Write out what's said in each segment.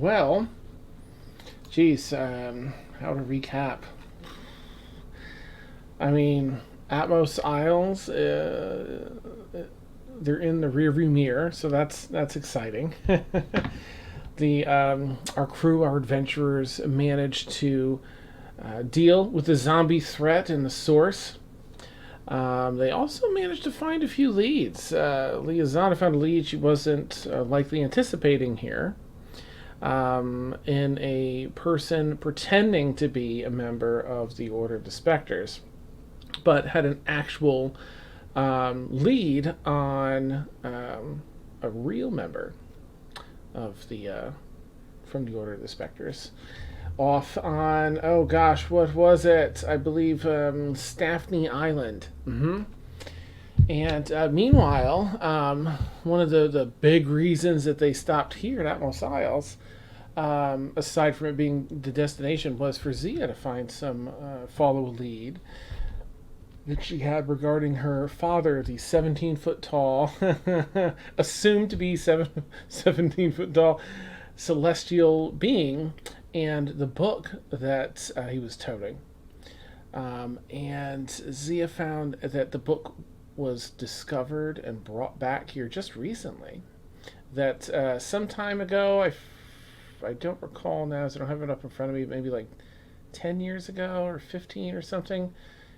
Well, geez, how to recap? I mean, Atmos Isles, they're in the rearview mirror, so that's exciting. The Our crew, our adventurers, managed to deal with the zombie threat in the source. They also managed to find a few leads. Liazana found a lead she wasn't likely anticipating here, in a person pretending to be a member of the Order of the Spectres, but had an actual lead on a real member of the from the Order of the Spectres. Off on, oh gosh, what was it? I believe Staffney Island. And meanwhile, one of the big reasons that they stopped here at Atmos Isles, aside from it being the destination, was for Zia to find some follow a lead that she had regarding her father, the 17-foot tall, assumed to be 17-foot tall celestial being, and the book that he was toting. And Zia found that the book was discovered and brought back here just recently. That some time ago, I don't recall now, as I don't have it up in front of me, maybe like 10 years ago or 15 or something,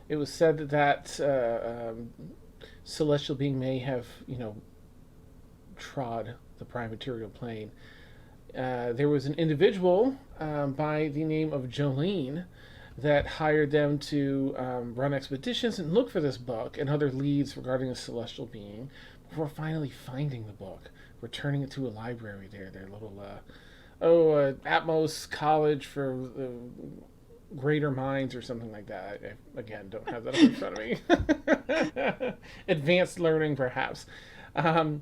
it was said that celestial being may have, trod the prime material plane. There was an individual by the name of Jolene that hired them to run expeditions and look for this book and other leads regarding a celestial being before finally finding the book, returning it to a library there, their little, Atmos College for Greater Minds or something like that. I, again, don't have that up in front of me. Advanced learning, perhaps. And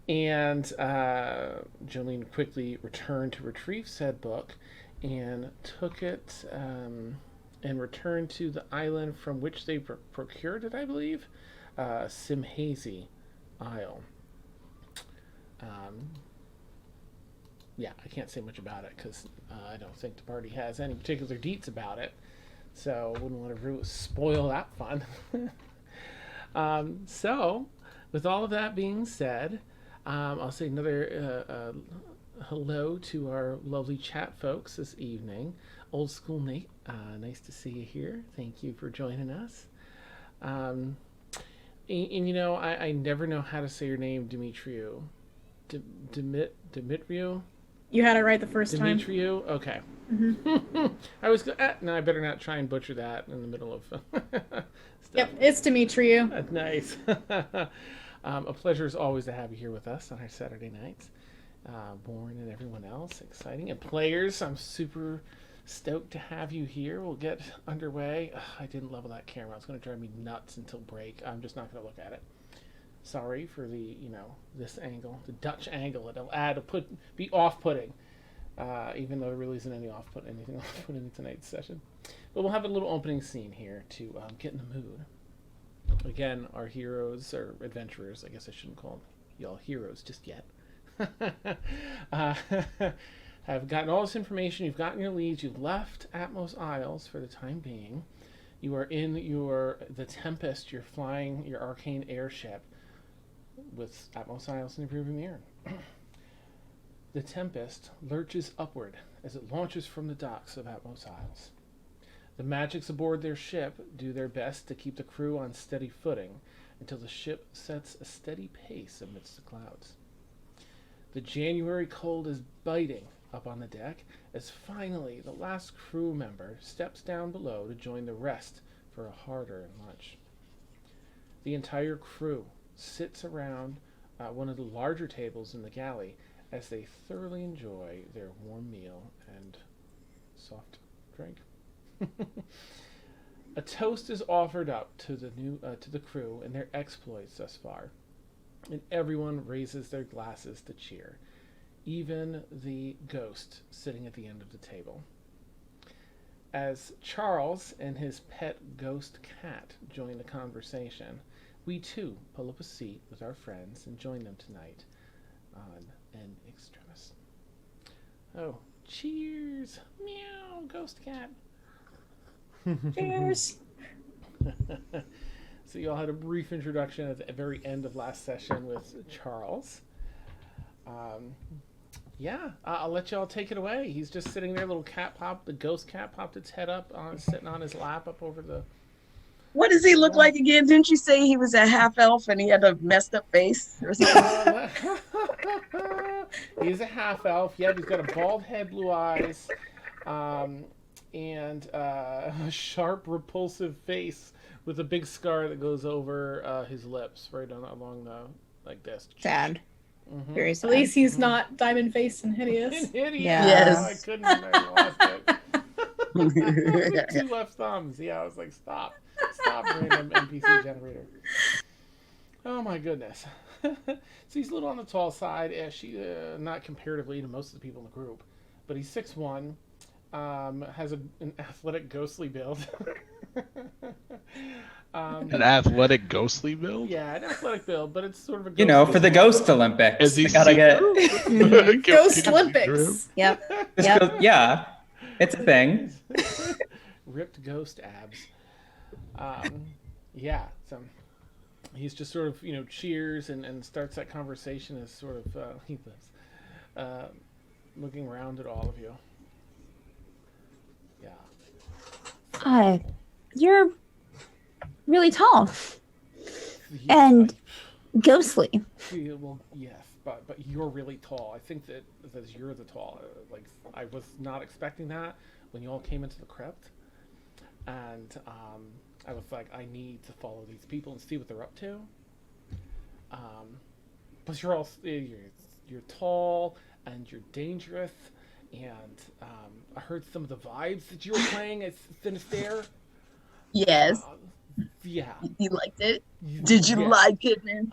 Jolene quickly returned to retrieve said book and took it and returned to the island from which they procured it, I believe, Simhazy Isle. Um, yeah, I can't say much about it because I don't think the party has any particular deets about it, so I wouldn't want to spoil that fun. So, with all of that being said, I'll say another hello to our lovely chat folks this evening. Old School Nate, nice to see you here. Thank you for joining us. Um, I never know how to say your name, Dimitriou. Dimitriou? You had it right the first time. Dimitriou? Okay. Mm-hmm. I was no, I better not try and butcher that in the middle of stuff. Yep, it's Dimitriou. Nice. A pleasure as always to have you here with us on our Saturday nights. Warren and everyone else, exciting. And players, I'm super stoked to have you here. We'll get underway. Ugh, I didn't level that camera. It's going to drive me nuts until break. I'm just not going to look at it. Sorry for the, this angle, the Dutch angle. It'll be off-putting, even though there really isn't anything off-putting in tonight's session. But we'll have a little opening scene here to get in the mood. Again, our heroes, or adventurers, I guess I shouldn't call y'all heroes just yet, have gotten all this information. You've gotten your leads. You've left Atmos Isles for the time being. You are in the Tempest. You're flying your arcane airship with Atmos Isles in the rearview mirror. The Tempest lurches upward as it launches from the docks of Atmos Isles. The magics aboard their ship do their best to keep the crew on steady footing until the ship sets a steady pace amidst the clouds. The January cold is biting up on the deck as finally the last crew member steps down below to join the rest for a harder lunch. The entire crew sits around one of the larger tables in the galley as they thoroughly enjoy their warm meal and soft drink. A toast is offered up to the crew and their exploits thus far, and everyone raises their glasses to cheer, even the ghost sitting at the end of the table. As Charles and his pet ghost cat join the conversation, we too pull up a seat with our friends and join them tonight on an Extremis. Oh, cheers! Meow, ghost cat. Cheers. So you all had a brief introduction at the very end of last session with Charles. Yeah, I'll let y'all take it away. He's just sitting there. Little cat the ghost cat popped its head up, sitting on his lap up over the. What does he look like again? Didn't you say he was a half elf and he had a messed up face or something? He's a half elf. Yeah, he's got a bald head, blue eyes, and a sharp, repulsive face with a big scar that goes over his lips, right along the like this. Sad. Mm-hmm. Very At sad. least he's not diamond faced and hideous. Hideous. Yeah. Yes. I couldn't. I lost it. 2 left thumbs. Yeah, I was like, stop, random NPC generator. Oh my goodness. So he's a little on the tall side. Not comparatively to most of the people in the group, but he's 6'1". Has an athletic, ghostly build. An athletic, ghostly build? Yeah, an athletic build, but it's sort of a You know, for the build. Ghost Olympics. Is he I gotta get. Ghost Olympics. Yep. This Yep. yeah, it's a thing. Ripped ghost abs. Yeah, so he's just sort of, cheers and starts that conversation as sort of, he lives, looking around at all of you. Yeah. You're really tall and ghostly. Well, yes, but you're really tall. I think that you're the tall. Like, I was not expecting that when you all came into the crypt, and I was like, I need to follow these people and see what they're up to. But you're tall and you're dangerous, and I heard some of the vibes that you were playing at Sinister. Yes. Yeah. You liked it? Did you Yeah. like it, man?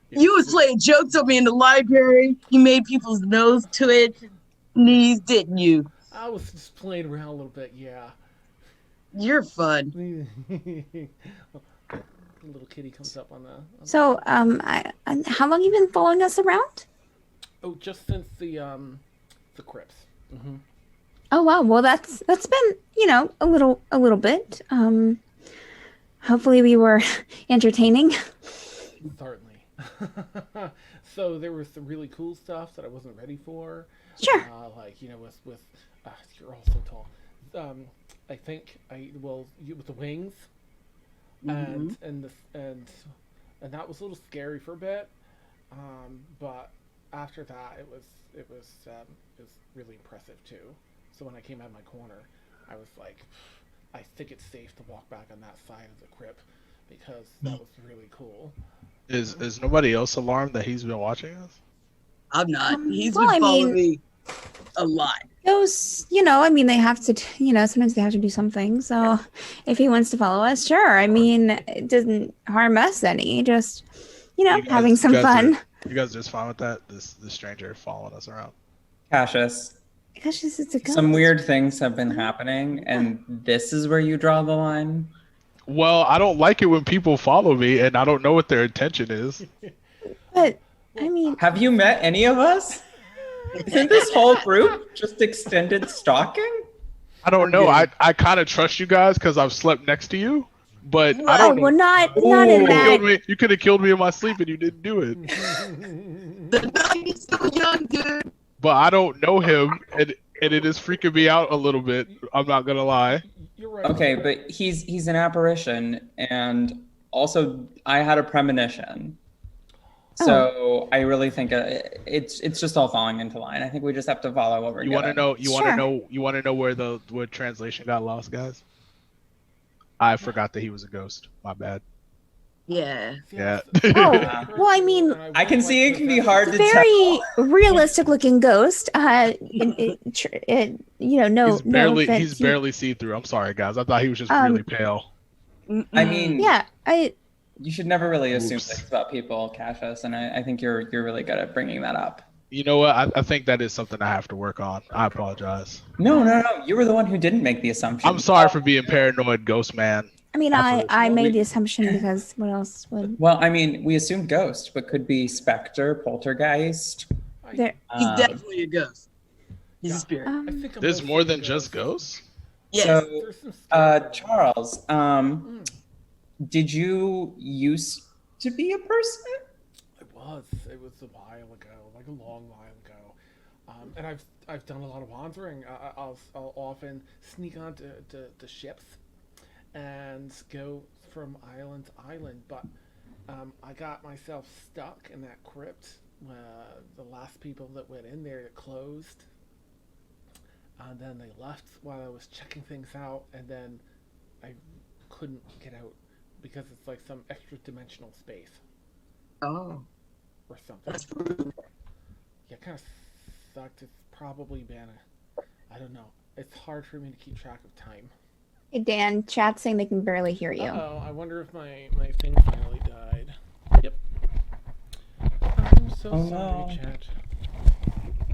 You was playing jokes on me in the library. You made people's nose twitch, knees, didn't you? I was just playing around a little bit, yeah. You're fun. Little kitty comes up on the. So, how long you been following us around? Oh, just since the crypts. Mm-hmm. Oh wow, well that's been a little bit. Hopefully we were entertaining. Certainly. So there was some really cool stuff that I wasn't ready for. Sure. Like with you're all so tall. I think with the wings, and that was a little scary for a bit. But after that, it was really impressive too. So when I came out of my corner, I was like, I think it's safe to walk back on that side of the crypt because that was really cool. Is nobody else alarmed that he's been watching us? I'm not. He's well, been I following mean- me a lot. Those, they have to, sometimes they have to do something. So if he wants to follow us, sure. I mean, it doesn't harm us any. Just, having some fun. You guys just fine with that? This stranger following us around? Cassius, Gosh, it's a ghost. some weird things have been happening, and this is where you draw the line. Well, I don't like it when people follow me, and I don't know what their intention is. But, I mean, Have you met any of us? Isn't this whole group just extended stalking? I don't know. I kind of trust you guys because I've slept next to you, but I don't know. we're not in You that. could have killed me in my sleep and you didn't do it. You're so young, dude. But I don't know him, and it is freaking me out a little bit. I'm not gonna lie. You're right. Okay, but he's an apparition, and also I had a premonition. So I really think it's just all falling into line. I think we just have to follow what we're You want to given. know? You want to Sure. know? You want to know where translation got lost, guys? I forgot that he was a ghost. My bad. Yeah. Yeah. Oh, well, I mean, I can see it can be hard to very realistic looking ghost. No He's barely see through. I'm sorry, guys. I thought he was just really pale. I mean, Yeah, you should never really assume things about people, Cassius, and I think you're really good at bringing that up. You know what? I think that is something I have to work on. I apologize. No. You were the one who didn't make the assumption. I'm sorry for being paranoid, ghost man. I mean, I made the assumption because what else would Well, I mean, we assumed ghost, but could be specter, poltergeist. there? He's definitely a ghost. He's a spirit. I think I'm There's mostly more than ghost. just ghosts. Yes. So, There's some spirits. Charles, did you used to be a person? It was a while ago, like a long while ago, and I've done a lot of wandering. I'll often sneak onto the ships and go from island to island, but I got myself stuck in that crypt. The last people that went in there, it closed, and then they left while I was checking things out, and then I couldn't get out because it's like some extra dimensional space Oh, or something. that's rude. Yeah, kind of sucked. It's probably been I don't know. It's hard for me to keep track of time. Hey, Dan, chat's saying they can barely hear you. Oh, I wonder if my thing finally died. Yep. I'm so Oh, sorry, no. chat.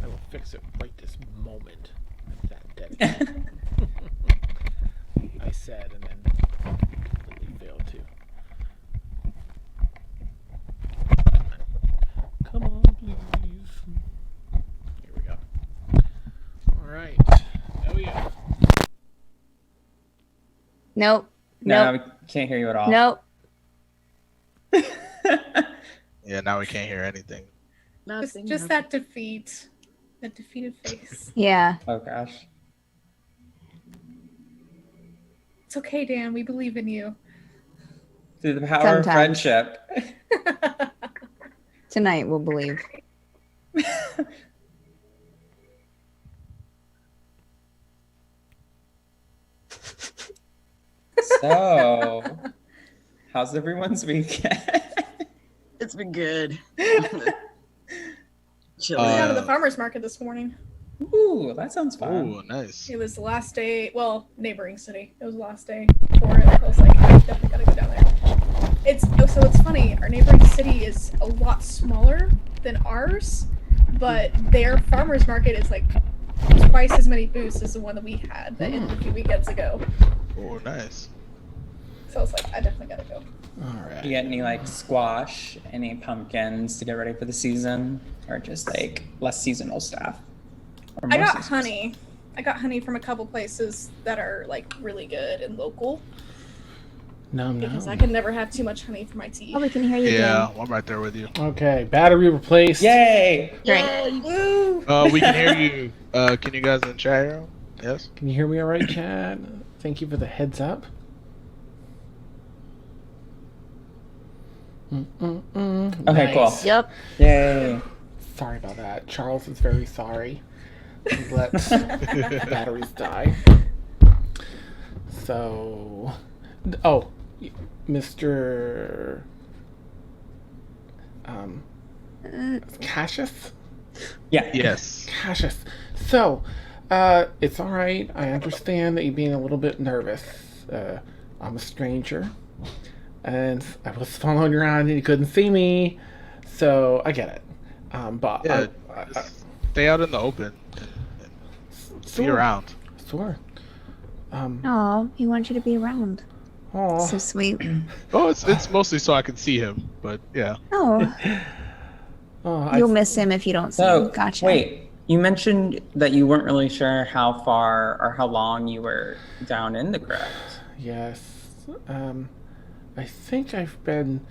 I will fix it right this moment. I'm that dead. I said, and then completely failed to. Come on, please. Here we go. All right. Oh yeah. Nope. No, Nope. we can't hear you at all. Nope. Yeah, now we can't hear anything. Nothing. Just that defeat. That defeated face. Yeah. Oh gosh. It's okay, Dan. We believe in you. Through the power of Sometimes. friendship. Tonight, we'll believe. So, how's everyone's weekend? It's been good. Chilling. I went out to the farmer's market this morning. Ooh, that sounds fun. Oh, nice. It was the last day, well, neighboring city. It was the last day for it. I was like, I definitely gotta go down there. It's funny, our neighboring city is a lot smaller than ours, but their farmer's market is like twice as many booths as the one that we had that ended a few weekends ago. Oh, nice. So I was like, I definitely gotta go. All right. You get any like squash, any pumpkins to get ready for the season, or just like less seasonal stuff? Or I more got seasonal honey. I got honey from a couple places that are like really good and local No. because I can never have too much honey for my tea. Oh, we can hear you Yeah, again. I'm right there with you. Okay, battery replaced. stuff? Yay! Great. Woo! We can hear you. Can you guys in chat here? Yes. Can you hear me all right, Chad? Thank you for the heads up. Okay, cool. Yep. Yay! Sorry about that. Charles is very sorry. He let batteries die. So, Mr. Cassius? Yeah. Yes. Cassius. So, it's all right. I understand that you're being a little bit nervous. I'm a stranger, and I was following you around, and you couldn't see me, so I get it. But Yeah. Just stay out in the open. Be around. Sure. Oh, he wants you to be around. Aw. So sweet. Oh, it's mostly so I can see him, but yeah. Oh, Oh, you'll miss him if you don't see So, him. Gotcha. wait, you mentioned that you weren't really sure how far or how long you were down in the crypt. Yes. I think I've been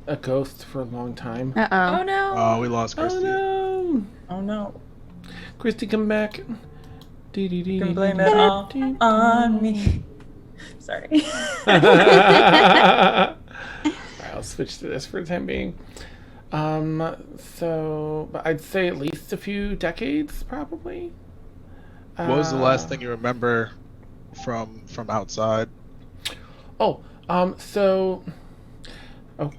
a ghost for a long time. Uh Oh oh. no! Oh, we lost Oh Christy. no! Oh no. Christy, come back. You can blame it all on me. Sorry. Alright, I'll switch to this for the time being. But I'd say at least a few decades, probably. What was the last thing you remember from outside? Oh, When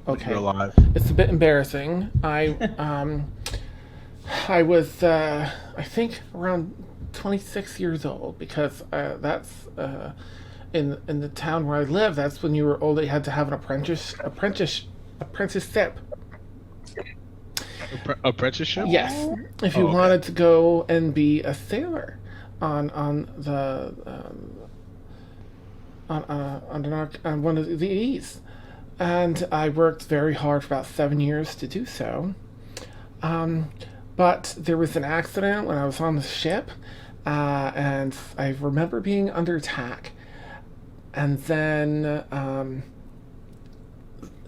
okay. you were alive? It's a bit embarrassing. I was, I think, around 26 years old because that's in the town where I live. That's when you were old. You had to have an apprenticeship. Apprenticeship? Yes, if you Oh, okay. wanted to go and be a sailor on one of these, and I worked very hard for about 7 years to do so. but there was an accident when I was on the ship, and I remember being under attack. And then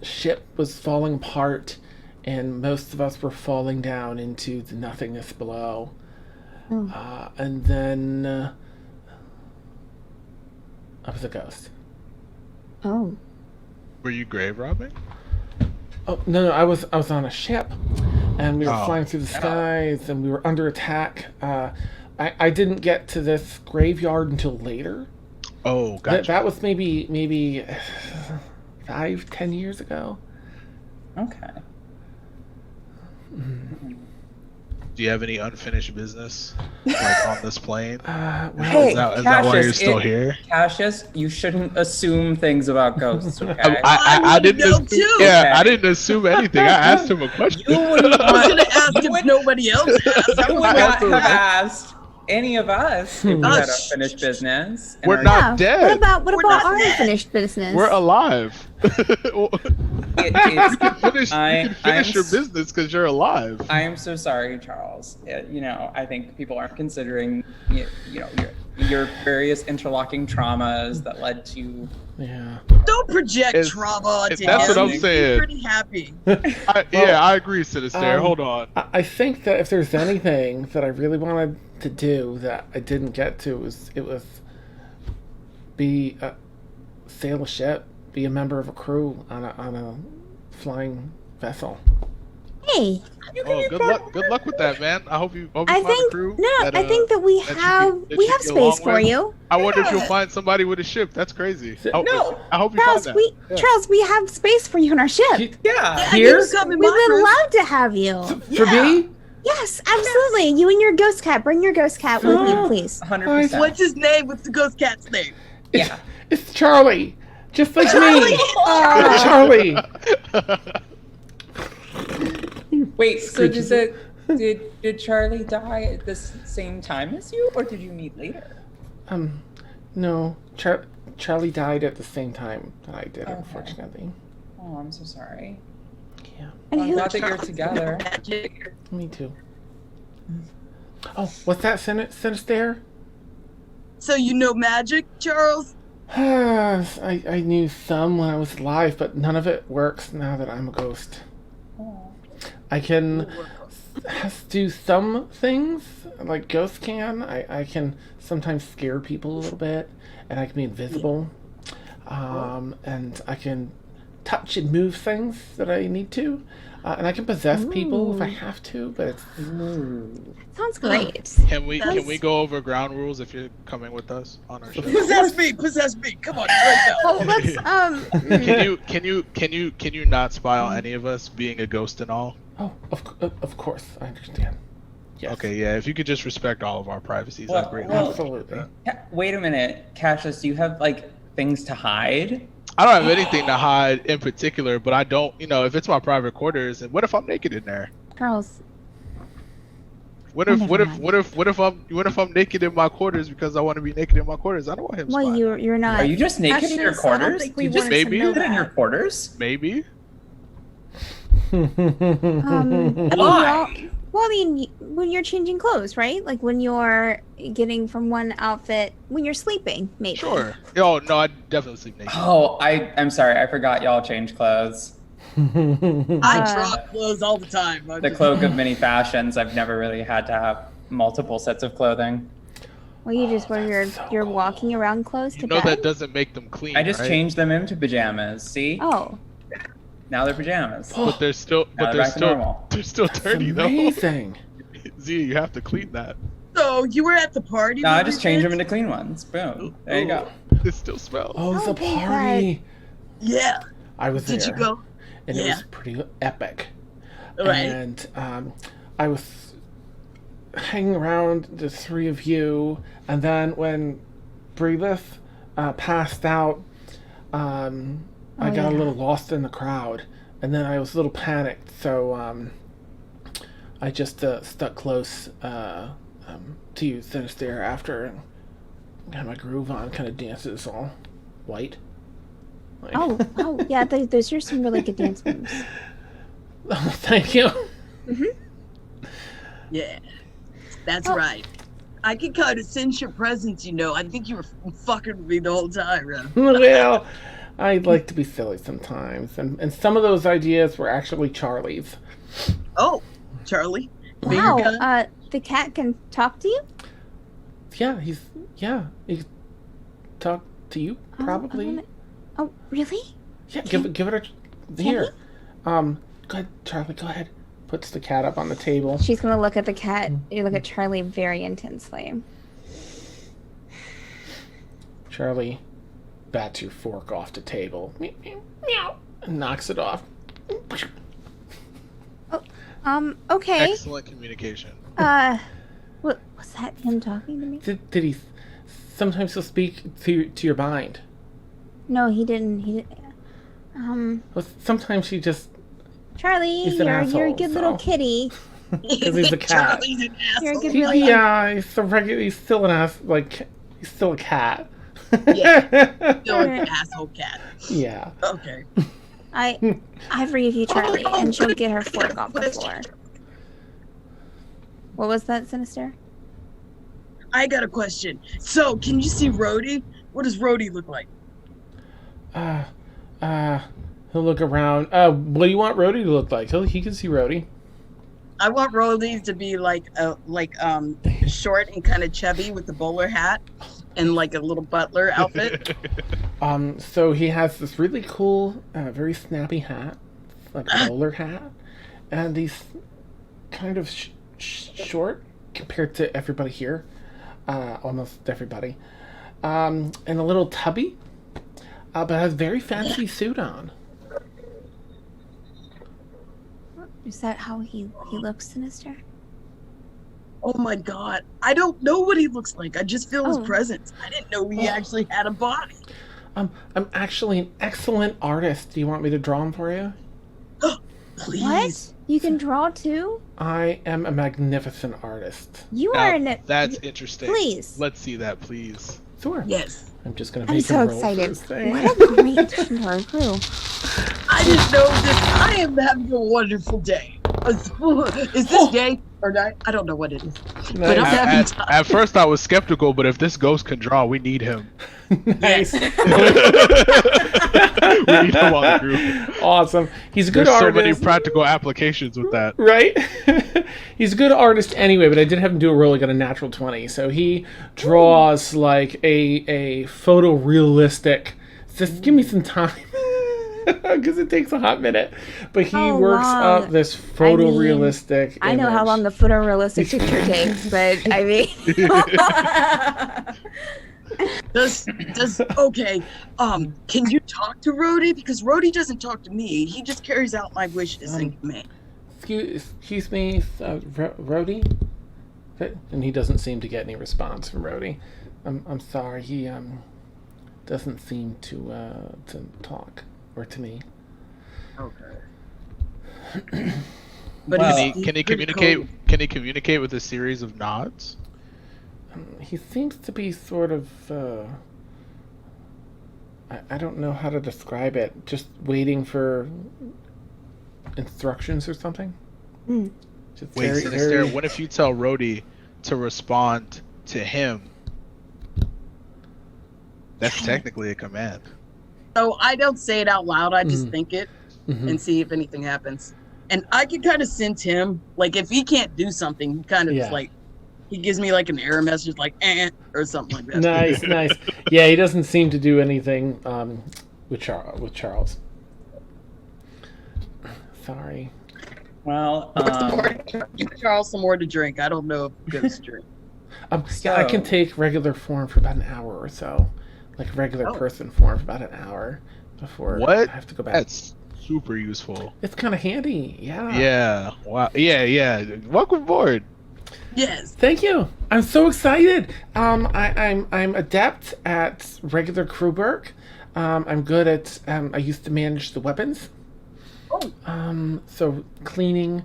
ship was falling apart, and most of us were falling down into the nothingness below. And then I was a ghost. Oh. Were you grave robbing? Oh no, I was on a ship, and we were flying through the skies, and we were under attack. I didn't get to this graveyard until later. Oh, gotcha. That was maybe 5-10 years ago. Okay. Do you have any unfinished business, like on this plane? Well, Hey, is that why you're Cassius, still here? Cassius, you shouldn't assume things about ghosts, okay? I didn't know assume, too. yeah, I didn't assume anything. I asked him a question. You wouldn't I was want, gonna ask if nobody else asked. you would not have asked any of us if we had unfinished business. and We're our- not dead. What about We're not our dead. unfinished business? We're alive. You it's- can finish, I- you can finish I'm your s- business because you're alive. I am so sorry, Charles. I think people aren't considering, your various interlocking traumas that led to. yeah. Don't project It's- trauma onto that's him. what I'm He's saying. pretty happy. I agree, Sinister. Hold on. I think that if there's anything that I really wanted to do that I didn't get to, it was sail a ship, be a member of a crew on a flying vessel. Hey, Oh, good luck with that, man. I hope you I find a think crew. I think that we that you have can- that we you have can get along space for with. you. I wonder if you'll find somebody with a ship. That's crazy. No. I hope you Charles, find that. Yeah. Charles, we have space for you on our ship. Yeah. Here? You come in We my would room. love to have you. For me? Yes, absolutely. You and your ghost cat. Bring your ghost cat with you, please. 100%. What's his name? What's the ghost cat's name? Yeah. It's Charlie, just like me. Charlie. Wait, so Screeches. did Charlie die at the same time as you, or did you meet later? No, Charlie died at the same time that I did, Okay. unfortunately. Oh, I'm so sorry. Yeah, And I'm who? glad that you're together. me too. Oh, what's that sentence there? So you know magic, Charles? I knew some when I was alive, but none of it works now that I'm a ghost. Oh. I can do some things like ghosts can. I can sometimes scare people a little bit, and I can be invisible. And I can touch and move things that I need to. And I can possess people if I have to, but it's Sounds great. Can we go over ground rules if you're coming with us on our ship? Possess me! Possess me! Come on, right now. Oh, let's Can you not spy on any of us being a ghost and all? oh, of course, I understand. Yes. Okay, yeah. If you could just respect all of our privacies, that's great. Well, Absolutely. Wait a minute, Cassius, do you have like things to hide? I don't have anything to hide in particular, but I don't, if it's my private quarters, and what if I'm naked in there? Charles. What Oh, if never mind. what if I'm naked in my quarters because I want to be naked in my quarters? I don't want him Well, spying. you're not. Are you just naked in your Cassius, I don't quarters? think we You just wanted to maybe? know naked in your that. quarters? Maybe. I mean, Why? well, I mean, when you're changing clothes, right? Like when you're getting from one outfit when you're sleeping, maybe. Sure. Oh no, I definitely sleep naked. Oh, I'm sorry, I forgot y'all change clothes. I drop clothes all the time. The cloak of many fashions. I've never really had to have multiple sets of clothing. Well, you just wear your walking around clothes to You know bed. that doesn't make them clean. I just right? changed them into pajamas. See? Oh, Now they're pajamas. But they're still, Now they're back to normal. they're still dirty though. Amazing. Z, you have to clean that. So you were at the party? No, I when just we changed them did? into clean ones. Boom. There you go. It still smells. Oh, it's a Okay, party. Yeah. I was there. Did you go? And it Yeah. was pretty epic. Right. And I was hanging around the three of you, and then when Breelith passed out, I got a yeah. little lost in the crowd, and then I was a little panicked, so I just stuck close to you, Sinister, after, and had my groove on, kind of dances all white. Like- oh, yeah. Those are some really good dance moves. Oh, thank you. Yeah, that's Oh. right. I can kind of sense your presence, you know. I think you were fucking with me the whole time, bro. Well, I'd like to be silly sometimes, and some of those ideas were actually Charlie's. Oh, Charlie. Finger Wow. gun? The cat can talk to you? Yeah, he talk to you probably. Oh, really? Yeah, give it a here. Go ahead, Charlie. Go ahead. Puts the cat up on the table. She's gonna look at the cat. You look at Charlie very intensely. Charlie bats your fork off the table. Meow. And knocks it off. Okay. Excellent communication. What was that? Him talking to me? Did he? Sometimes he'll speak to your mind. No, he didn't. Well, sometimes he just Charlie, He's an you're a asshole, good little so. kitty. because he's a cat. Charlie's an You're a asshole. good really- Yeah, he's a regular. He's still an ass. Like he's still a cat. Yeah. Still an asshole cat. Yeah. Okay. I forgive you, Charlie, and she'll get her fork off the floor. What was that, Sinister? I got a question. So, can you see Rhodey? What does Rhodey look like? He'll look around. What do you want Rhodey to look like? He can see Rhodey. I want Rhodey to be short and kind of chubby with the bowler hat and like a little butler outfit. So he has this really cool, very snappy hat, like a bowler hat, and he's kind of short compared to everybody here, almost everybody, and a little tubby, but has a very fancy suit on. Is that how he looks, Sinister? Oh my god. I don't know what he looks like. I just feel his Oh. presence. I didn't know he actually had a body. I'm actually an excellent artist. Do you want me to draw him for you? Please. What? You can draw too? I am a magnificent artist. You Now, are an. that's interesting. Please. Let's see that, please. Sure. Yes. I'm just gonna I'm make so him roll for excited. this thing. What a great addition to our crew. I didn't know this. I am having a wonderful day. Is this gay or not? I don't know what it is. But I'm Nice. having time. At first, I was skeptical, but if this ghost can draw, we need him. Nice. We need him on the group. Awesome. He's a good There's so artist. many practical applications with that. Right? He's a good artist anyway, but I did have him do a roll. He got a natural 20. So he draws like a photorealistic. Just give me some time. Because it takes a hot minute. But he How works long? up this photorealistic I know how image. long the photorealistic picture takes, but I mean. Does okay? Can you talk to Rhodey? Because Rhodey doesn't talk to me. He just carries out my wishes and commands. Excuse me, Rhodey? And he doesn't seem to get any response from Rhodey. I'm sorry, he doesn't seem to talk, or to me. Okay. But Well, he's Can he pretty communicate? cool. Can he communicate with a series of nods? He seems to be sort of I don't know how to describe it. Just waiting for instructions or something. Mm. Just Wait, very, Sinister, very- what if you tell Rhodey to respond to him? That's technically a command. So I don't say it out loud. I just Mhm. think it Mhm. and see if anything happens. And I can kind of sense him. Like if he can't do something, he kind of Yeah. like he gives me like an error message, like or something like that. Nice, nice. Yeah, he doesn't seem to do anything with Charles. Sorry. Well, Give Charles some more to drink. I don't know if ghosts drink. Yeah, I can So- take regular form for about an hour or so, like regular Oh. person form for about an hour before What? I have to go back. That's super useful. It's kind of handy. Yeah. Yeah. Wow. Yeah. Welcome aboard. Yes. Thank you. I'm so excited. I'm adept at regular crew work. I'm good at. I used to manage the weapons. Oh. So cleaning,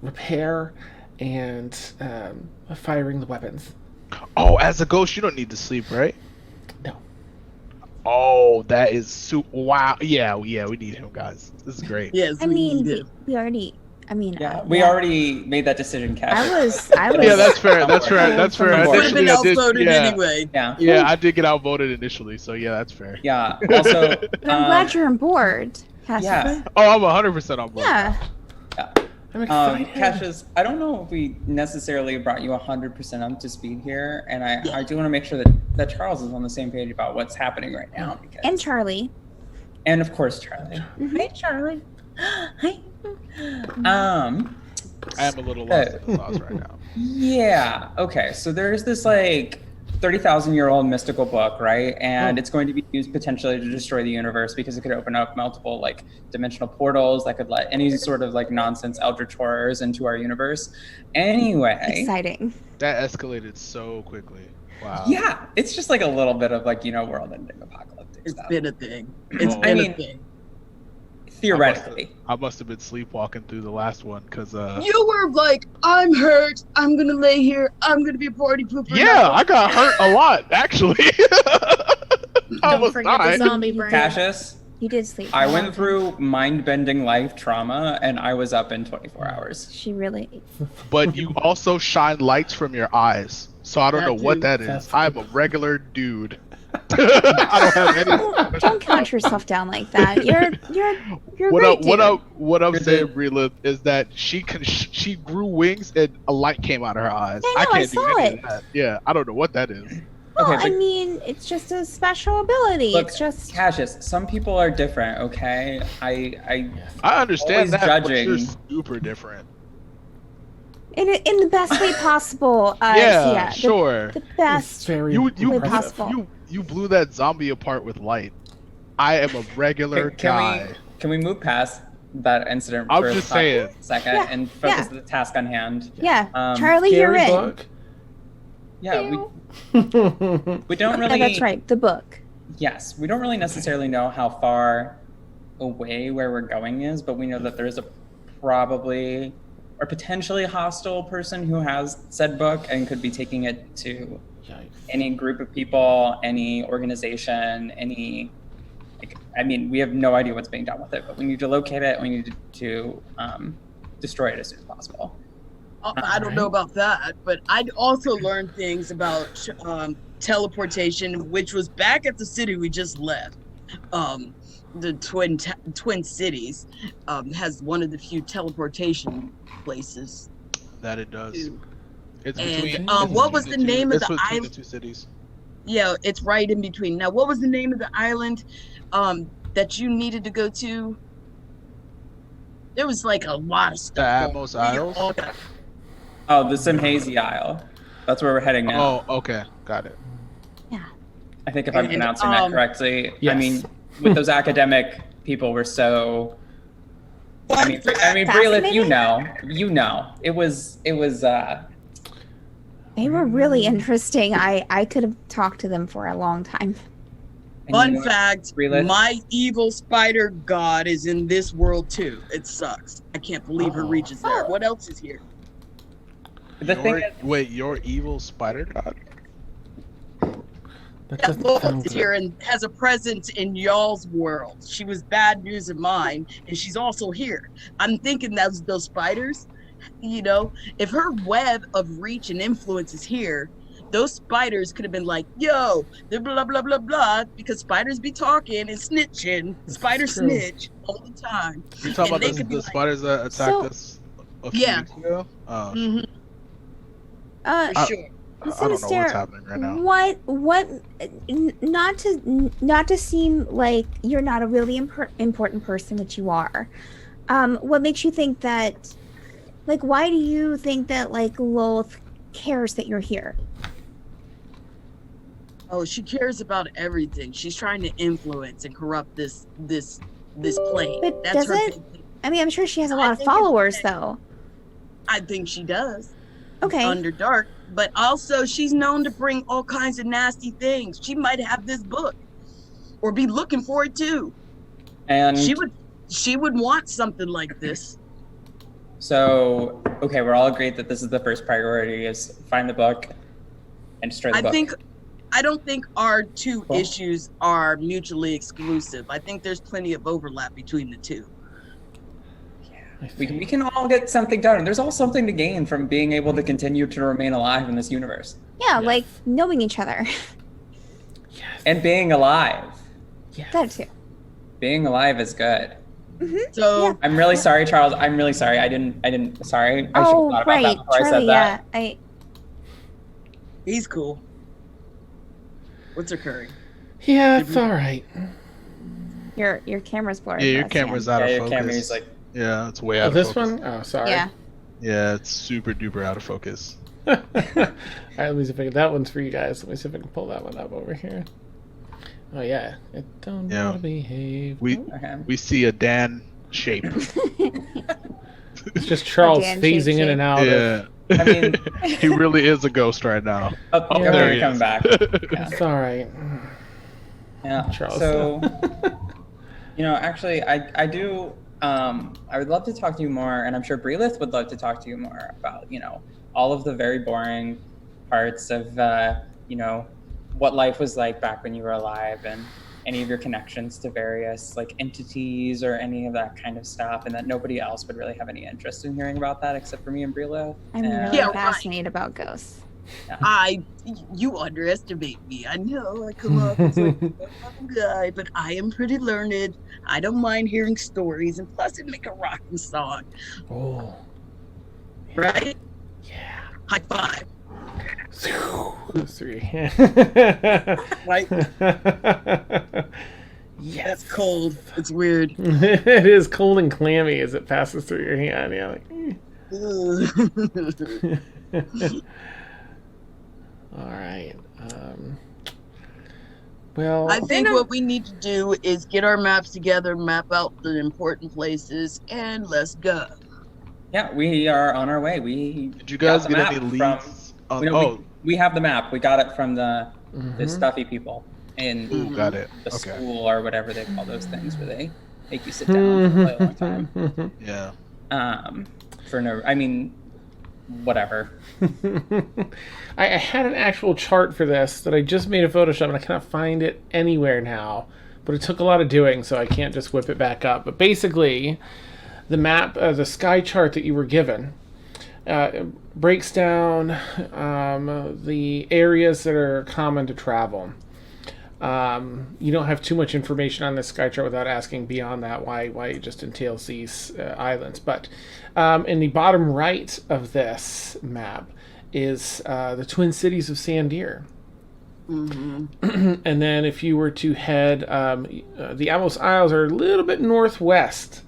repair, and firing the weapons. Oh, as a ghost, you don't need to sleep, right? No. Oh, that is wow. Yeah. We need him, guys. This is great. Yes. I we mean, do. we already. I mean, Yeah, we already made that decision, Cash. I was. Yeah, that's fair. That's fair. That's fair. Would Would have been Initially, I did- outvoted yeah. anyway. Yeah. Yeah, I did get outvoted initially, so yeah, that's fair. Yeah. Also, But I'm glad you're on board, Cassius. yeah. Oh, I'm 100% on board. Yeah. I'm excited. Cassius, I don't know if we necessarily brought you 100% up to speed here, and I do want to make sure that Charles is on the same page about what's happening right now. Because, And Charlie. and of course Charlie. Hi, Charlie. Hi. I am a little lost in the sauce right now. Yeah. Okay. So there's this like 30,000-year-old mystical book, right? And it's going to be used potentially to destroy the universe because it could open up multiple like dimensional portals that could let any sort of like nonsense eldritch horrors into our universe. Anyway. Exciting. That escalated so quickly. Wow. Yeah. It's just like a little bit of like, world-ending apocalyptic It's stuff. been a thing. It's Oh. been I a mean- thing. Theoretically. I must have been sleepwalking through the last one because You were like, I'm hurt. I'm gonna lay here. I'm gonna be a party pooper. yeah, I got hurt a lot actually. I Don't almost forget the died. zombie brain. Cassius, You did sleep. I for a went long through mind-bending life trauma and I was up in 24 hours. time. She really. But you also shine lights from your eyes, so I don't That know what too. that is. That's I'm a regular dude. I don't have any. Don't count yourself down like that. You're What great, up? What dude. up? What I'm You're saying, the- Brila, is that she grew wings and a light came out of her eyes. I know, I can't do saw any it. of that. Yeah, I don't know what that is. Well, Okay, I but- mean, it's just a special ability. Look, It's just. Cassius, some people are different, okay? I I understand Always that, but you're judging. super different. In the best way possible. Yeah, the- sure. The best. Very You impressive. possible. you blew that zombie apart with light. I am a regular guy. Can we move past that incident I'm for a just saying. second Yeah, and focus yeah. on the task on hand? Yeah, Um, Charlie, you're Scary in. book. Yeah, we we don't Yeah, really that's right. The book. Yes, we don't really necessarily know how far away where we're going is, but we know that there is a probably or potentially hostile person who has said book and could be taking it to any group of people, any organization, any. I mean, we have no idea what's being done with it, but we need to locate it. We need to destroy it as soon as possible. I don't know about that, but I'd also learned things about teleportation, which was back at the city we just left. The Twin Cities has one of the few teleportation places. That it does. too. It's And, between. what was the name of the between island? the two cities. Yeah, it's right in between. Now, what was the name of the island that you needed to go to? There was like a lot of The stuff. Atmos Isles. Oh, the Simhazy Isle. That's where we're heading now. Oh, okay, got it. I think if I'm And, pronouncing that correctly. I yes. mean, with those academic people were so. I mean, Breelith, you know, it was. They were really interesting. I could have talked to them for a long time. and you Fun know what, fact, Breelith? my evil spider god is in this world too. It sucks. I can't believe her Oh. reaches there. What else is here? The thing is, Wait, your evil spider god? That Yeah, doesn't Lola sound is good. here and has a presence in y'all's world. She was bad news in mine, and she's also here. I'm thinking that those spiders, if her web of reach and influence is here, those spiders could have been like, yo, they're blah, blah, blah, blah, because spiders be talking and snitching. Spiders true. snitch all the time. You talking And they about could be the like- spiders that attacked So- us a few Yeah. weeks ago? Oh, Mm-hmm, Uh, for sure. I don't know what's Sinister, happening right now. not to seem like you're not a really important person, which you are. What makes you think that, like, why do you think that, like, Lolth cares that you're here? Oh, she cares about everything. She's trying to influence and corrupt this plane. But That's her does big it? thing. I mean, I'm sure she has a I lot of think it's followers, okay. though. I think she does. Okay. Underdark, but also she's known to bring all kinds of nasty things. She might have this book or be looking for it too. and She would want something like this. so okay, we're all agreed that this is the first priority: is find the book and destroy the book. I don't think our two Cool. issues are mutually exclusive. I think there's plenty of overlap between the two. We can all get something done. There's all something to gain from being able to continue to remain alive in this universe. Yeah, Yes. like knowing each other. Yes. And being alive. Yes. That too. Being alive is good. So Yeah. I'm really sorry, Charles. I'm really sorry. I didn't sorry. I should have Oh, thought about right. that before I Charlie, said that. yeah. he's cool. What's occurring? Yeah, it's all right. Your camera's blurry. Yeah, your for us, camera's Yeah, out of your focus. camera's like Yeah, it's way out Oh, of this focus. one? Oh, sorry. Yeah. Yeah, it's super duper out of focus. All right, let me see if I can. That one's for you guys. Let me see if I can pull that one up over here. Oh yeah, it don't know Yeah. how to behave. We okay. we see a Dan shape. It's just Charles Dan phasing in and out. Of, Yeah. I mean, he really is a ghost right now. oh, Yeah. there There he he coming is. back. Yeah. it's all right. Yeah. Charles. So, actually, I do. I would love to talk to you more, and I'm sure Breelith would love to talk to you more about, all of the very boring parts of, what life was like back when you were alive, and any of your connections to various like entities or any of that kind of stuff, and that nobody else would really have any interest in hearing about that except for me and Breelith. I'm And- really Yeah, right. fascinated about ghosts. You underestimate me. I know I come off as like a fun guy, but I am pretty learned. I don't mind hearing stories, and plus it make a rocking song, Oh, right? yeah. High five. Three. Right? Yes. That's cold. It's weird. It is cold and clammy as it passes through your hand. Yeah. Ugh. All right. Well, I think what we need to do is get our maps together, map out the important places, and let's go. Yeah, we are on our way. We Did you guys got the get any map leads? from- we have the map. We got it from the mhm. stuffy people in Ooh, got it. the Okay. school or whatever they call those things where they make you sit down and play a long time. Yeah. Whatever. I had an actual chart for this that I just made in Photoshop, and I cannot find it anywhere now. But it took a lot of doing, so I can't just whip it back up. But basically, the map, the sky chart that you were given, breaks down the areas that are common to travel. You don't have too much information on this sky chart without asking beyond that why it just entails these islands. But in the bottom right of this map is the Twin Cities of Sandir. Mm-hmm. And then if you were to head, the Amos Isles are a little bit northwest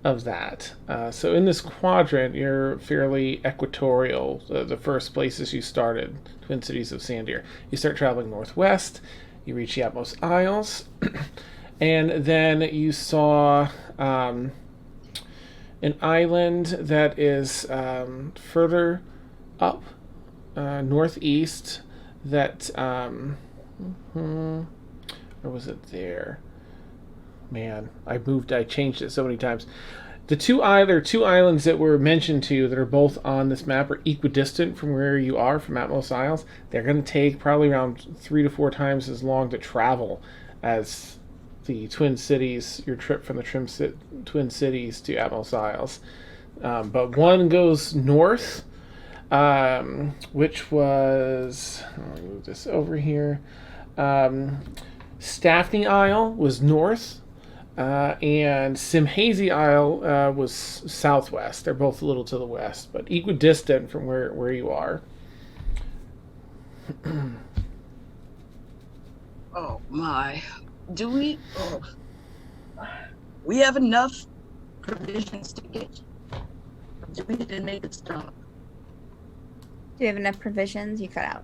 of that. So in this quadrant, you're fairly equatorial. The first places you started, Twin Cities of Sandir. You start traveling northwest, you reach the Atmos Isles, and then you saw an island that is further up northeast that or was it there? Man, I changed it so many times. There are two islands that were mentioned to you that are both on this map are equidistant from where you are from Atmos Isles. They're going to take probably around 3 to 4 times as long to travel as the Twin Cities, your trip from the Twin Cities to Atmos Isles. But one goes north, which was, let me move this over here. Staffney Isle was north. And Simhazy Isle was southwest. They're both a little to the west, but equidistant from where you are. Oh my. Do we? We have enough provisions to get. Do we need to make it stop? Do you have enough provisions? You cut out.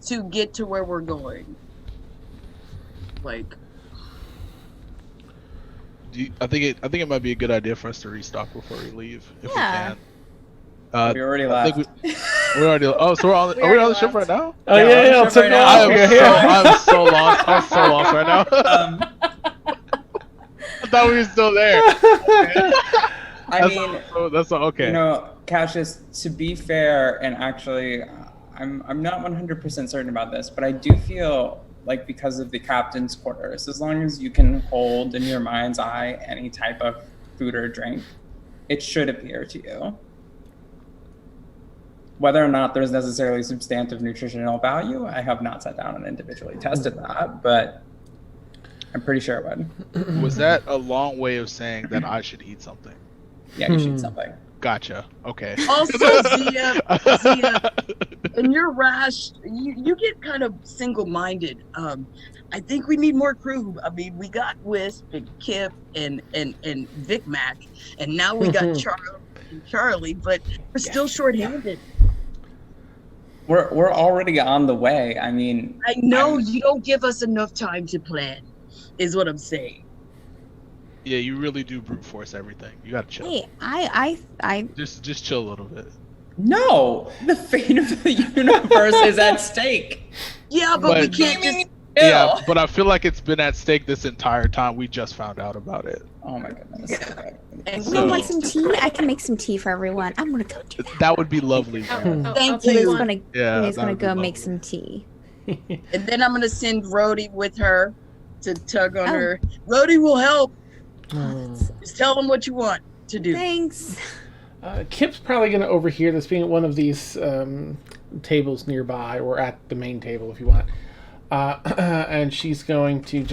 To get to where we're going. Like. I think it might be a good idea for us to restock before we leave, if Yeah. we can. We already I think left. we're already. Oh, so are we on already the ship right left. now? Oh Yeah, yeah, I'll I'll ship take right it now. off here. I'm so lost. I'm so lost right now. I thought we were still there. That's okay. Cassius, to be fair, and actually, I'm not 100% certain about this, but I do feel like because of the captain's quarters, as long as you can hold in your mind's eye any type of food or drink, it should appear to you. Whether or not there's necessarily substantive nutritional value, I have not sat down and individually tested that, but I'm pretty sure it would. Was that a long way of saying that I should eat something? Yeah, you should eat something. Gotcha. Okay. Also, Zia, in your rash, you get kind of single-minded. I think we need more crew. I mean, we got Wisp and Kip and Vic Mac, and now we got Charlie, but we're still short-handed. We're already on the way. I mean, I know you don't give us enough time to plan, is what I'm saying. Yeah, you really do brute force everything. You gotta chill. Hey, I Just chill a little bit. no, the fate of the universe is at stake. Yeah, but we But- can't just. Yeah, but I feel like it's been at stake this entire time. We just found out about it. Oh my goodness. Okay. And you So- want some tea? I can make some tea for everyone. I'm gonna go do that. That would be lovely. Thank Lily's you. gonna Yeah, Lily's that gonna would be go make lovely. some tea. And then I'm gonna send Rhodey with her to tug on Oh. her. Rhodey will help. Oh. Just tell them what you want to do. Thanks. Kip's probably going to overhear this being at one of these tables nearby, or at the main table if you want. And she's going to...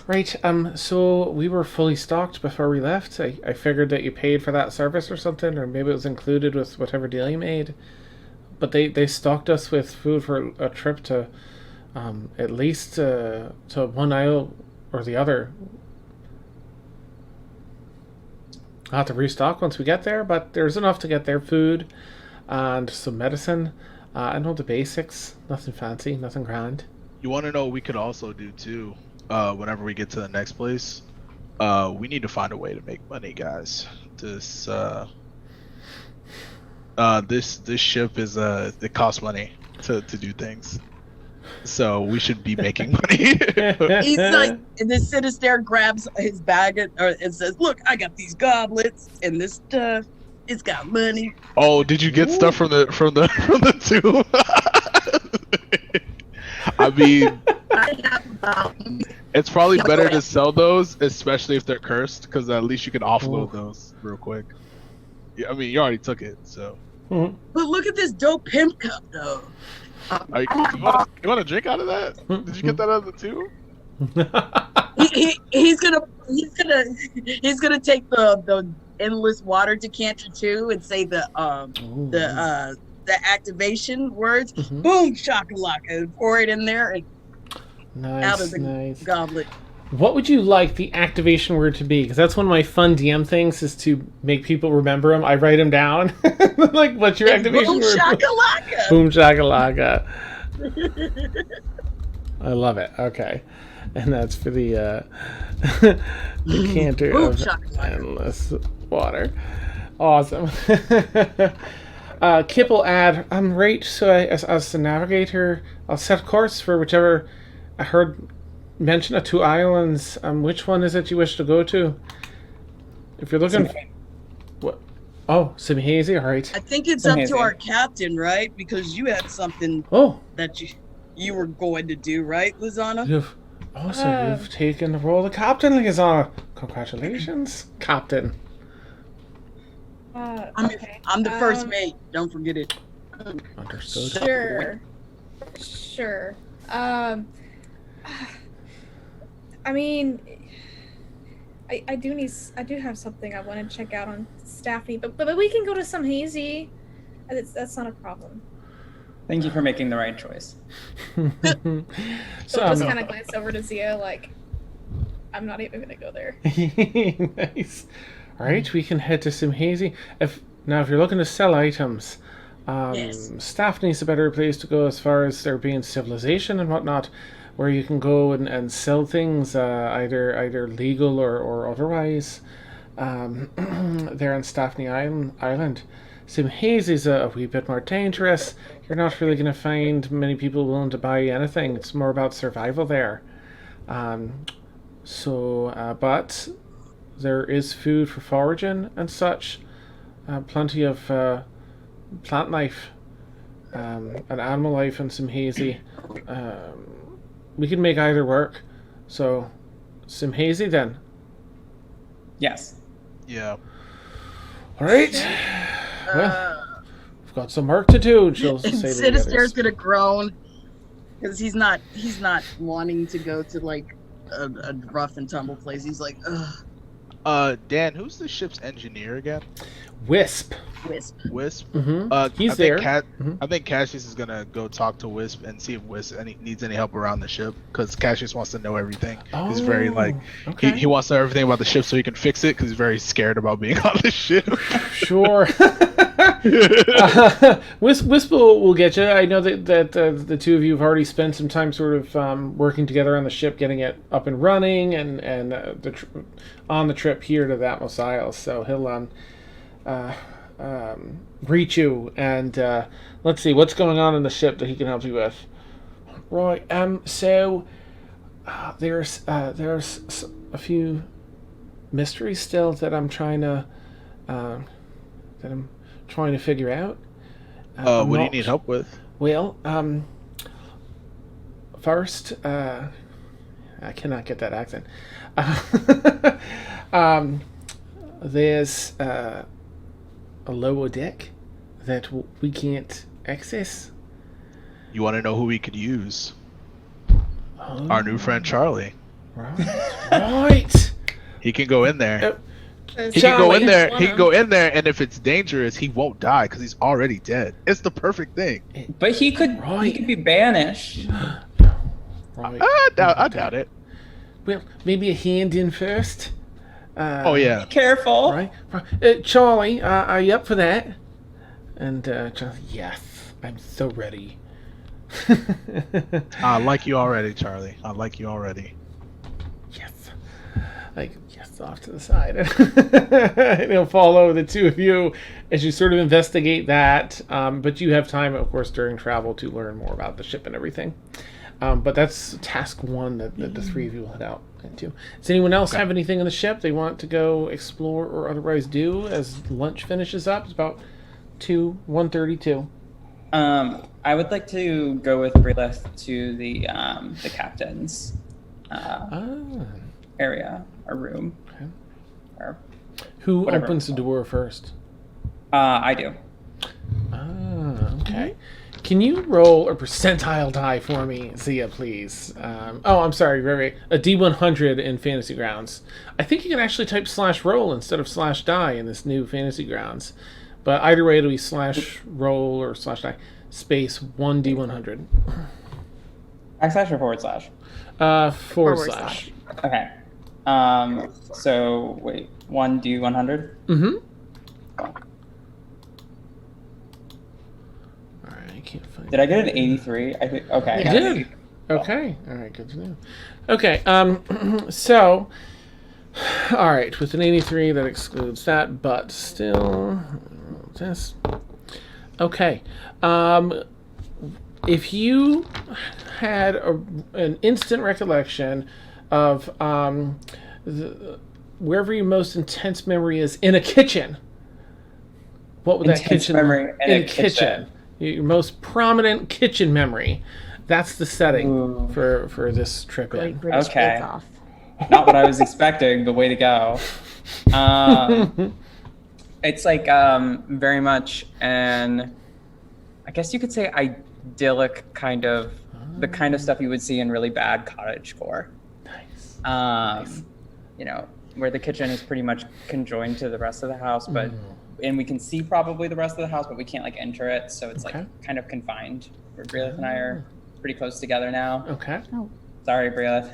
Right, so we were fully stocked before we left. I figured that you paid for that service or something, or maybe it was included with whatever deal you made. But they stocked us with food for a trip to at least to one isle or the other. I'll have to restock once we get there, but there's enough to get there. Food and some medicine. I know the basics. Nothing fancy, nothing grand. You want to know what we could also do too? Whenever we get to the next place, we need to find a way to make money, guys. This this ship is it costs money to do things, so we should be making money. He's like, and then Sinister grabs his bag and says, "Look, I got these goblets and this stuff. It's got money." Oh, did you get stuff from the tomb? I mean, I have about it's probably Yeah, better go to ahead. sell those, especially if they're cursed, because at least you can offload those real quick. Yeah, I mean, you already took it, so. Mhm. But look at this dope pimp cup, though. You want to drink out of that? Did you get that out of the tube? He's gonna take the endless water decanter too and say the activation words. Mhm. Boom shakalaka, and pour it in there and out of Nice, the nice. goblet. What would you like the activation word to be? Because that's one of my fun DM things, is to make people remember them. I write them down. Like, what's your activation Boom word? shakalaka. Boom shakalaka. I love it. Okay. And that's for the decanter Boom of shakalaka. endless water. Awesome. Kip will add, right, so as the navigator, I'll set course for whichever I heard mention of 2 islands. Which one is it you wish to go to? If you're looking... What? Oh, Simhazy, alright. I think it's up to Amazing. our captain, right? Because you had something Oh, that you were going to do, right, Lizana? you've taken the role of captain, Liaison. Congratulations, captain. Okay. I'm the first mate. Don't forget it. Understood. Sure. I mean, I do have something I want to check out on Staffy, but we can go to some hazy. That's not a problem. Thank you for making the right choice. So just kind of glance over to Zia, like, I'm not even gonna go there. Nice. All right, we can head to Simhazy. If you're looking to sell items, Yes. Staff needs a better place to go as far as there being civilization and whatnot, where you can go and sell things, either legal or otherwise. There on Staffney Island. Simhazy is a wee bit more dangerous. You're not really going to find many people willing to buy anything. It's more about survival there. But there is food for foraging and such. Plenty of plant life and animal life in Simhazy. We can make either work. So, Simhazy then. Yes. Yeah. All right. Well, we've got some work to do. She'll say to the Sinister's others. gonna groan because he's not wanting to go to like a rough and tumble place. He's like, ugh, Dan, who's the ship's engineer again? Wisp. Wisp. Wisp. Mm-hmm. He's I think there. I think Cassius is gonna go talk to Wisp and see if Wisp needs any help around the ship, because Cassius wants to know everything. He's very like okay. he wants to know everything about the ship so he can fix it, because he's very scared about being on the ship. Sure. Wisp will get you. I know that the two of you have already spent some time sort of working together on the ship, getting it up and running, and on the trip here to the Atmos Isles. So he'll greet you, and let's see what's going on in the ship that he can help you with. Right. So there's a few mysteries still that I'm trying to figure out. What do you need help with? Well, first, I cannot get that accent. There's a lower deck that we can't access. You want to know who we could use? Oh, Our new friend Charlie. Right. He can go in there. He Charlie, can go in there. just He can go in there, and if it's dangerous, he won't die because he's already dead. It's the perfect thing. But he could be banished. Right. I doubt it. Well, maybe a hand in first. Oh yeah. Be careful. Right. Charlie, are you up for that? And Charlie, yes, I'm so ready. I like you already, Charlie. I like you already. Yes. Like, yes, off to the side. And he'll follow the two of you as you sort of investigate that. But you have time, of course, during travel to learn more about the ship and everything. But that's task one that the three of you will head out into. Does anyone else have anything on the ship they want to go explore or otherwise do as lunch finishes up? It's about 1:32. I would like to go with Brileth to the captain's area or room. Okay. Or Who whatever. opens the door first? I do. Okay. Can you roll a percentile die for me, Zia, please? I'm sorry, right. A D100 in Fantasy Grounds. I think you can actually type /roll instead of /die in this new Fantasy Grounds. But either way, it'll be /roll or /die space 1D100. Backslash or forward slash? Forward slash. Okay. So wait, 1D100? Mm-hmm. Alright, I can't find Did I get an 83? I think. Okay. You did. Okay. All right. Good to know. Okay. So, all right. With an 83, that excludes that, but still, this. Okay. If you had an instant recollection of wherever your most intense memory is in a kitchen, what would that Intense kitchen memory in a kitchen? Your most prominent kitchen memory. That's the setting for this trip Great in. British Okay. Bake Off. Not what I was expecting, but way to go. It's like very much an, I guess you could say, idyllic kind of, the kind of stuff you would see in really bad cottagecore. Nice. You know, where the kitchen is pretty much conjoined to the rest of the house, but and we can see probably the rest of the house, but we can't like enter it, so it's Okay. like kind of confined. Where Brileth and I are pretty close together now. Okay. Sorry, Brileth.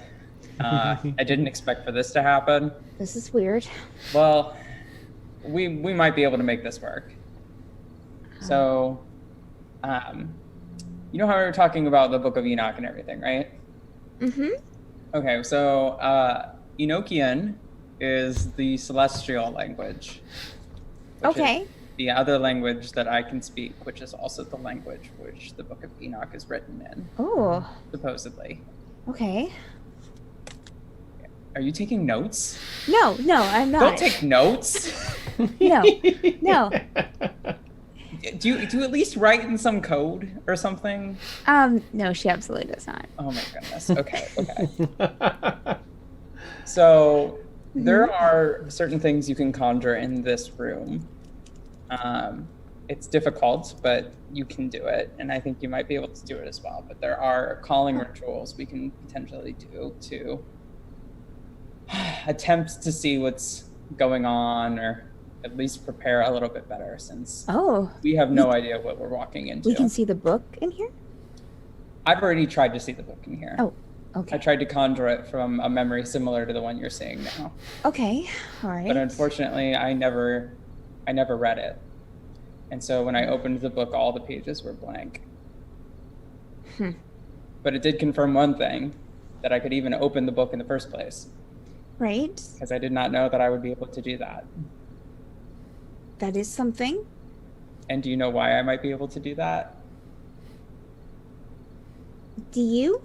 I didn't expect for this to happen. This is weird. Well, we might be able to make this work. So, you know how we were talking about the Book of Enoch and everything, right? Mm-hmm. Okay, so Enochian is the celestial language. which is Okay. the other language that I can speak, which is also the language which the Book of Enoch is written in, Oh, supposedly. okay. Are you taking notes? No, I'm not. Don't take notes. No. Do you at least write in some code or something? No, she absolutely does not. Oh my goodness. Okay. So there are certain things you can conjure in this room. It's difficult, but you can do it, and I think you might be able to do it as well. But there are calling rituals we can potentially do to attempt to see what's going on, or at least prepare a little bit better, since we have no idea what we're walking into. We can see the book in here? I've already tried to see the book in here. Oh, okay. I tried to conjure it from a memory similar to the one you're seeing now. Okay, all right. But unfortunately, I never read it. And so when I opened the book, all the pages were blank. But it did confirm one thing, that I could even open the book in the first place. Right. Because I did not know that I would be able to do that. That is something. And do you know why I might be able to do that? Do you?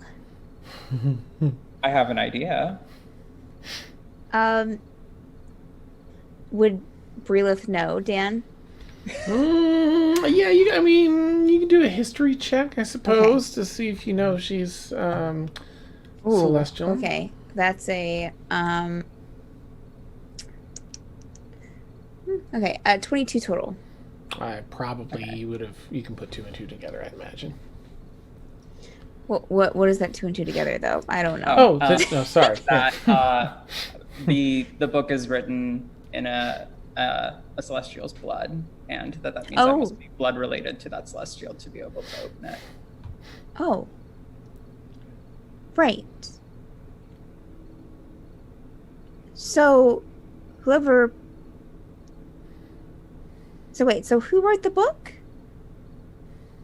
I have an idea. Would Breelith know, Dan? Yeah, I mean, you can do a history check, I suppose, to see if you know she's celestial. Okay, that's a 22 total. You can put 2 and 2 together, I'd imagine. What is that 2 and 2 together though? I don't know. Sorry. That, the book is written in a celestial's blood, and that means I must be blood related to that celestial to be able to open it. Oh. Right. So who wrote the book?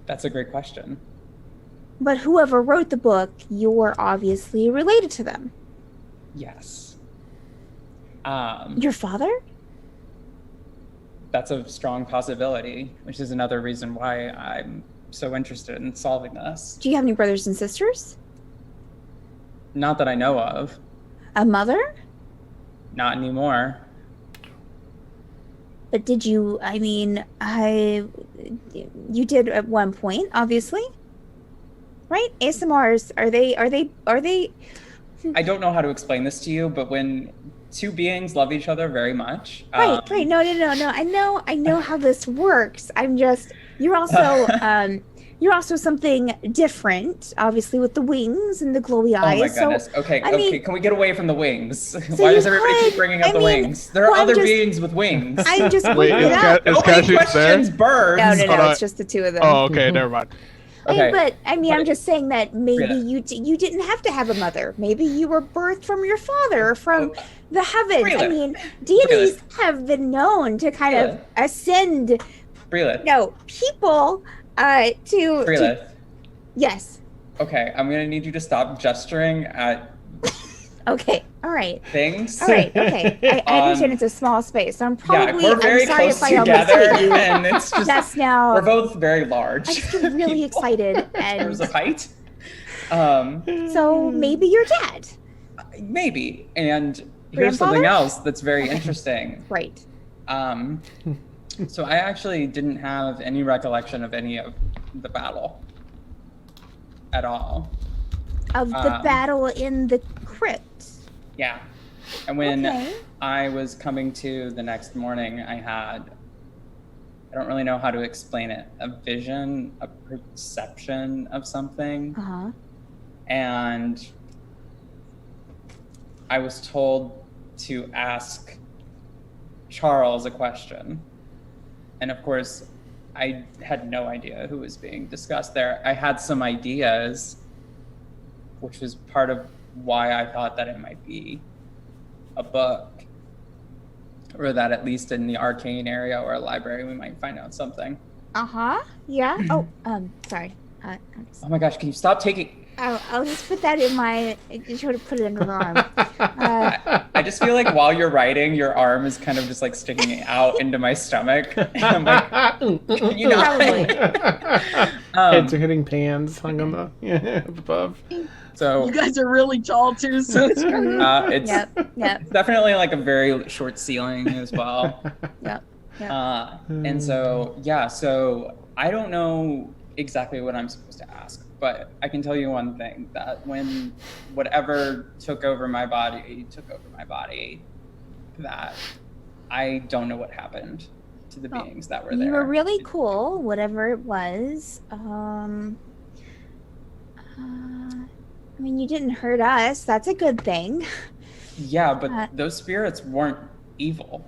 That's a great question. But whoever wrote the book, you're obviously related to them. Yes. Your father? That's a strong possibility, which is another reason why I'm so interested in solving this. Do you have any brothers and sisters? Not that I know of. A mother? Not anymore. But did you, you did at one point, obviously. Right? ASMRs, are they? I don't know how to explain this to you, but when two beings love each other very much. Right. No. I know how this works. You're also something different, obviously, with the wings and the glowy eyes. Oh my goodness. So, okay, can we get away from the wings? So Why does everybody keep bringing up the wings? There are other beings with wings. I'm just Wait, Nobody questions birds. No, it's just the two of them. Oh, okay, never mind. Okay. But I'm just saying that maybe you didn't have to have a mother. Maybe you were birthed from your father, from the heavens. Deities have been known to kind of ascend. People to. Yes. Okay, I'm gonna need you to stop gesturing at. Okay. All right. Things. All right. Okay. I understand it's a small space. So I'm probably. We're very sorry close if I together, almost hit you. and it's just. That's now. We're both very large. I'm just really excited. And in terms of height. So maybe your dad. Maybe, and here's something else that's very interesting. Right. So I actually didn't have any recollection of any of the battle at all. Of the battle in the crypt. Yeah. And when I was coming to the next morning, I don't really know how to explain it, a vision, a perception of something. Uh-huh. And I was told to ask Charles a question. And of course, I had no idea who was being discussed there. I had some ideas, which was part of why I thought that it might be a book, or that at least in the arcane area or a library, we might find out something. Uh-huh. Yeah. Sorry. Oh my gosh, can you stop taking... I'll just put that in my... Try to put it under her arm. I just feel like while you're writing, your arm is kind of just like sticking out into my stomach. And I'm like, can you not? Heads are hitting pans hung on the above. So you guys are really tall too, so it's it's definitely like a very short ceiling as well. Yep. And so I don't know exactly what I'm supposed to ask, but I can tell you one thing, that when whatever took over my body, that I don't know what happened. to the Well, beings that were there. You were really cool, whatever it was. I mean, you didn't hurt us. That's a good thing. Yeah, but those spirits weren't evil.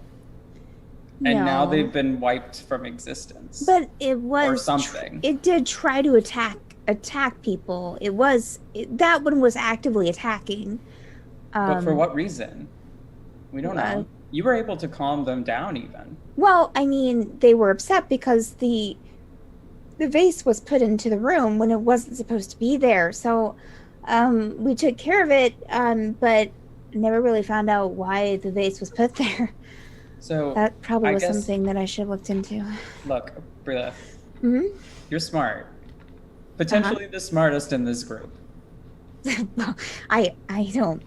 And now No. they've been wiped from existence. But it was or something. It did try to attack people. That one was actively attacking. But for what reason? We don't know. You were able to calm them down even. Well, I mean, they were upset because the vase was put into the room when it wasn't supposed to be there. So we took care of it, but never really found out why the vase was put there. So that probably I was guess, something that I should have looked into. Look, Brilla, you're smart. Potentially the smartest in this group. I don't.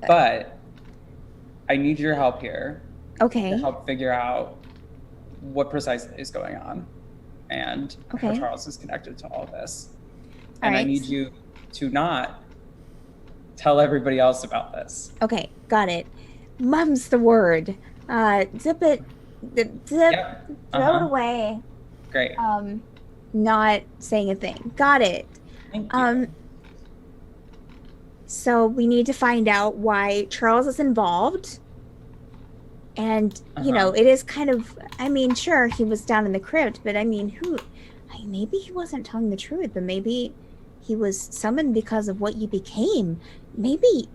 But I need your help here. Okay. To help figure out what precisely is going on and how Charles is connected to all this. And I need you to not tell everybody else about this. Okay, got it. Mum's the word. Zip it. Throw it away. Great. Not saying a thing. Got it. Thank you. So we need to find out why Charles is involved. And, you know, it is kind of, I mean, sure, he was down in the crypt, but I mean, maybe he wasn't telling the truth, but maybe he was summoned because of what you became. Maybe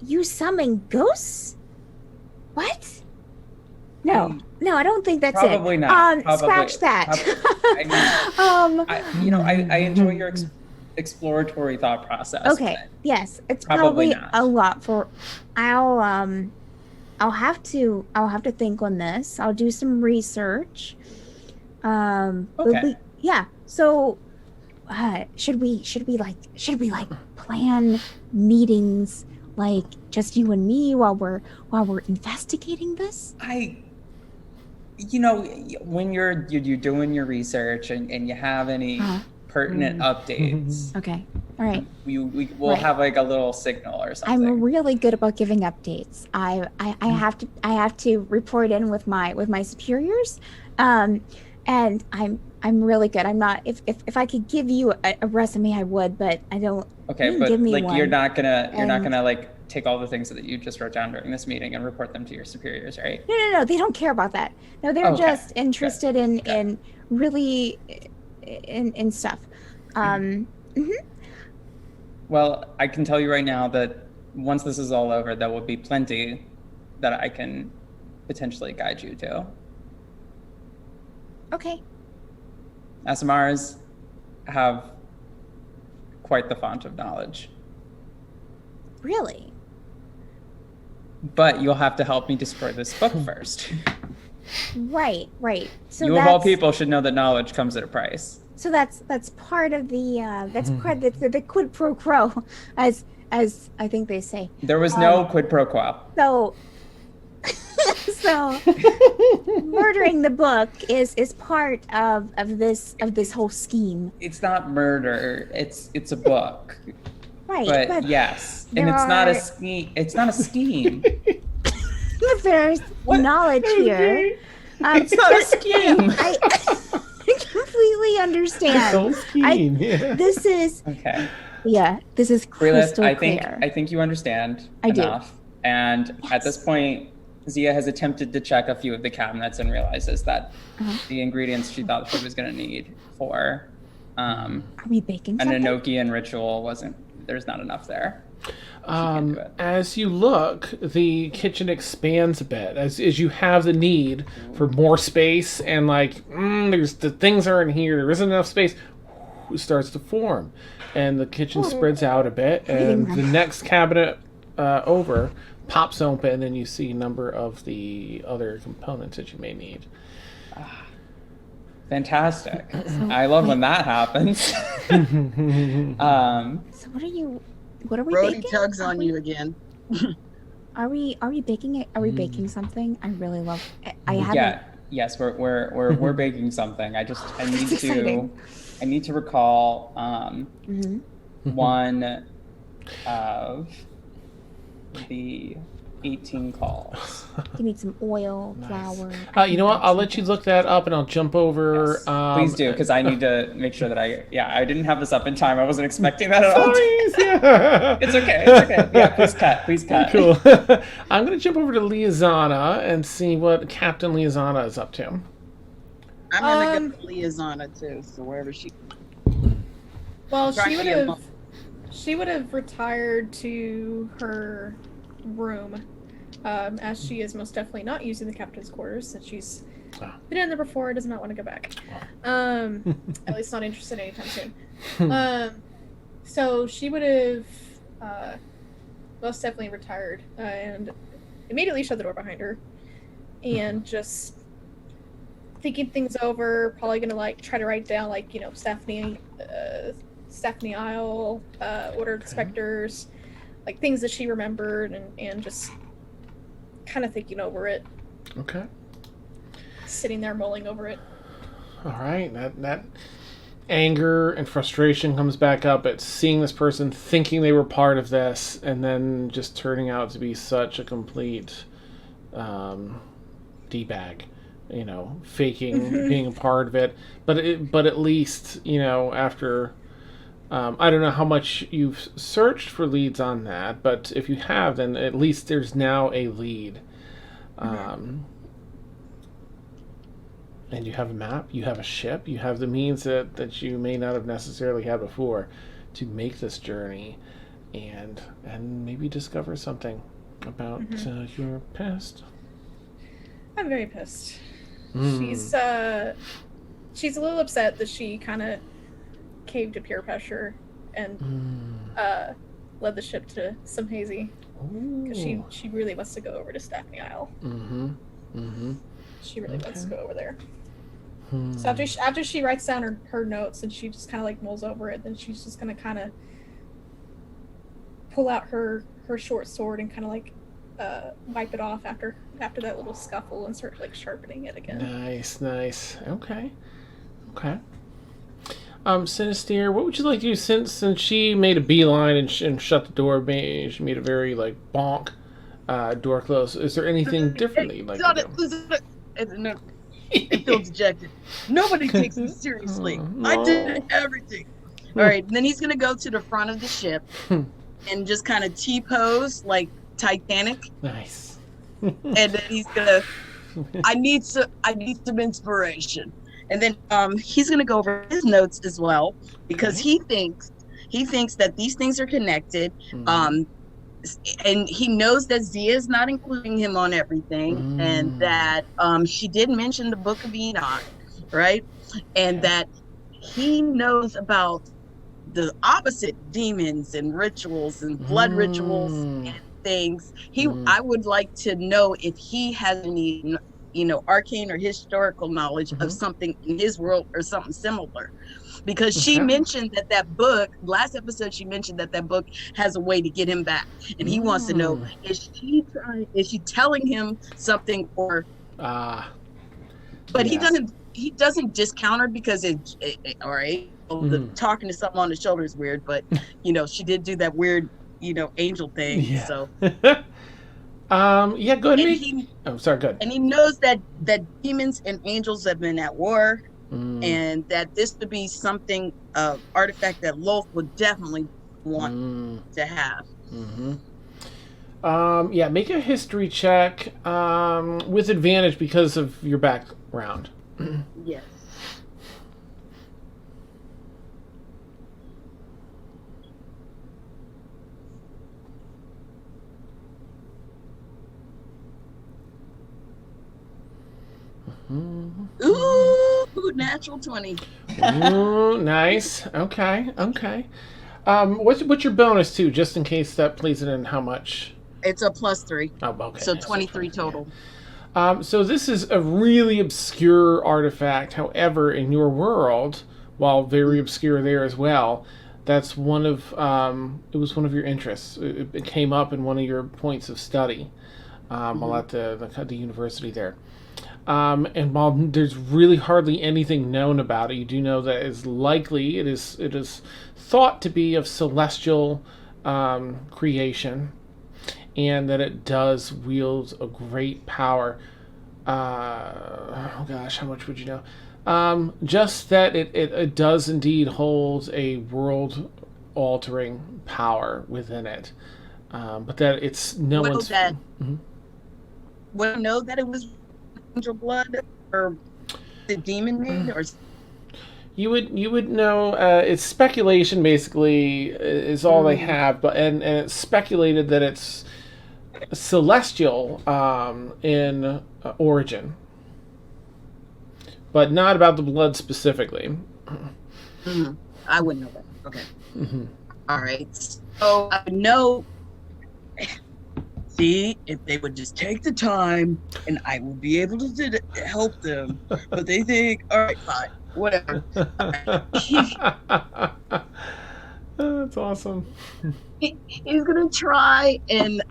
you summon ghosts? What? No, I don't think that's Probably it. Not. Scratch that. I enjoy your exploratory thought process. Okay. Yes, it's probably a lot for. I'll have to think on this. I'll do some research. Okay. So, should we plan meetings like just you and me while we're investigating this? When you're doing your research and you have any pertinent updates. Okay. All right. We'll have like a little signal or something. I'm really good about giving updates. I have to report in with my superiors, and I'm really good. I'm not. If I could give you a resume, I would, but I don't. Okay, but give me like one. you're not gonna like take all the things that you just wrote down during this meeting and report them to your superiors, right? No. They don't care about that. No, they're just interested in really in stuff. Well, I can tell you right now that once this is all over, there will be plenty that I can potentially guide you to. Okay. SMRs have quite the font of knowledge. Really? But you'll have to help me destroy this book first. Right. So you of all people should know that knowledge comes at a price. So that's part of the part of the quid pro quo, as I think they say. There was no quid pro quo. So murdering the book is part of this whole scheme. It's not murder. It's a book. Right. But yes, and it's not a scheme. It's not a scheme. There's knowledge here. It's not a scheme. I completely understand. This is okay. Yeah, this is crystal clear. I think you understand enough. And at this point, Zia has attempted to check a few of the cabinets and realizes that the ingredients she thought she was going to need for Are we baking an something? Enochian ritual there's not enough there. As you look, the kitchen expands a bit as you have the need for more space, and there's the things are in here. There isn't enough space. It starts to form, and the kitchen spreads out a bit. And the next cabinet over pops open, and you see a number of the other components that you may need. Fantastic! I love when that happens. So what are we Brody baking? tugs on you again. Are we baking it? Are we baking something? I really love. I haven't. Yes, we're baking something. I need to recall one of the 18 calls. You need some oil, Nice. flour. You know what? I'll let you look that up, and I'll jump over. Yes. Please do, because I need to make sure that I didn't have this up in time. I wasn't expecting that at all. Sorry. Yeah. It's okay. It's okay. Yeah, please cut. Cool. I'm gonna jump over to Liazana and see what Captain Liazana is up to. I'm gonna go to Liazana too, so wherever she. Well, Trying she to would get have. She would have retired to her room, as she is most definitely not using the captain's quarters since she's been in there before. Does not want to go back. At least not interested anytime soon. So she would have most definitely retired and immediately shut the door behind her, and just thinking things over. Probably gonna like try to write down like Stephanie Isle, Order of Spectres, like things that she remembered, and just kind of thinking over it. Okay. Sitting there mulling over it. All right. That anger and frustration comes back up at seeing this person thinking they were part of this, and then just turning out to be such a complete D-bag. Faking being a part of it, but at least after. I don't know how much you've searched for leads on that, but if you have, then at least there's now a lead. And you have a map, you have a ship, you have the means that you may not have necessarily had before to make this journey and maybe discover something about your past. I'm very pissed. She's a little upset that she kind of caved to peer pressure and led the ship to some hazy, because she really wants to go over to Stephanie Isle. She really wants to go over there. So after she writes down her notes and she just kind of like mulls over it, then she's just gonna kind of pull out her short sword and kind of like wipe it off after that little scuffle and start like sharpening it again. Nice. Okay. Sinister, what would you like to do since she made a beeline and shut the door? She made a very like bonk door close. Is there anything different that you'd like to do? No, it feels dejected. Nobody takes me seriously. I did everything. All right, then he's gonna go to the front of the ship and just kind of T-pose like Titanic. Nice. And then he's gonna. I need some inspiration. And then he's gonna go over his notes as well, because he thinks that these things are connected. And he knows that Zia is not including him on everything, and that she did mention the Book of Enoch, right? And that he knows about the opposite demons and rituals and blood rituals and things. I would like to know if he has any arcane or historical knowledge of something in his world or something similar, because she mentioned that book last episode. She mentioned that book has a way to get him back, and he wants to know, is she telling him something, or but yes. he doesn't discount her, because all right, the talking to someone on the shoulder is weird, but she did do that weird angel thing. So go ahead. Sorry, go ahead. And he knows that demons and angels have been at war, and that this would be something, artifact that Lolth would definitely want to have. Make a history check with advantage because of your background. Yes. Ooh, natural 20. Ooh, nice. Okay. What's your bonus too, just in case that plays it in? How much? It's a +3. Oh, okay. So 23 total. So this is a really obscure artifact. However, in your world, while very obscure there as well, that's one of it was one of your interests. It came up in one of your points of study while at the university there. And while there's really hardly anything known about it, you do know that it is thought to be of celestial creation, and that it does wield a great power. Oh gosh, how much would you know? Just that it does indeed hold a world-altering power within it, but that it's no Well, one's. that Mhm. would know that it was angel blood or the demon made or You would know. It's speculation, basically, is all they have, but and it's speculated that it's celestial in origin, but not about the blood specifically. I wouldn't know that. Okay. Mm-hmm. All right. So I would know. See, if they would just take the time, and I would be able to help them. But they think, all right, fine, whatever. That's awesome. He's gonna try and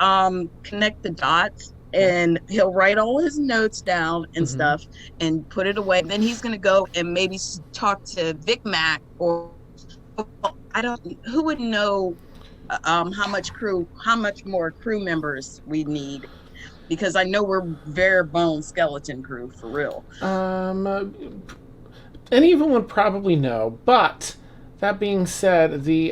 connect the dots, and he'll write all his notes down and stuff, and put it away. Then he's gonna go and maybe talk to Vic Mac, or I don't. Who would know how much more crew members we need? Because I know we're bare bone skeleton crew for real. Any of them would probably know, but that being said, the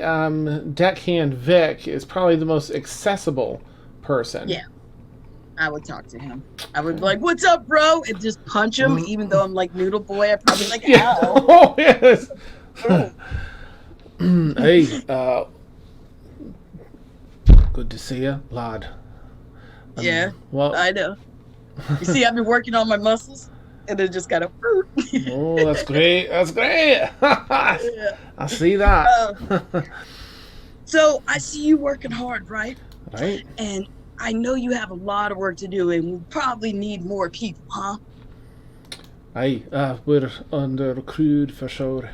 deckhand Vic is probably the most accessible person. Yeah, I would talk to him. I would be like, "What's up, bro?" and just punch him. Even though I'm like Noodle Boy, I'd probably like, Yeah. "Ow." Oh yes. Hey, good to see you, lad. Yeah, Well, I know. You see, I've been working on my muscles, and it just kind of. oh, that's great. That's great. I see that. So I see you working hard, right? Right. And I know you have a lot of work to do, and we probably need more people, huh? Aye, we're under crewed for sure.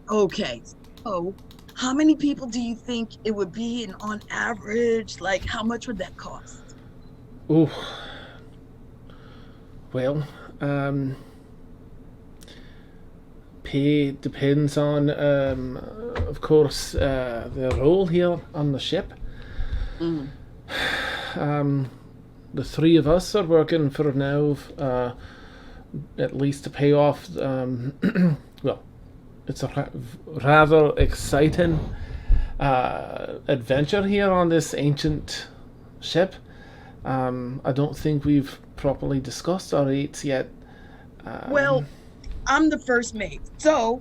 Okay. So, how many people do you think it would be, and on average, like, how much would that cost? Oh. Well, pay depends on, of course, the role here on the ship. The three of us are working for now, at least to pay off. Well, it's a rather exciting adventure here on this ancient ship. I don't think we've properly discussed our rates yet. Well, I'm the first mate, so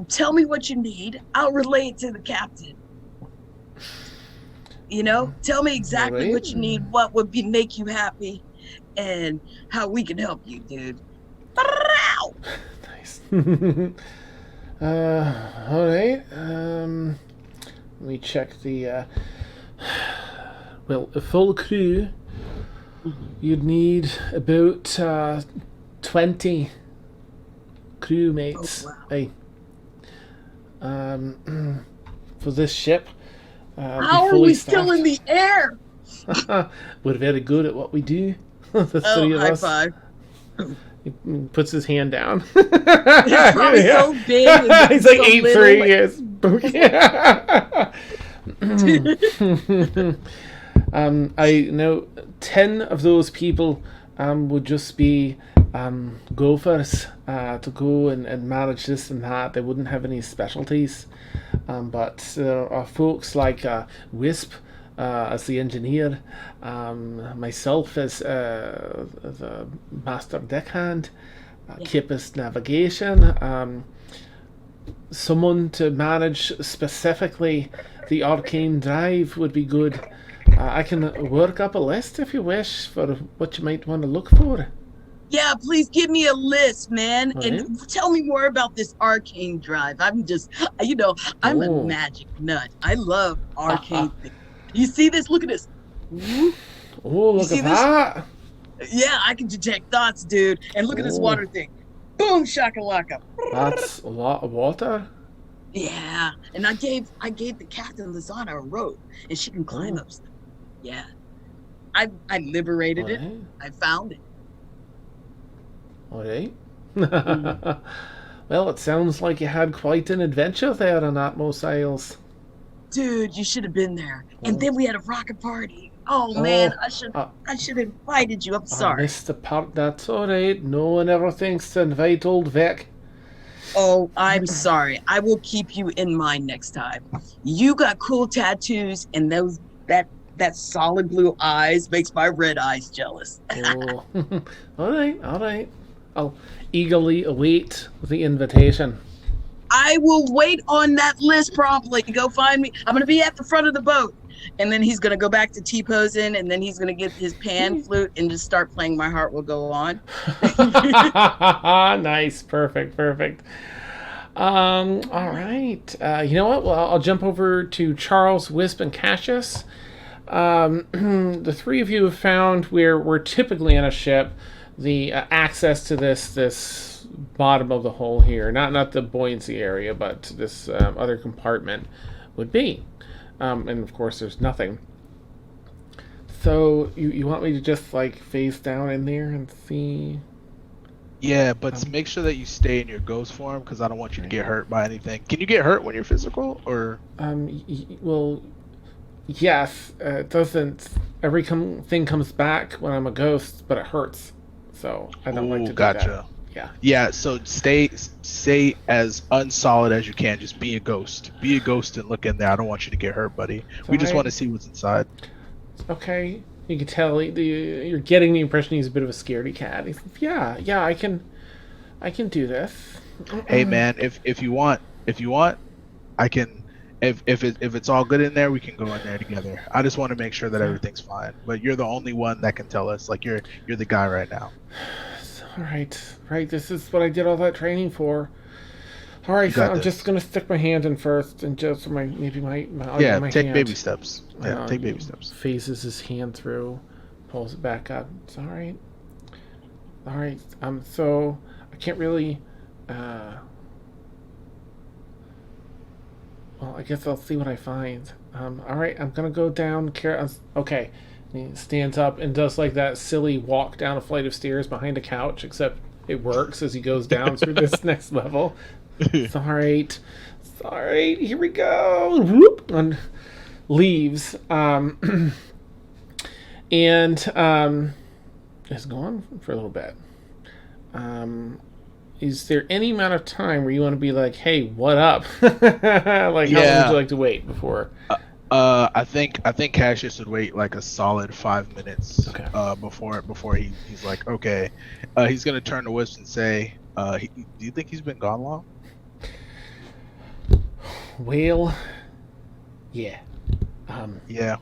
tell me what you need. I'll relay it to the captain. You know, tell me exactly what you need, what would make you happy, and how we can help you, dude. Nice. All right. Let me check the. Well, a full crew. You'd need about 20 crewmates. Oh, wow. Hey. For this ship. How are we still in the air? We're very good at what we do. The three of high us. five. He puts his hand down. It's probably so big. And He's like so 8'3". Yes. I know 10 of those people would just be gophers to go and manage this and that. They wouldn't have any specialties. But there are folks like Wisp as the engineer, myself as the master deckhand, Kip as navigation, someone to manage specifically the arcane drive would be good. I can work up a list if you wish for what you might want to look for. Yeah, please give me a list, man, All and tell me more about this arcane drive. I'm just, I'm a magic nut. I love arcane things. You see this? Look at this. Oh, look at that. Yeah, I can detect thoughts, dude. And look at this water thing. Boom, shakalaka. That's a lot of water. Yeah, and I gave the captain Lizana a rope, and she can climb up stuff. Yeah, I liberated it. I found it. All right. Well, it sounds like you had quite an adventure there on Atmos Isles. Dude, you should have been there. And then we had a rocket party. Oh man, uh, I should have invited you. I'm sorry. Mr. Part, that's all right. No one ever thinks to invite old Vic. Oh, I'm sorry. I will keep you in mind next time. You got cool tattoos, and that solid blue eyes makes my red eyes jealous. Oh, all right, all right. I'll eagerly await the invitation. I will wait on that list promptly. Go find me. I'm gonna be at the front of the boat. And then he's gonna go back to T-posing, and then he's gonna get his pan flute and just start playing My Heart Will Go On. Nice, perfect. All right. You know what? Well, I'll jump over to Charles, Wisp, and Cassius. The three of you have found where we're typically on a ship the access to this bottom of the hull here, not the buoyancy area, but this other compartment would be. And of course, there's nothing. So you want me to just like face down in there and see? Yeah, but make sure that you stay in your ghost form because I don't want you to get hurt by anything. Can you get hurt when you're physical, or? Well, yes. It doesn't. Thing comes back when I'm a ghost, but it hurts. So I don't like to do gotcha. that. Yeah. Yeah. So stay as unsolid as you can. Just be a ghost. Be a ghost and look in there. I don't want you to get hurt, buddy. We just want to see what's inside. Okay. You can tell you're getting the impression he's a bit of a scaredy cat. He's like, yeah, I can do this. Hey man, if you want, I can. If it's all good in there, we can go in there together. I just want to make sure that everything's fine. But you're the only one that can tell us. Like you're the guy right now. All right. This is what I did all that training for. All right, so I'm just gonna stick my hand in first and just my take hand. baby steps. Yeah, take baby steps. Phases his hand through, pulls it back up. It's all right. All right. So I can't really. Well, I guess I'll see what I find. All right, I'm gonna go down. Okay. And he stands up and does like that silly walk down a flight of stairs behind a couch, except it works as he goes down through this next level. It's all right. Here we go. Whoop, and leaves. And is gone for a little bit. Is there any amount of time where you want to be like, "Hey, what up?" Like, how long would you like to wait before? I think Cassius would wait like a solid 5 minutes. Okay. Before he's like, okay. He's gonna turn to Wisp and say, do you think he's been gone long? Well, yeah. Yeah.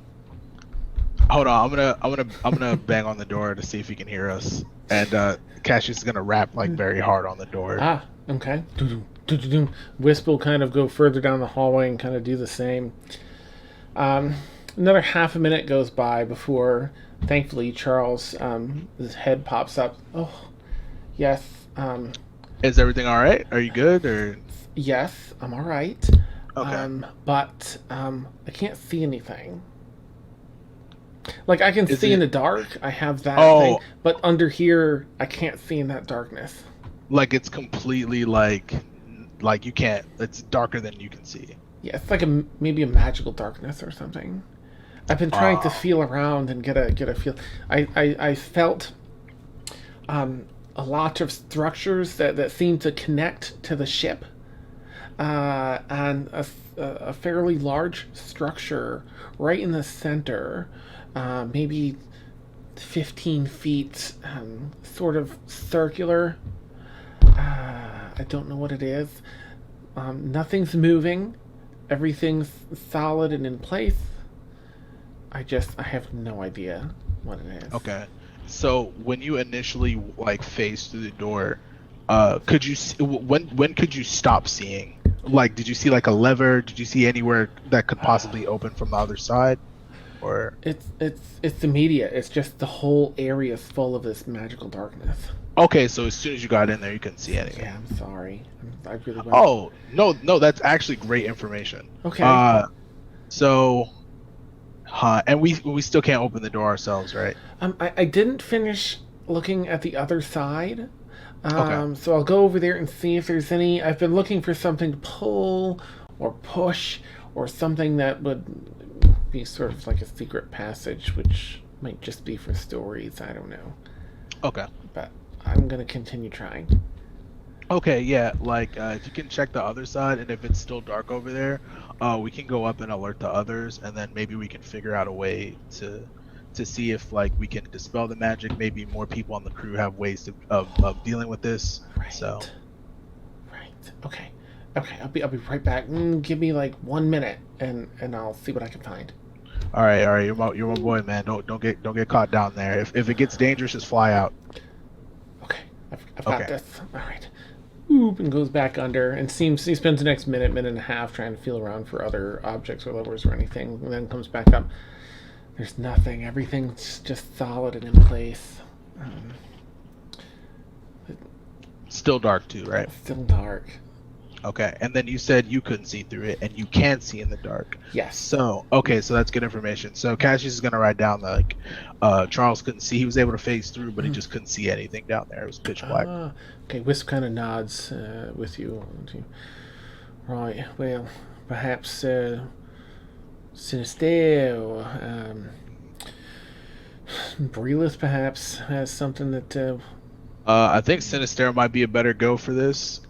Hold on, I'm gonna bang on the door to see if he can hear us. And Cassius is gonna rap like very hard on the door. Ah, okay. Wisp will kind of go further down the hallway and kind of do the same. Another half a minute goes by before, thankfully, Charles, his head pops up. Oh, yes. Is everything all right? Are you good? Or yes, I'm all right. Okay. But I can't see anything. Like I can see in the dark. I have that thing, but under here, I can't see in that darkness. Like it's completely like you can't. It's darker than you can see. Yeah, it's like maybe a magical darkness or something. I've been trying to feel around and get a feel. I felt a lot of structures that seem to connect to the ship, and a fairly large structure right in the center, maybe 15 feet, sort of circular. I don't know what it is. Nothing's moving. Everything's solid and in place. I have no idea what it is. Okay. So when you initially like phased through the door, could you when could you stop seeing? Like, did you see like a lever? Did you see anywhere that could possibly open from the other side? Or it's immediate. It's just the whole area is full of this magical darkness. Okay, so as soon as you got in there, you couldn't see anything. Yeah, I'm sorry. I really went... Oh no, that's actually great information. Okay. And we still can't open the door ourselves, right? I didn't finish looking at the other side. Okay. So I'll go over there and see if there's any. I've been looking for something to pull or push or something that would be sort of like a secret passage, which might just be for stories. I don't know. Okay. But I'm gonna continue trying. Okay, yeah, like if you can check the other side, and if it's still dark over there, we can go up and alert the others, and then maybe we can figure out a way to see if like we can dispel the magic. Maybe more people on the crew have ways of dealing with this. Right. So. Right. Okay. Okay. I'll be right back. Give me like 1 minute, and I'll see what I can find. All right. You're my boy, man. Don't get caught down there. If it gets dangerous, just fly out. Okay. I've got this. All right. Oop, and goes back under, and he spends the next minute and a half trying to feel around for other objects or levers or anything, and then comes back up. There's nothing. Everything's just solid and in place. Still dark too, right? Still dark. Okay, and then you said you couldn't see through it, and you can see in the dark. Yes. So, okay, so that's good information. So Cassius is gonna write down that, like, Charles couldn't see. He was able to phase through, but he just couldn't see anything down there. It was pitch black. Okay, Wisp kind of nods with you. Right. Well, perhaps Sinister, Breelith perhaps has something that. I think Sinister might be a better go for this.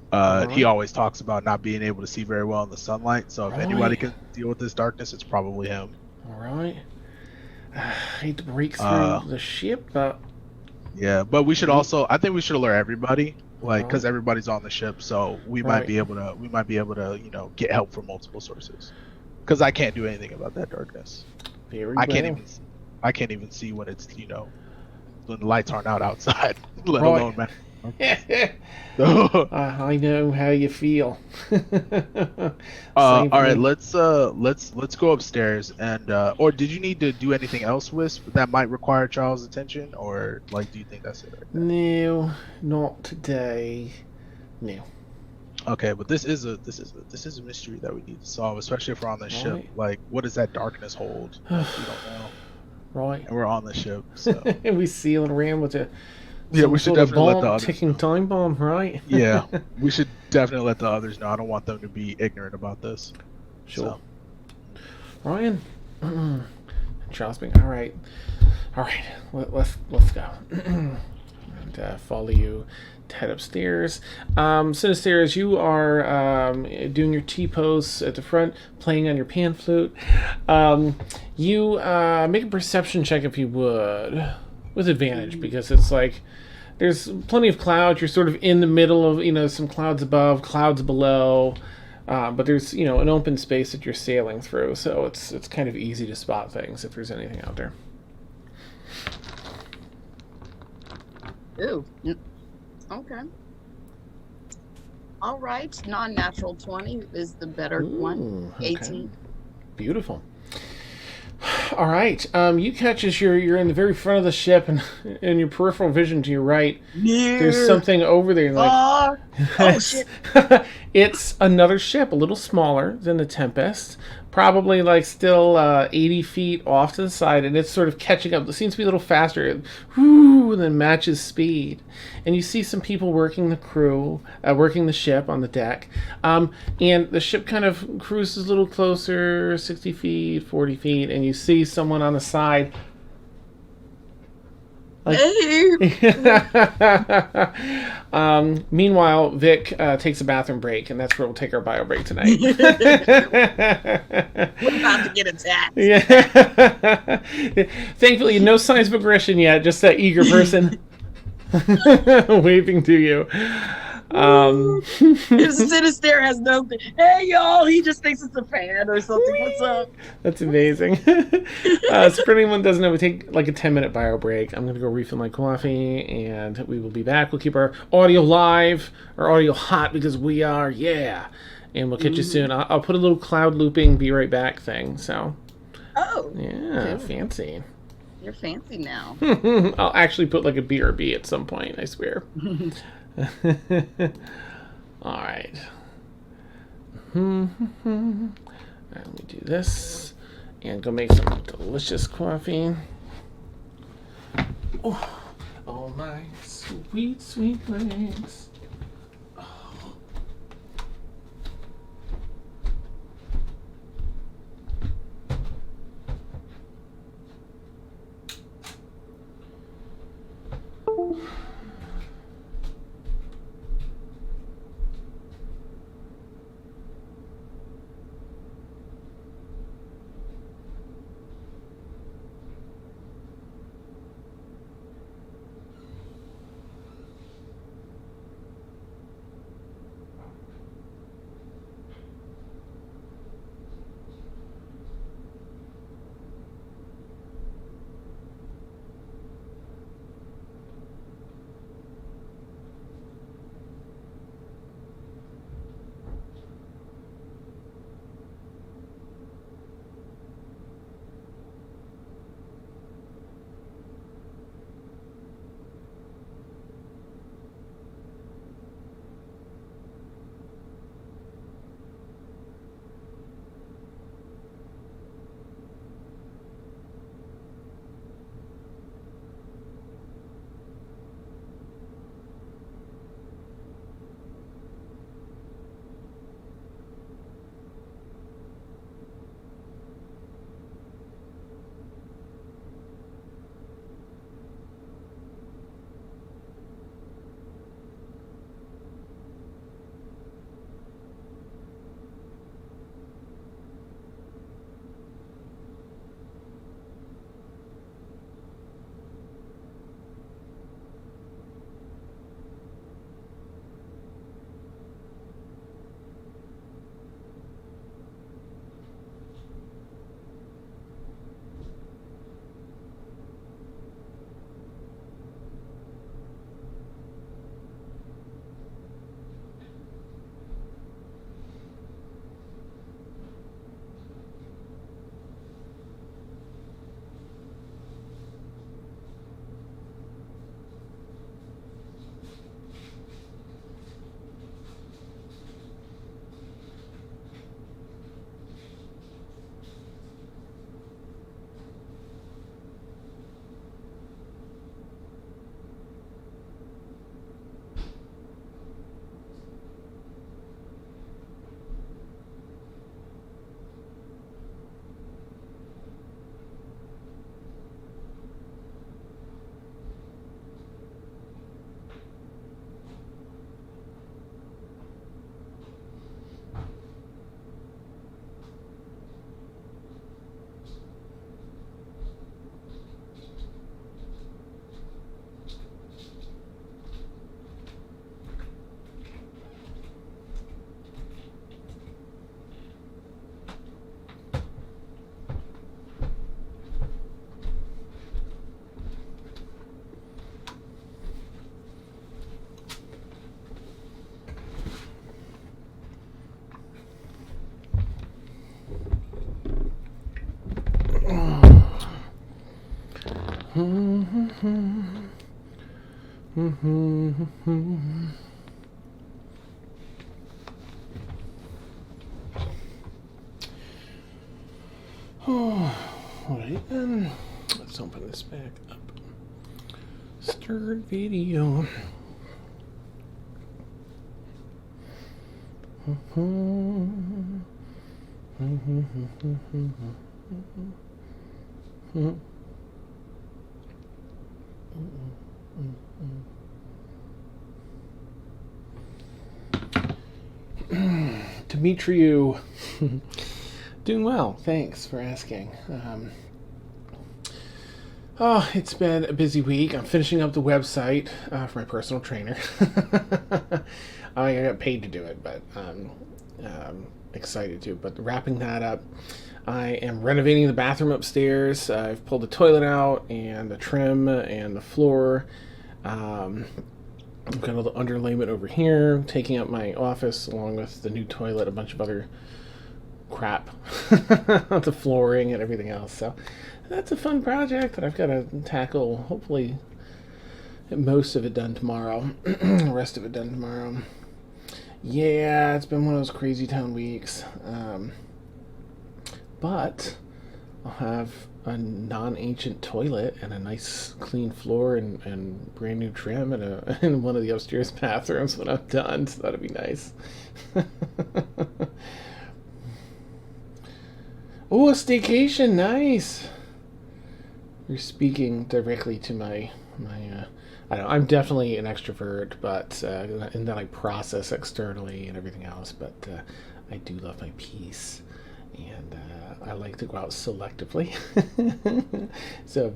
He always talks about not being able to see very well in the sunlight. So if anybody can deal with this darkness, it's probably him. All right. I hate to break through the ship, but. Yeah, but we should also. I think we should alert everybody, like, because everybody's on the ship, so we might be able to. We might be able to, get help from multiple sources. Because I can't do anything about that darkness. I can't even see when it's when the lights aren't out outside, let alone man. I know how you feel. All right, let's go upstairs, and or did you need to do anything else, Wisp, that might require Charles' attention, or like do you think that's it? Right there? No, not today. No. Okay, but this is a mystery that we need to solve, especially if we're on the ship. Like, what does that darkness hold? We don't know. Right. And we're on the ship, so and we sealing around with we should definitely let the others ticking time bomb, right? Yeah, we should definitely let the others know. I don't want them to be ignorant about this. Sure. So. Ryan, Charles being all right. Let's go. And follow you to head upstairs. Sinister, as you are doing your T-pose at the front, playing on your pan flute, you make a perception check if you would, with advantage, because it's like there's plenty of clouds. You're sort of in the middle of some clouds above, clouds below, but there's an open space that you're sailing through, so it's kind of easy to spot things if there's anything out there. Ooh. Okay. All right. Non-natural 20 is the better one. 18. Okay. Beautiful. All right. You catch as you're in the very front of the ship, and in your peripheral vision to your right, there's something over there. Like, oh shit! It's another ship, a little smaller than the Tempest, probably like still 80 feet off to the side, and it's sort of catching up. It seems to be a little faster, and then matches speed. And you see some people working the ship on the deck, and the ship kind of cruises a little closer, 60 feet, 40 feet, and you see someone on the side. Meanwhile, Vic takes a bathroom break, and that's where we'll take our bio break tonight. We're about to get attacked. Yeah. Thankfully, no signs of aggression yet. Just that eager person waving to you. If Sinister has no, hey y'all, he just thinks it's a fan or something. What's up? That's amazing. So for anyone who doesn't know, we take like a 10-minute bio break. I'm gonna go refill my coffee, and we will be back. We'll keep our audio live, our audio hot, because we are, and we'll catch you soon. I'll put a little cloud looping be right back thing, so fancy. You're fancy now. I'll actually put like a BRB at some point, I swear. All right. Let me do this and go make some delicious coffee. Oh my sweet, sweet legs. Oh, alright then. Let's open this back up. Start video. Demetriou. Doing well, thanks for asking. It's been a busy week. I'm finishing up the website for my personal trainer. I got paid to do it, but excited to. But wrapping that up, I am renovating the bathroom upstairs. I've pulled the toilet out and the trim and the floor. I've got all the underlayment over here, taking up my office along with the new toilet, a bunch of other crap, the flooring and everything else. So that's a fun project that I've got to tackle. Hopefully, get most of it done tomorrow. The rest of it done tomorrow. Yeah, it's been one of those crazy town weeks. But I'll have a non-ancient toilet and a nice clean floor and brand new trim in one of the upstairs bathrooms when I'm done. So that'll be nice. Oh, a staycation, nice. You're speaking directly to my I don't know, I'm definitely an extrovert, but and then I process externally and everything else. But I do love my peace, and I like to go out selectively. So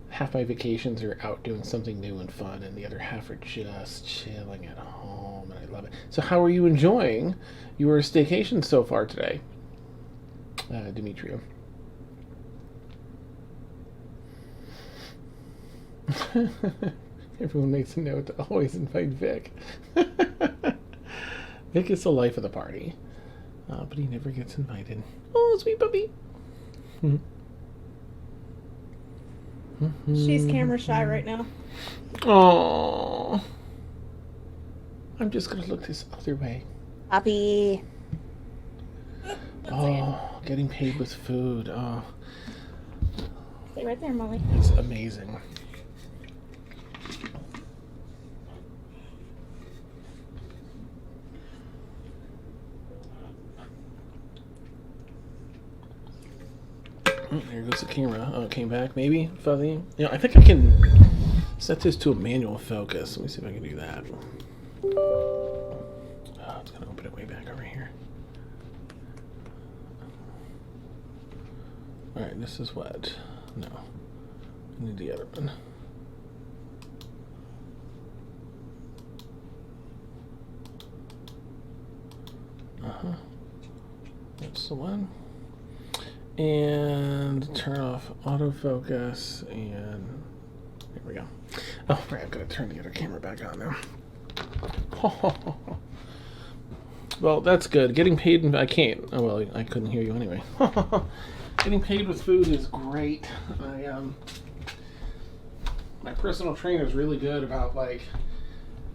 half my vacations are out doing something new and fun, and the other half are just chilling at home, and I love it. So how are you enjoying your staycation so far today, Demetriou? Everyone makes a note to always invite Vic. Vic is the life of the party, but he never gets invited. Oh, sweet puppy. She's camera shy right now. Oh, I'm just gonna look this other way. Puppy. Oh, getting paid with food. Oh, Stay right there, Molly. it's amazing. There goes the camera. Oh, it came back, maybe? Fuzzy? Yeah, I think I can set this to a manual focus. Let me see if I can do that. Oh, it's going to open it way back over here. Alright, this is what? No. I need the other one. That's the one. And turn off autofocus, and there we go. Oh, right, I've got to turn the other camera back on now. Well, that's good. Getting paid, and I can't. Oh, well, I couldn't hear you anyway. Getting paid with food is great. My personal trainer is really good about, like,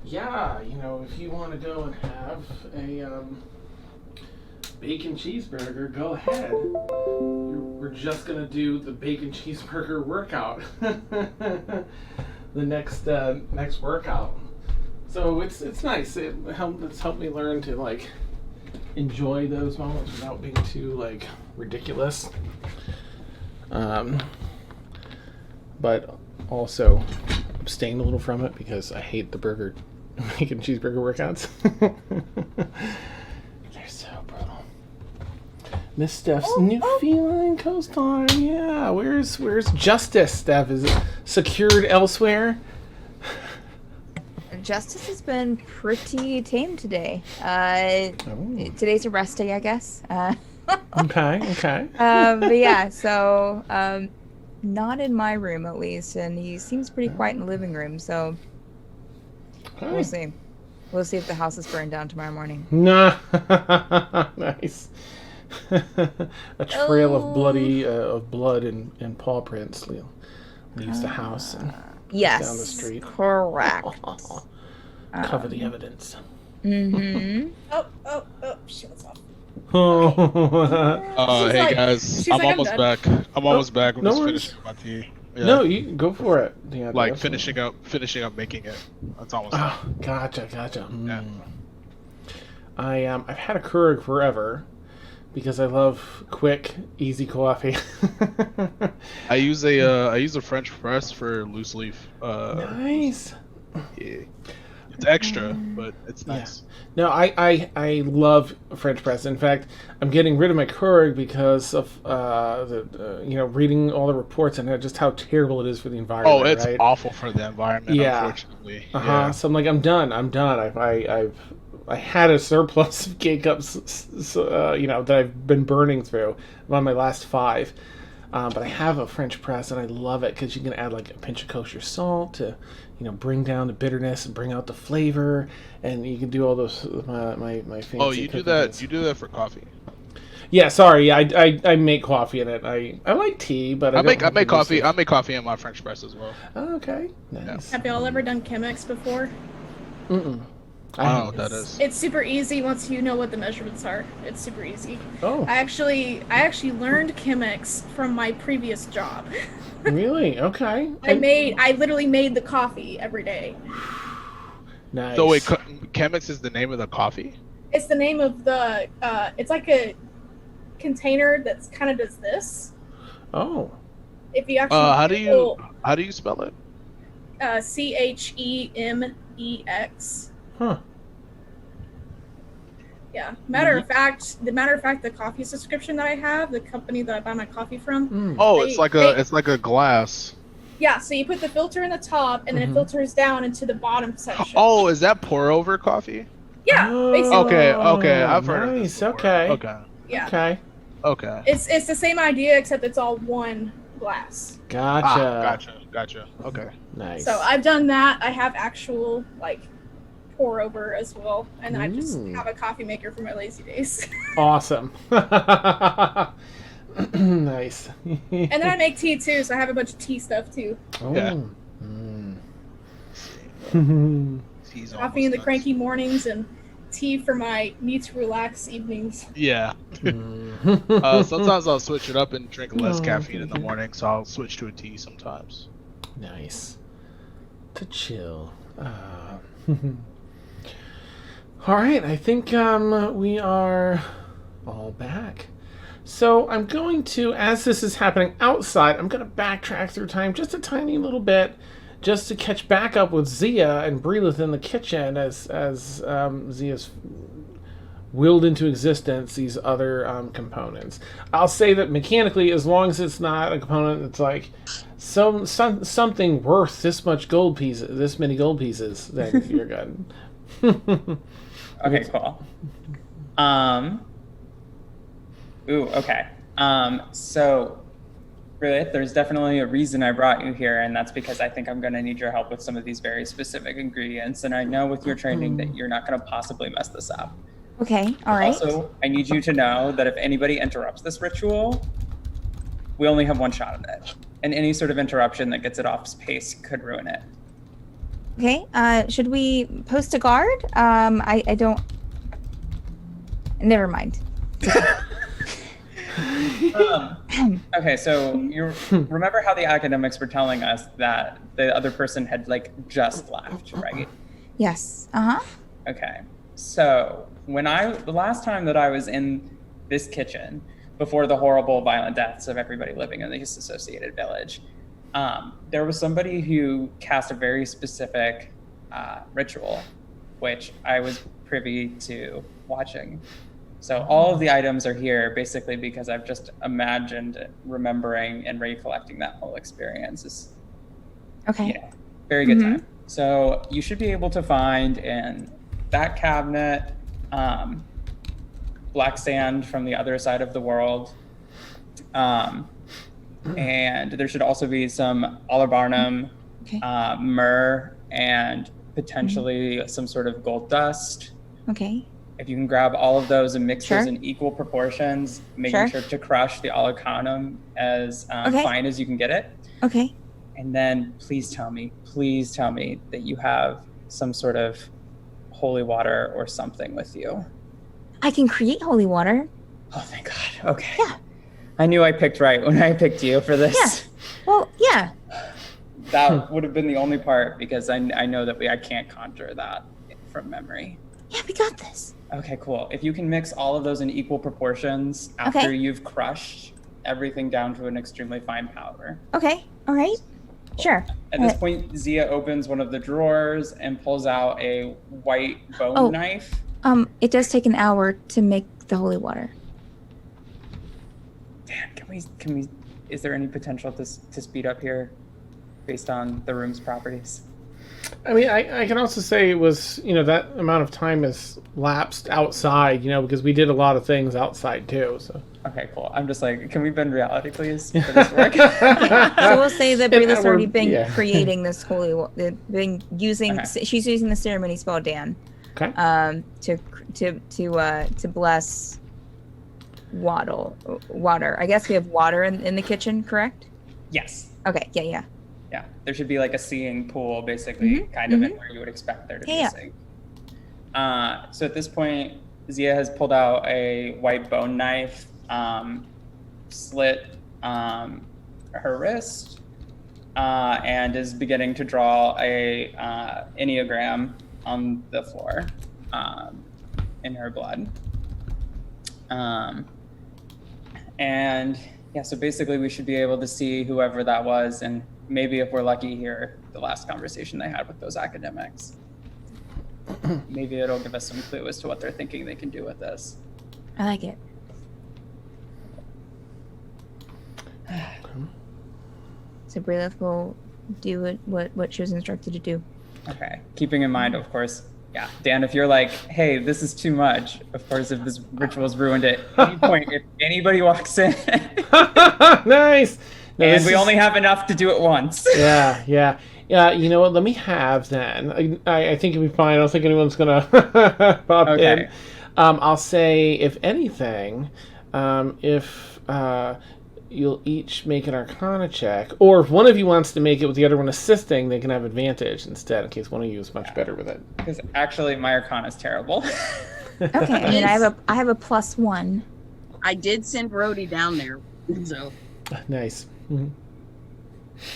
yeah, you know, if you want to go and have a bacon cheeseburger, go ahead. We're just gonna do the bacon cheeseburger workout. The next workout. So it's nice. It's helped me learn to like enjoy those moments without being too like ridiculous. But also abstain a little from it because I hate the bacon cheeseburger workouts. They're so brutal. Miss Steph's new feline co-star. Yeah, where's Justice? Steph, is it secured elsewhere? Justice has been pretty tame today. Today's a rest day, I guess. Okay. But yeah, so not in my room at least, and he seems pretty quiet in the living room. So we'll see. We'll see if the house is burned down tomorrow morning. Nah. Nice. A trail of blood and paw prints leaves the house and Yes. down the street. Correct. Cover the evidence. Mm-hmm. Oh, shit, it's off. Oh, She's Hey like- guys, she's I'm like, I'm almost done. back. I'm almost back. I'm no just worries. finishing my tea. Yeah. No, you go for it. Yeah, like absolutely. finishing up making it. That's almost done. Oh, gotcha. Yeah. I've had a Keurig forever because I love quick, easy coffee. I use a French press for loose leaf. Nice. Yeah. It's extra, but it's nice. No, I love French press. In fact, I'm getting rid of my Keurig because of reading all the reports and just how terrible it is for the environment. Oh, it's right? awful for the environment. Yeah. Unfortunately. Uh-huh. So I'm like, I'm done. I had a surplus of K-cups, that I've been burning through. I'm on my last 5. But I have a French press, and I love it because you can add like a pinch of kosher salt to, bring down the bitterness and bring out the flavor, and you can do all those my fancy. Oh, you do cooking that? things. You do that for coffee? Yeah, sorry. I make coffee in it. I like tea, but I make coffee. I make coffee in my French press as well. Oh, okay, nice. Have y'all ever done Chemex before? Mm-mm. I don't know what that is. It's super easy once you know what the measurements are. It's super easy. Oh, I actually learned Chemex from my previous job. really? Okay. I literally made the coffee every day. Nice. So wait, Chemex is the name of the coffee? It's the name of the it's like a container that's kind of does this. Oh. If you actually How do you spell it? Chemex. Huh. Yeah. Matter of fact, the coffee subscription that I have, the company that I buy my coffee from. Mm. Oh, They- it's like a glass. Yeah, so you put the filter in the top, and then Mhm. it filters down into the bottom section. Oh, is that pour over coffee? Yeah, basically. Okay, I've heard of this Nice, before. okay. Yeah. Okay. It's the same idea except it's all one glass. Gotcha. Okay. Nice. So I've done that. I have actual pour over as well, and I just Mm. have a coffee maker for my lazy days. Awesome. Nice. And then I make tea too, so I have a bunch of tea stuff too. Oh. Yeah. Mm. Tea's Coffee in the almost cranky mornings and tea for my need to relax evenings. nuts. Yeah. Mm. Sometimes I'll switch it up and drink less Oh, caffeine in the okay. morning, so I'll switch to a tea sometimes. Nice. To chill. All right, I think we are all back. So I'm going to, as this is happening outside, I'm going to backtrack through time just a tiny little bit, just to catch back up with Zia and Breelith in the kitchen as Zia's willed into existence these other components. I'll say that mechanically, as long as it's not a component that's like something worth this many gold pieces, then you're good. Okay, cool. Okay. So, really, there's definitely a reason I brought you here, and that's because I think I'm going to need your help with some of these very specific ingredients, and I know with your training that you're not going to possibly mess this up. Okay, all right. Also, I need you to know that if anybody interrupts this ritual, we only have one shot at it, and any sort of interruption that gets it off pace could ruin it. Okay, should we post a guard? I don't... Never mind. Okay, so you remember how the academics were telling us that the other person had just left, right? Yes, uh-huh. Okay, so the last time that I was in this kitchen, before the horrible violent deaths of everybody living in the associated village, there was somebody who cast a very specific ritual, which I was privy to watching. So all of the items are here basically because I've just imagined remembering and recollecting that whole experience. Is, Okay. very good time. So you should be able to find in that cabinet black sand from the other side of the world. And there should also be some olibarnum, Okay. myrrh, and potentially some sort of gold dust. Okay. If you can grab all of those and mix Sure. those in equal proportions, making Sure. sure to crush the olicanum as Okay. fine as you can get it. Okay. And then please tell me that you have some sort of holy water or something with you. I can create holy water. Oh, thank God. Okay. Yeah. I knew I picked right when I picked you for this. Yeah. Well, yeah. That would have been the only part because I know that I can't conjure that from memory. Yeah, we got this. Okay, cool. If you can mix all of those in equal proportions after you've crushed everything down to an extremely fine powder. Okay. All right. Sure. At this point, Zia opens one of the drawers and pulls out a white bone knife. It does take an hour to make the holy water. Dan, can we? Is there any potential to speed up here, based on the room's properties? I mean, I can also say it was, that amount of time has lapsed outside, because we did a lot of things outside too. So. Okay, cool. I'm just like, can we bend reality, please, for this work? So we'll say that Brila's already been yeah. creating this holy water. Been using. Okay. She's using the ceremony spell, Dan. Okay. To bless water. I guess we have water in the kitchen, correct? Yes. Okay. Yeah. Yeah, there should be like a seeing pool, basically, kind of in where you would expect there to be a sink. So at this point, Zia has pulled out a white bone knife, slit her wrist, and is beginning to draw a enneagram on the floor in her blood. And yeah, so basically we should be able to see whoever that was, and maybe if we're lucky here, the last conversation they had with those academics. Maybe it'll give us some clue as to what they're thinking they can do with this. I like it. So Brila will do what she was instructed to do. Okay. Keeping in mind, of course, yeah, Dan, if you're like, hey, this is too much, of course, if this ritual's ruined at any point, if anybody walks in. Nice. No, and we only have enough to do it once. Yeah. You know what? Let me have then. I think it'll be fine. I don't think anyone's gonna pop in. I'll say, if anything, if you'll each make an Arcana check, or if one of you wants to make it with the other one assisting, they can have advantage instead, in case one of you is much better with it. Because actually, my Arcana is terrible. Okay, I mean, I have a +1. I did send Brody down there, so. Nice. Mm-hmm.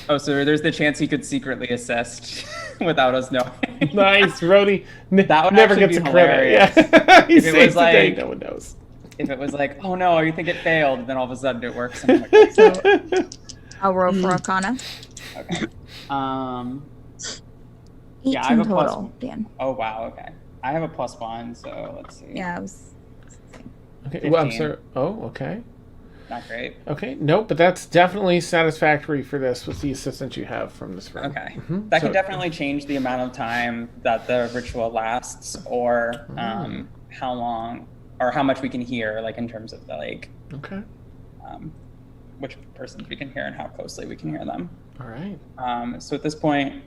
Oh, so there's the chance he could secretly assist without us knowing. Nice, Brody. That would never actually gets be a credit. hilarious. Yeah. He If it saves was the day, like- no one knows. If it was like, oh no, you think it failed, then all of a sudden it works. And I'm like, So I'll roll for Arcana. okay. 18 Yeah, I have a total, Dan. Oh wow, okay. I have a +1, so let's see. Yeah, it was. Okay. Well, I'm 15. sorry. Oh, okay. Not great. Okay. Nope, but that's definitely satisfactory for this with the assistance you have from this room. Okay. Mhm. That So- can definitely change the amount of time that the ritual lasts, or how long, or how much we can hear, like in terms of the Okay. which persons we can hear and how closely we can hear them. All right. So at this point,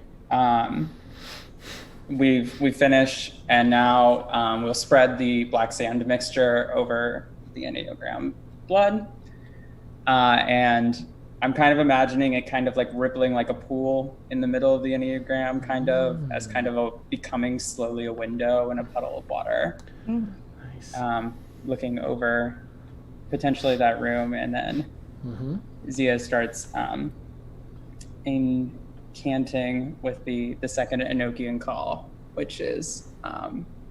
we finish, and now we'll spread the black sand mixture over the enneagram blood, and I'm kind of imagining it kind of like rippling like a pool in the middle of the enneagram, kind of as kind of a becoming slowly a window in a puddle of water. Nice. Looking over potentially that room, and then Zia starts incanting with the second Enochian call, which is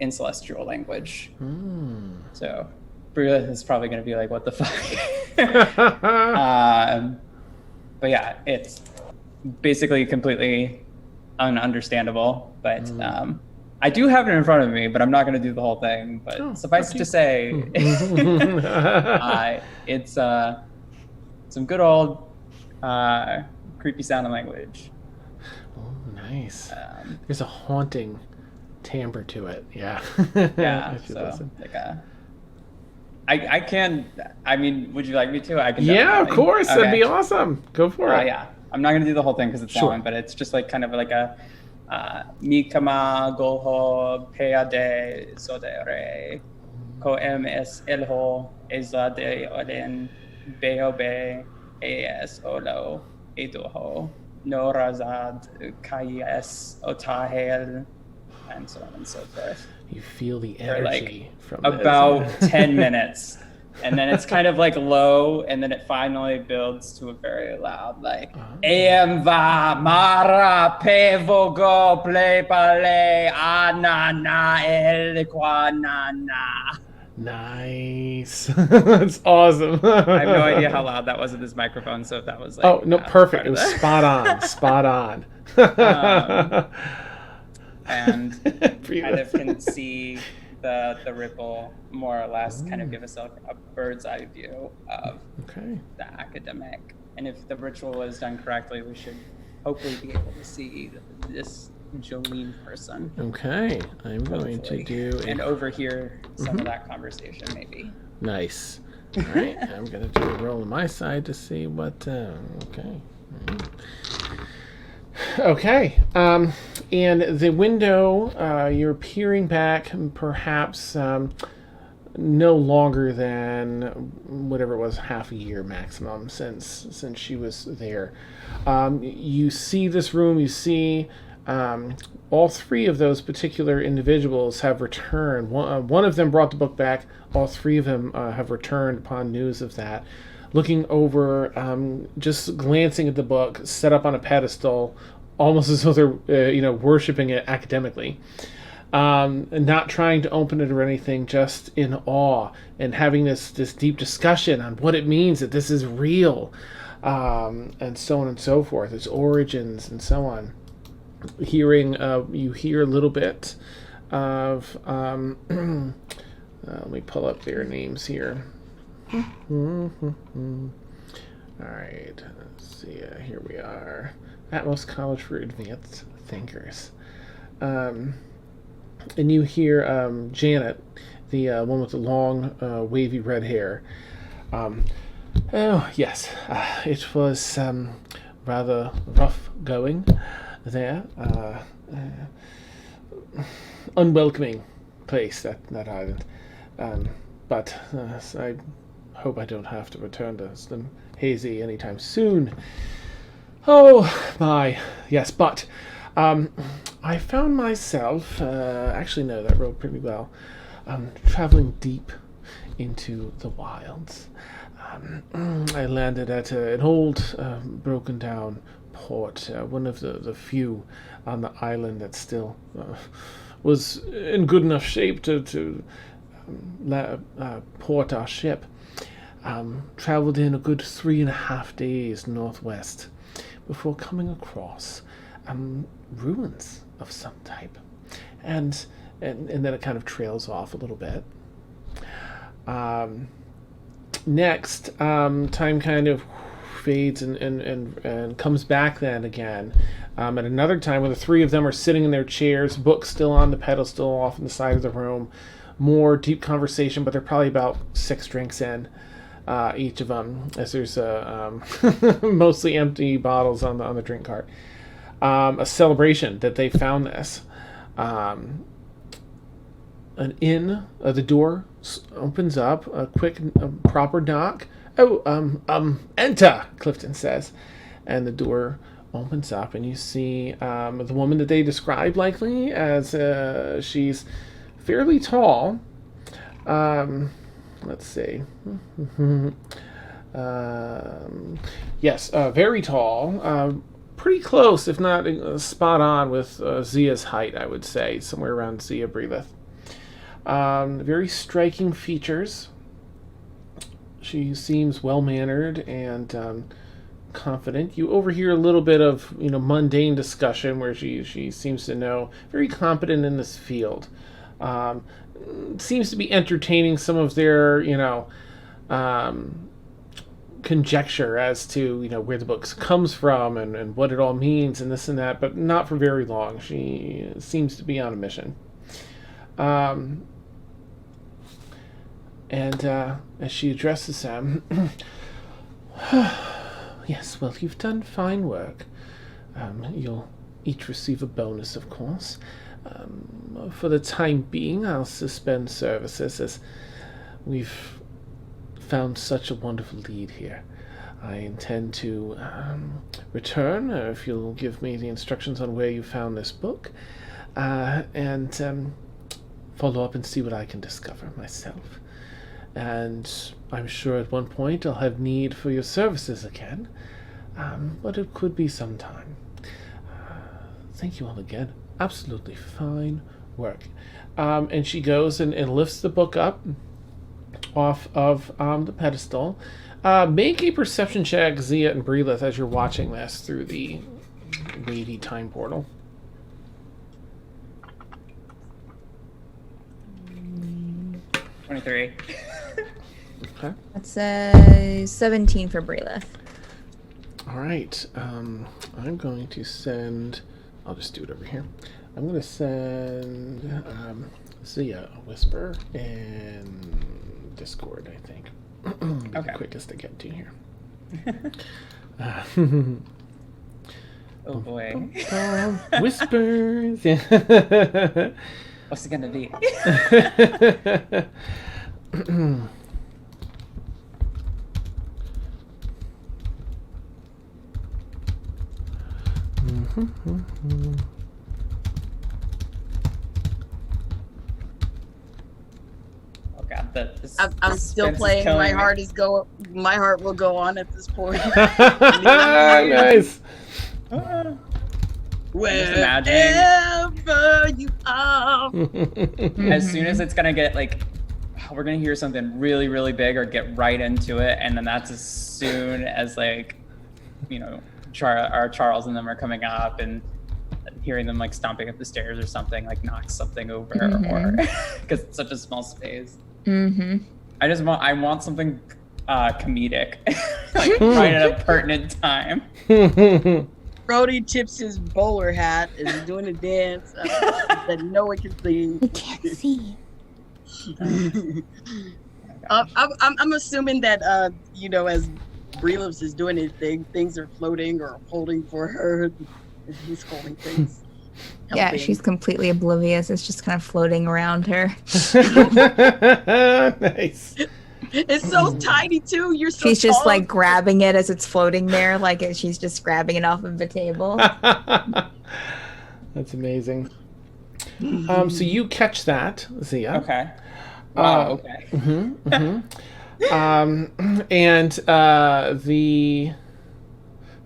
in celestial language. So Brila is probably going to be like, what the fuck? But yeah, it's basically completely ununderstandable, but I do have it in front of me, but I'm not going to do the whole thing. But suffice it to say, it's some good old creepy sounding language. Oh, nice. There's a haunting timbre to it. Yeah. Yeah. If you So listen. like I can. I mean, would you like me to? I can. Yeah, of definitely. course. That'd Okay. be awesome. Go for it. Yeah. I'm not going to do the whole thing because it's long, but it's just like kind of like a Mikama Goho Peade Sodere Ko MS Elho Eza de Oden Beho Be AS Olo Edoho Norazad, Kayes, Otahel, and so on and so forth. You feel the For like energy from about this. 10 minutes. And then it's kind of like low, and then it finally builds to a very loud, like, Eamva Mara Pevogo Ple Pale Anana Elquanana. Nice. That's awesome. I have no idea how loud that was in this microphone, so if that was like Oh, no, perfect. part It of was that. spot on. Spot on. And Breathe. kind of can see the ripple more or less kind of give us a bird's eye view of Okay. the academic. And if the ritual is done correctly, we should hopefully be able to see this Jolene person. Okay. I'm going hopefully, to do and overhear some of that conversation maybe. Nice. All right. I'm going to do a roll on my side to see what. Okay. Okay. And the window, you're peering back, perhaps no longer than whatever it was, half a year maximum since she was there. You see this room. You see all three of those particular individuals have returned. One of them brought the book back. All three of them have returned upon news of that. Looking over, just glancing at the book, set up on a pedestal, almost as though they're, worshiping it academically. And not trying to open it or anything, just in awe and having this deep discussion on what it means that this is real, and so on and so forth, its origins and so on. You hear a little bit of, let me pull up their names here. All right, let's see, here we are. Atmos College for Advanced Thinkers. And you hear Janet, the one with the long, wavy red hair. Oh, yes, it was rather rough going there. Unwelcoming place, that island. But I hope I don't have to return to Slim Hazy anytime soon. Oh, my. Yes, but I found myself, actually, no, that wrote pretty well, traveling deep into the wilds. I landed at an old, broken down port, one of the few on the island that still was in good enough shape to port our ship. Traveled in a good 3.5 days northwest before coming across ruins of some type, and then it kind of trails off a little bit. Next, time kind of fades and comes back then again. At another time when the three of them are sitting in their chairs, books still on the pedestal off on the side of the room, more deep conversation, but they're probably about 6 drinks in. Each of them, as there's mostly empty bottles on the drink cart. A celebration that they found this. An inn, the door opens up, a quick, proper knock. Oh, enter, Clifton says. And the door opens up, and you see the woman that they described likely as she's fairly tall. Let's see. Yes, very tall. Pretty close, if not spot on, with Zia's height, I would say. Somewhere around Zia breatheth. Very striking features. She seems well-mannered and confident. You overhear a little bit of, mundane discussion where she seems to know. Very competent in this field. Seems to be entertaining some of their, conjecture as to, where the book comes from and what it all means and this and that, but not for very long. She seems to be on a mission. And as she addresses them, yes, well, you've done fine work. You'll each receive a bonus, of course. For the time being, I'll suspend services as we've found such a wonderful lead here. I intend to return, if you'll give me the instructions on where you found this book, and follow up and see what I can discover myself. And I'm sure at one point I'll have need for your services again, but it could be some time. Thank you all again. Absolutely fine work. And she goes and lifts the book up off of the pedestal. Make a perception check, Zia and Breelith, as you're watching this through the wavy time portal. 23. Okay. That's a 17 for Breelith. All right. I'm going to send... I'll just do it over here. I'm going to send Zia a whisper in Discord, I think. Be Okay. the quickest to get to here. Oh boy. Whispers. What's it gonna be? Oh god, I'm still playing. My heart will go on at this point. Nice. Wherever you are. As soon as it's gonna get like, we're gonna hear something really, really big or get right into it, and then that's as soon as like, you know, our Charles and them are coming up and hearing them like stomping up the stairs or something, like knocks something over or because it's such a small space. I want something comedic, like right at a pertinent time. Brody tips his bowler hat and is doing a dance that no one can see. I can't see. I'm assuming that you know, as Breelith is doing his thing, things are floating or holding for her. He's holding things. Yeah, Helping. she's completely oblivious. It's just kind of floating around her. Nice. It's so tiny too. You're so She's just tall. like grabbing it as it's floating there, like she's just grabbing it off of the table. That's amazing. So you catch that, Zia. Okay. Wow. Okay. And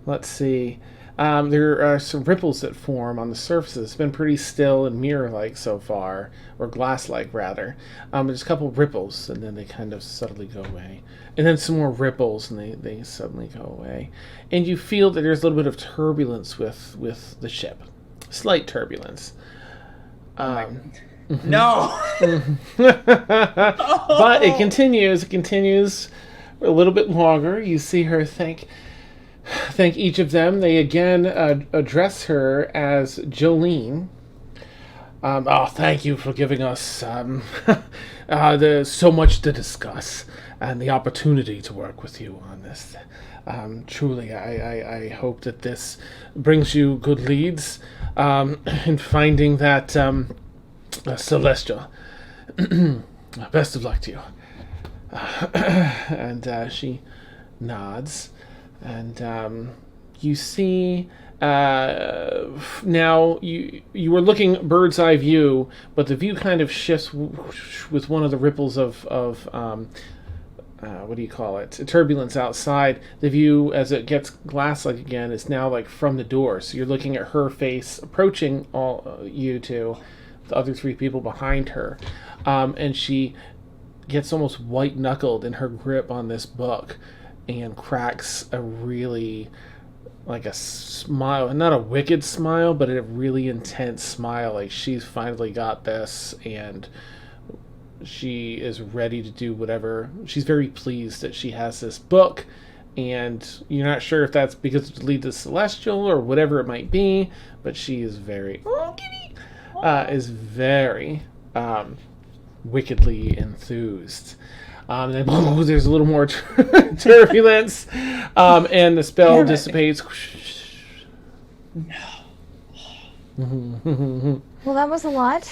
let's see. There are some ripples that form on the surfaces. It's been pretty still and mirror-like so far, or glass-like rather. There's a couple ripples, and then they kind of subtly go away. And then some more ripples, and they suddenly go away. And you feel that there's a little bit of turbulence with the ship. Slight turbulence. No. But it continues. It continues a little bit longer. You see her thank each of them. They again address her as Jolene. Thank you for giving us there's so much to discuss and the opportunity to work with you on this. Truly, I hope that this brings you good leads in finding that Celestial. Best of luck to you. And she nods. And you see now you were looking bird's eye view, but the view kind of shifts with one of the ripples of what do you call it? Turbulence outside. The view, as it gets glass-like again, is now like from the door. So you're looking at her face approaching all you two, the other three people behind her, and she gets almost white-knuckled in her grip on this book. And cracks a really, like a smile, not a wicked smile, but a really intense smile, like she's finally got this, and she is ready to do whatever. She's very pleased that she has this book, and you're not sure if that's because it leads to Celestial or whatever it might be, but she is very, wickedly enthused. And then there's a little more turbulence, and the spell dissipates. Well, that was a lot.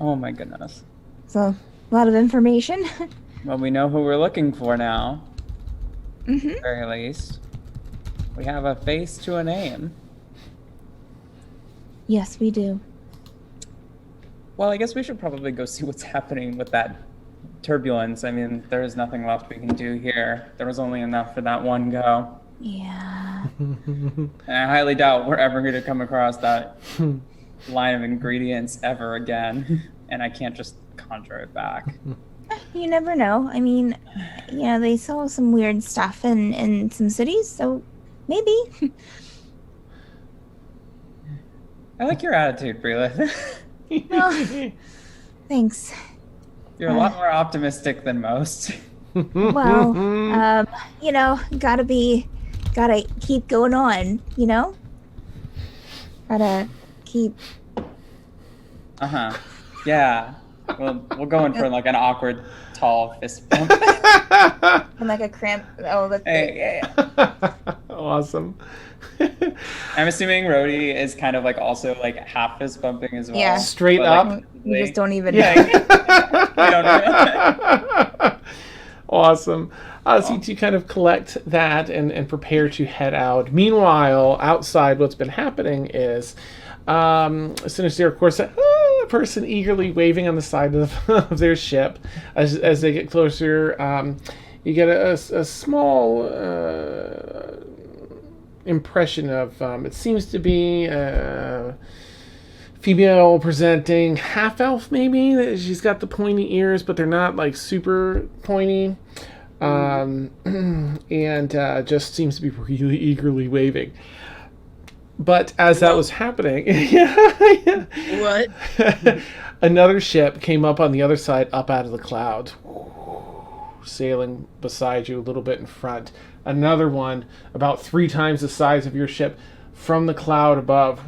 Oh my goodness. So, a lot of information. Well, we know who we're looking for now. Mm-hmm. at the very least. We have a face to a name. Yes, we do. Well, I guess we should probably go see what's happening with that turbulence. I mean, there is nothing left we can do here. There was only enough for that one go. Yeah. And I highly doubt we're ever going to come across that line of ingredients ever again. And I can't just conjure it back. You never know. I mean, they sell some weird stuff in some cities, so maybe. I like your attitude, Breela. Well, thanks. You're a lot more optimistic than most. Well, gotta keep going on, Gotta keep. Uh-huh. Yeah. We'll go in for like an awkward, tall fist bump. And like a cramp. Oh, that's Hey, Awesome. I'm assuming Rhodey is kind of like also like half fist bumping as well. Yeah. Straight But, up. like, You just don't even Yeah. know. We don't know. Awesome. So you two kind of collect that and prepare to head out. Meanwhile, outside, what's been happening is Sinister, of course, a person eagerly waving on the side of their ship. As they get closer, you get a small impression of, it seems to be female presenting half-elf, maybe. She's got the pointy ears, but they're not like super pointy. And just seems to be really eagerly waving. But as that was happening, What? another ship came up on the other side, up out of the clouds, sailing beside you a little bit in front. Another one, about 3 times the size of your ship, from the cloud above,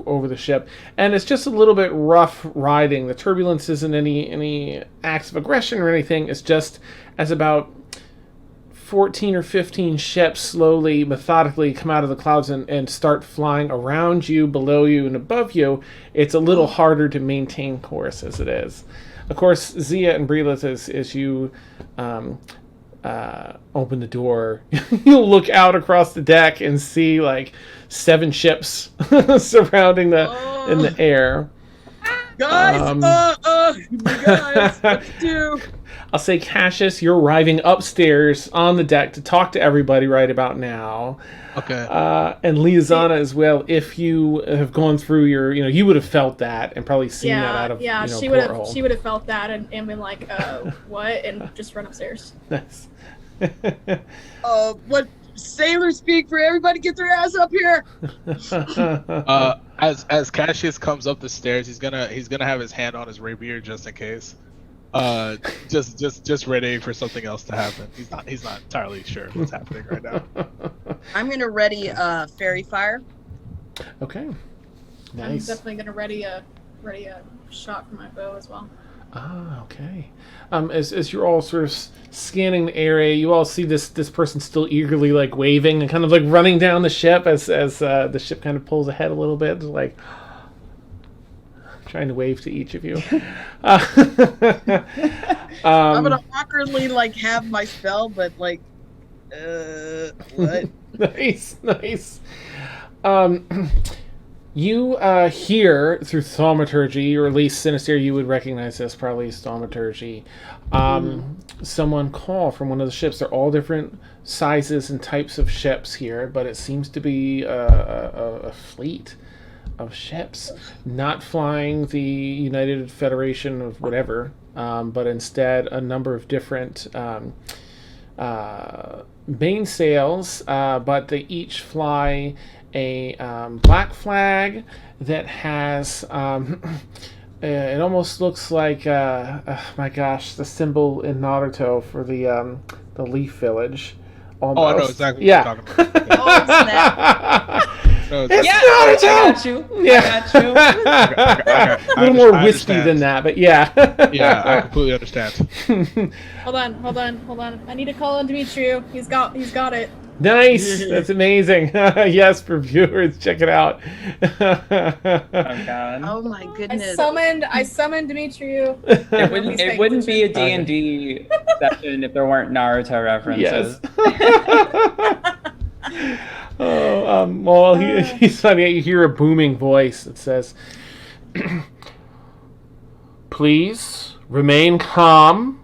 over the ship. And it's just a little bit rough riding. The turbulence isn't any acts of aggression or anything. It's just as about 14 or 15 ships slowly, methodically come out of the clouds and start flying around you, below you, and above you. It's a little harder to maintain course as it is. Of course, Zia and Breela, as you open the door, you'll look out across the deck and see like 7 ships surrounding in the air. Guys, guys, what to do? I'll say, Cassius, you're arriving upstairs on the deck to talk to everybody right about now. Okay. And Liazana as well. If you have gone through your, you would have felt that and probably seen that out of she porthole. would have felt that and been like, what, and just run upstairs. Nice. What sailor speak for everybody? Get their ass up here. As Cassius comes up the stairs, he's gonna have his hand on his rapier just in case. Just ready for something else to happen. He's not entirely sure what's happening right now. I'm gonna ready fairy fire. Okay. I'm Nice. definitely gonna ready a shot for my bow as well. Ah, okay. As you're all sort of scanning the area, you all see this person still eagerly like waving and kind of like running down the ship as the ship kind of pulls ahead a little bit, like trying to wave to each of you. I'm gonna awkwardly like have my spell, but like, what? Nice. You hear through thaumaturgy, or at least Sinister, you would recognize this probably as thaumaturgy. Someone call from one of the ships. They're all different sizes and types of ships here, but it seems to be a fleet of ships, not flying the United Federation of whatever, but instead a number of different mainsails, but they each fly a black flag that has it almost looks like my gosh, the symbol in Naruto for the Leaf Village. Almost. Oh, I know exactly what Yeah. you're talking about. Oh snap! No, It's Yeah, Naruto! I got you. Yeah. I got you. A little more wispy than that, but yeah. Yeah, I completely understand. Hold on. I need to call on Demetriou. He's got it. Nice. That's amazing. Yes, for viewers, check it out. Oh god. Oh my goodness. I summoned Demetriou. It wouldn't be a D&D session if there weren't Naruto references. Yes. Well, he's funny. You hear a booming voice that says, "Please remain calm.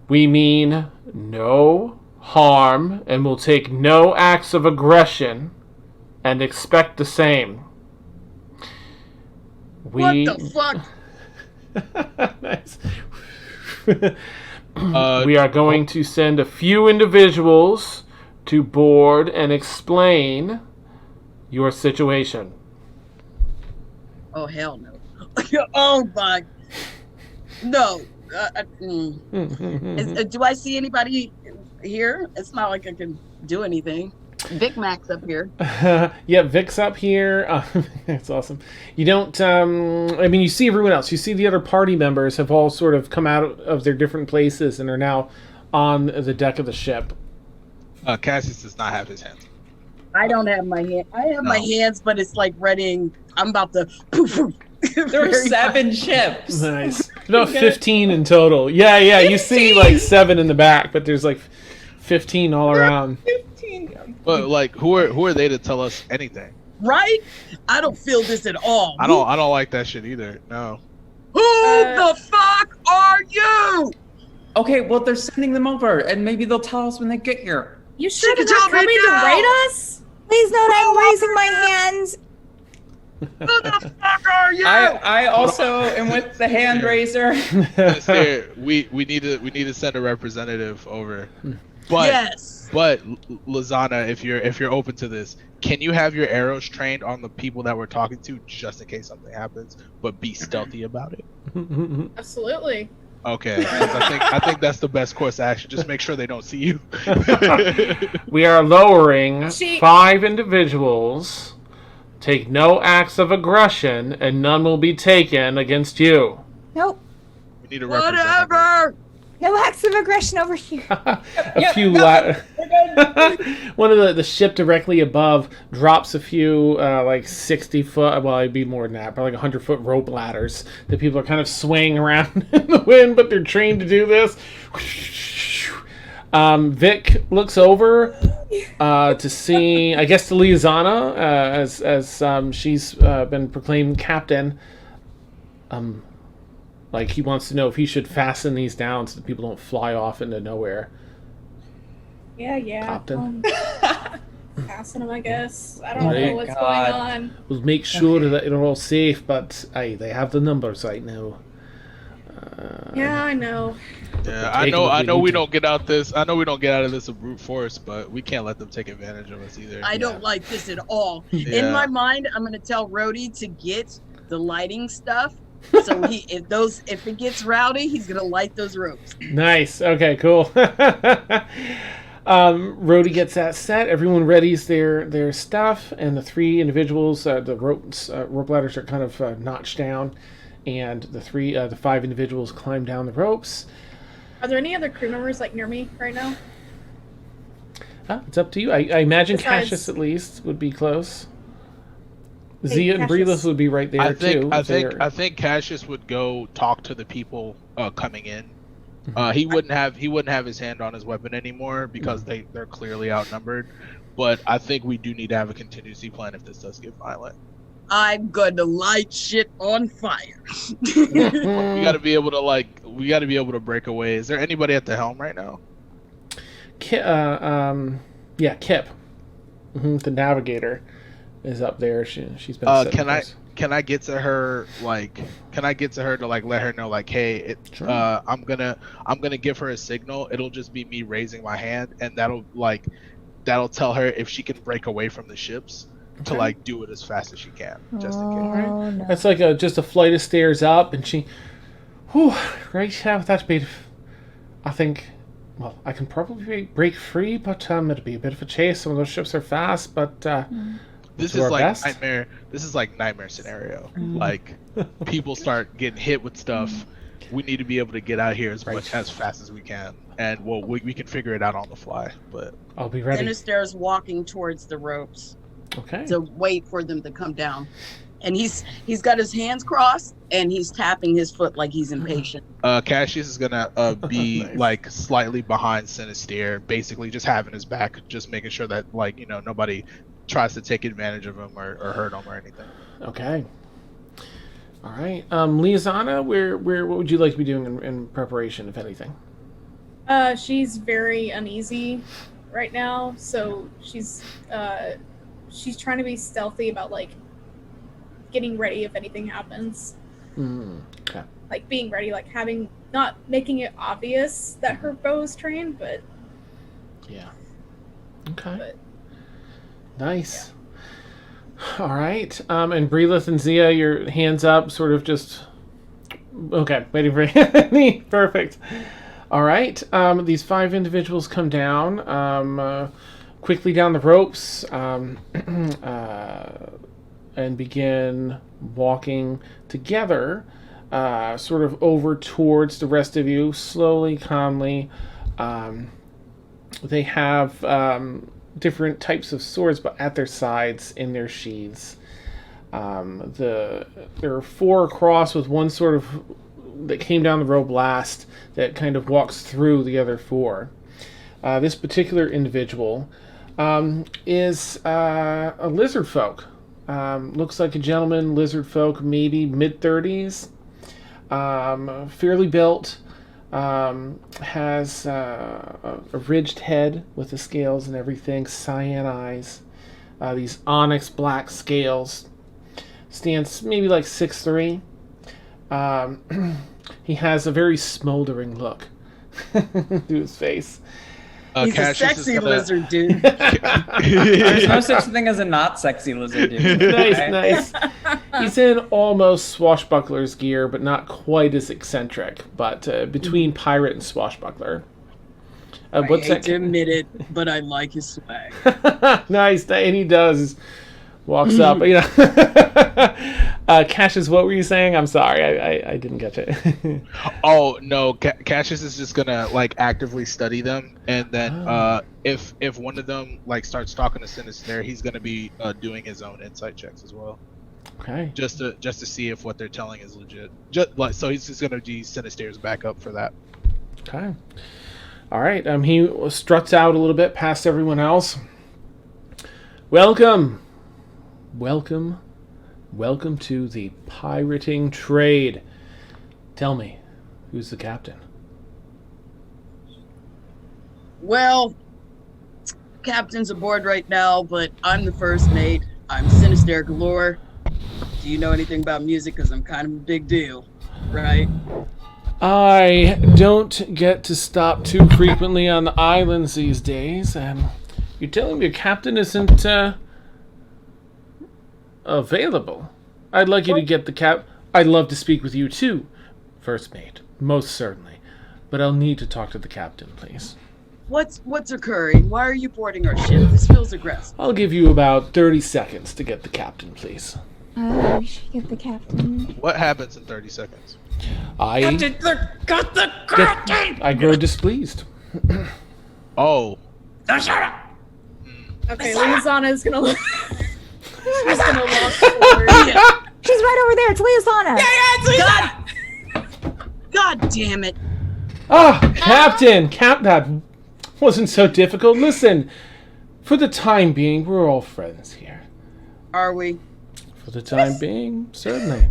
We mean no harm and will take no acts of aggression and expect the same." What the fuck? Nice. We are going to send a few individuals to board and explain your situation. Oh hell no. Oh my. No. Do I see anybody here? It's not like I can do anything. Vic Mac's up here. Yeah, Vic's up here. That's awesome. You don't, I mean, you see everyone else. You see the other party members have all sort of come out of their different places and are now on the deck of the ship. Cassius does not have his hands. I don't have my hand. I have my hands, but it's like readying. I'm about to poof, poof. There are 7 ships. Nice. About 15 in total. Yeah, you see like 7 in the back, but there's like 15 all around. 15. But like, who are they to tell us anything? Right? I don't feel this at all. I don't like that shit either. No. Who the fuck are you? Okay, well they're sending them over, and maybe they'll tell us when they get here. You sure She they're not told me coming to no. raid us? Please note I'm raising my hands. Who the fuck are you? I also am with the hand raiser. Here, we need to send a representative over. But Yes. but Lizana, if you're open to this, can you have your arrows trained on the people that we're talking to just in case something happens, but be stealthy about it? Absolutely. Okay, 'cause I think that's the best course of action. Just make sure they don't see you. We are lowering She- 5 individuals. Take no acts of aggression, and none will be taken against you. Nope. We need a representative. Whatever. No acts of aggression over here. A few one of the ship directly above drops a few like 60 foot, well it'd be more than that, probably like 100-foot rope ladders that people are kind of swaying around in the wind, but they're trained to do this. Vic looks over to see, I guess, to Liazana as she's been proclaimed captain. Like, he wants to know if he should fasten these down so that people don't fly off into nowhere. Yeah. Captain. Passing them, I guess. I don't Right. know what's God. going on. We'll make sure that they're all safe, but aye, they have the numbers right now. Yeah, I know. Yeah, Take them if I we know need we to. don't get out this. I know we don't get out of this with brute force, but we can't let them take advantage of us either. I don't like this at all. Yeah. In my mind, I'm gonna tell Rhodey to get the lighting stuff. So if it gets rowdy, he's gonna light those ropes. Nice. Okay, cool. Rhodey gets that set. Everyone readies their stuff, and the 3 individuals, the rope ladders are kind of notched down, and the 5 individuals climb down the ropes. Are there any other crew members like near me right now? It's up to you. I imagine Besides- Cassius at least would be close. Hey, Zia and Cassius. Breeless would be right there I think too. I think Cassius would go talk to the people coming in. He wouldn't have his hand on his weapon anymore because they're clearly outnumbered. But I think we do need to have a contingency plan if this does get violent. I'm gonna light shit on fire. We got to be able to break away. Is there anybody at the helm right now? Kip, the navigator, is up there. She's been. Can I get to her to like let her know like, hey, Sure. I'm gonna give her a signal. It'll just be me raising my hand, and that'll tell her if she can break away from the ships to Okay. like do it as fast as she can, just in case. Oh, no. That's like just a flight of stairs up, and she. Whew, right, yeah, that'd be. I think. Well, I can probably break free, but it'd be a bit of a chase. Some of those ships are fast, but This do is our like best. nightmare. This is like nightmare scenario. Like people start getting hit with stuff. we need to be able to get out here as Right. as fast as we can, and we can figure it out on the fly. But I'll be ready. Sinister's walking towards the ropes Okay. to wait for them to come down. And he's got his hands crossed and he's tapping his foot like he's impatient. Cassius is gonna be Nice. like slightly behind Sinister, basically just having his back, just making sure that nobody tries to take advantage of him or hurt him or anything. Okay. All right. Liazana, what would you like to be doing in preparation, if anything? She's very uneasy right now, so she's trying to be stealthy about like getting ready if anything happens. Okay. Like being ready, like not making it obvious that her bow is trained, but Yeah. Okay. But- Nice. All right. And Breelith and Zia, your hands up, sort of just. Okay, waiting for Anthony. Perfect. All right. These 5 individuals come down quickly down the ropes and begin walking together, sort of over towards the rest of you, slowly, calmly. They have different types of swords, but at their sides in their sheaths. There are 4 across, with one sort of that came down the rope last that kind of walks through the other 4. This particular individual is a lizard folk. Looks like a gentleman, lizard folk, maybe mid-30s. Fairly built. Has a ridged head with the scales and everything. Cyan eyes. These onyx black scales. Stands maybe like 6'3". He has a very smoldering look to his face. He's a Cassius sexy is gonna- lizard dude. There's no such thing as a not sexy lizard dude. Nice, okay? nice. He's in almost swashbuckler's gear, but not quite as eccentric. But between pirate and swashbuckler. I What's hate that? to admit it, but I like his swag. Nice, and he does. Walks up, Cassius, what were you saying? I'm sorry, I didn't get it. Oh no, Cassius is just gonna like actively study them, and then if one of them like starts talking to Sinister, he's gonna be doing his own insight checks as well, Okay. just to see if what they're telling is legit. So he's just gonna be Sinister's backup for that. Okay. All right. He struts out a little bit past everyone else. Welcome to the pirating trade. Tell me, who's the captain? Well, captain's aboard right now, but I'm the first mate. I'm Sinister Galore. Do you know anything about music? Because I'm kind of a big deal, right? I don't get to stop too frequently on the islands these days, and you're telling me your captain isn't available. I'd like you to get the cap. I'd love to speak with you too, first mate, most certainly. But I'll need to talk to the captain, please. What's occurring? Why are you boarding our ship? This feels aggressive. I'll give you about 30 seconds to get the captain, please. We should get the captain. What happens in 30 seconds? I grow displeased. Oh, okay, Liazana is gonna look. She's gonna walk forward. She's right over there. It's Liazana. God damn it! Ah, Captain! That wasn't so difficult. Listen, for the time being, we're all friends here. Are we? For the time being, certainly.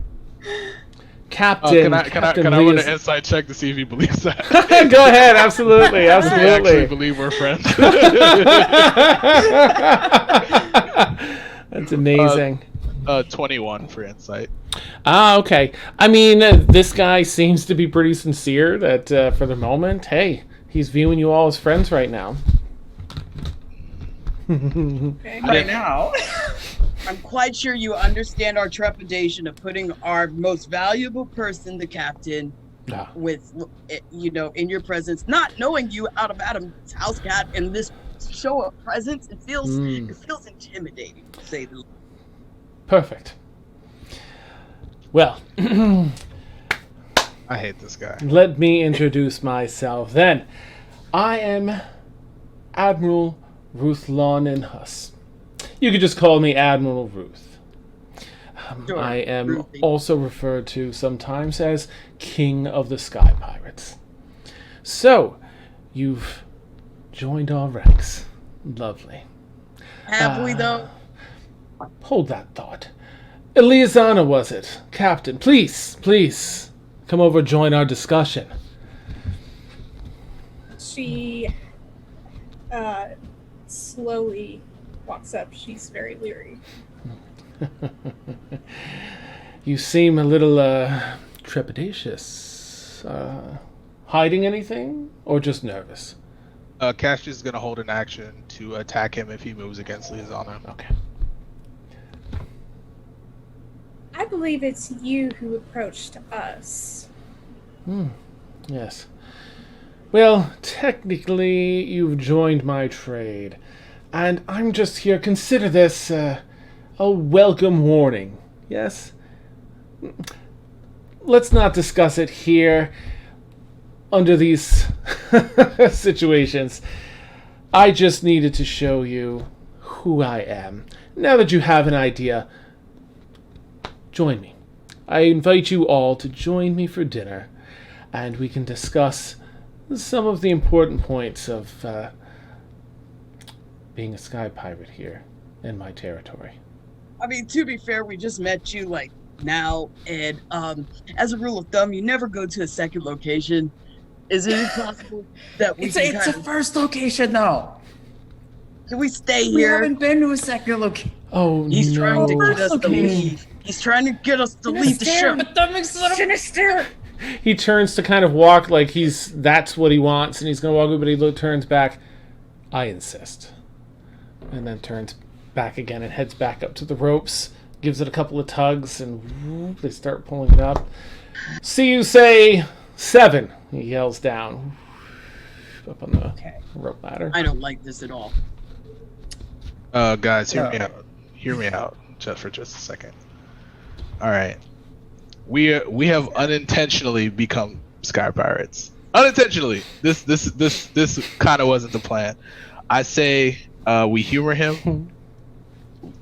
Captain, can I run an inside check to see if he believes that? Go ahead, absolutely, I actually absolutely. believe we're friends. That's amazing. 21 for insight. Okay. I mean, this guy seems to be pretty sincere that for the moment, hey, he's viewing you all as friends right now. Okay. Right now. I'm quite sure you understand our trepidation of putting our most valuable person, the captain, Ah. with, in your presence, not knowing you out of Adam's house cat, and this show of presence. It feels intimidating, to say the least. Perfect. Well, I hate this guy. Let me introduce myself then. I am Admiral Ruth Lonenhus. You could just call me Admiral Ruth. Sure, I am Ruthie. also referred to sometimes as King of the Sky Pirates. So, you've joined our ranks. Lovely. Have we though? Hold that thought. Eliasana, was it? Captain, please, come over and join our discussion. She slowly walks up. She's very leery. You seem a little, trepidatious. Hiding anything? Or just nervous? Cash is gonna hold an action to attack him if he moves against Liazana. Okay. I believe it's you who approached us. Yes. Well, technically, you've joined my trade. And I'm just here. Consider this, a welcome warning. Yes? Let's not discuss it here. Under these situations, I just needed to show you who I am. Now that you have an idea, join me. I invite you all to join me for dinner, and we can discuss some of the important points of being a sky pirate here in my territory. I mean, to be fair, we just met you like now, and as a rule of thumb, you never go to a second location. Is it possible that we It's a first location, though. can we stay We here? haven't been to a second location. Oh, He's no. trying to get us to Okay. leave. He's trying to get us to leave the ship. But that makes it sinister. He turns to kind of walk like that's what he wants, and he's going to walk over, but he turns back. I insist. And then turns back again and heads back up to the ropes, gives it a couple of tugs, and whoop, they start pulling it up. See you say 7, he yells down. Up on the rope ladder. I don't like this at all. Guys, hear me out. Hear me out, just for just a second. All right, we have unintentionally become sky pirates. Unintentionally. This kind of wasn't the plan. I say we humor him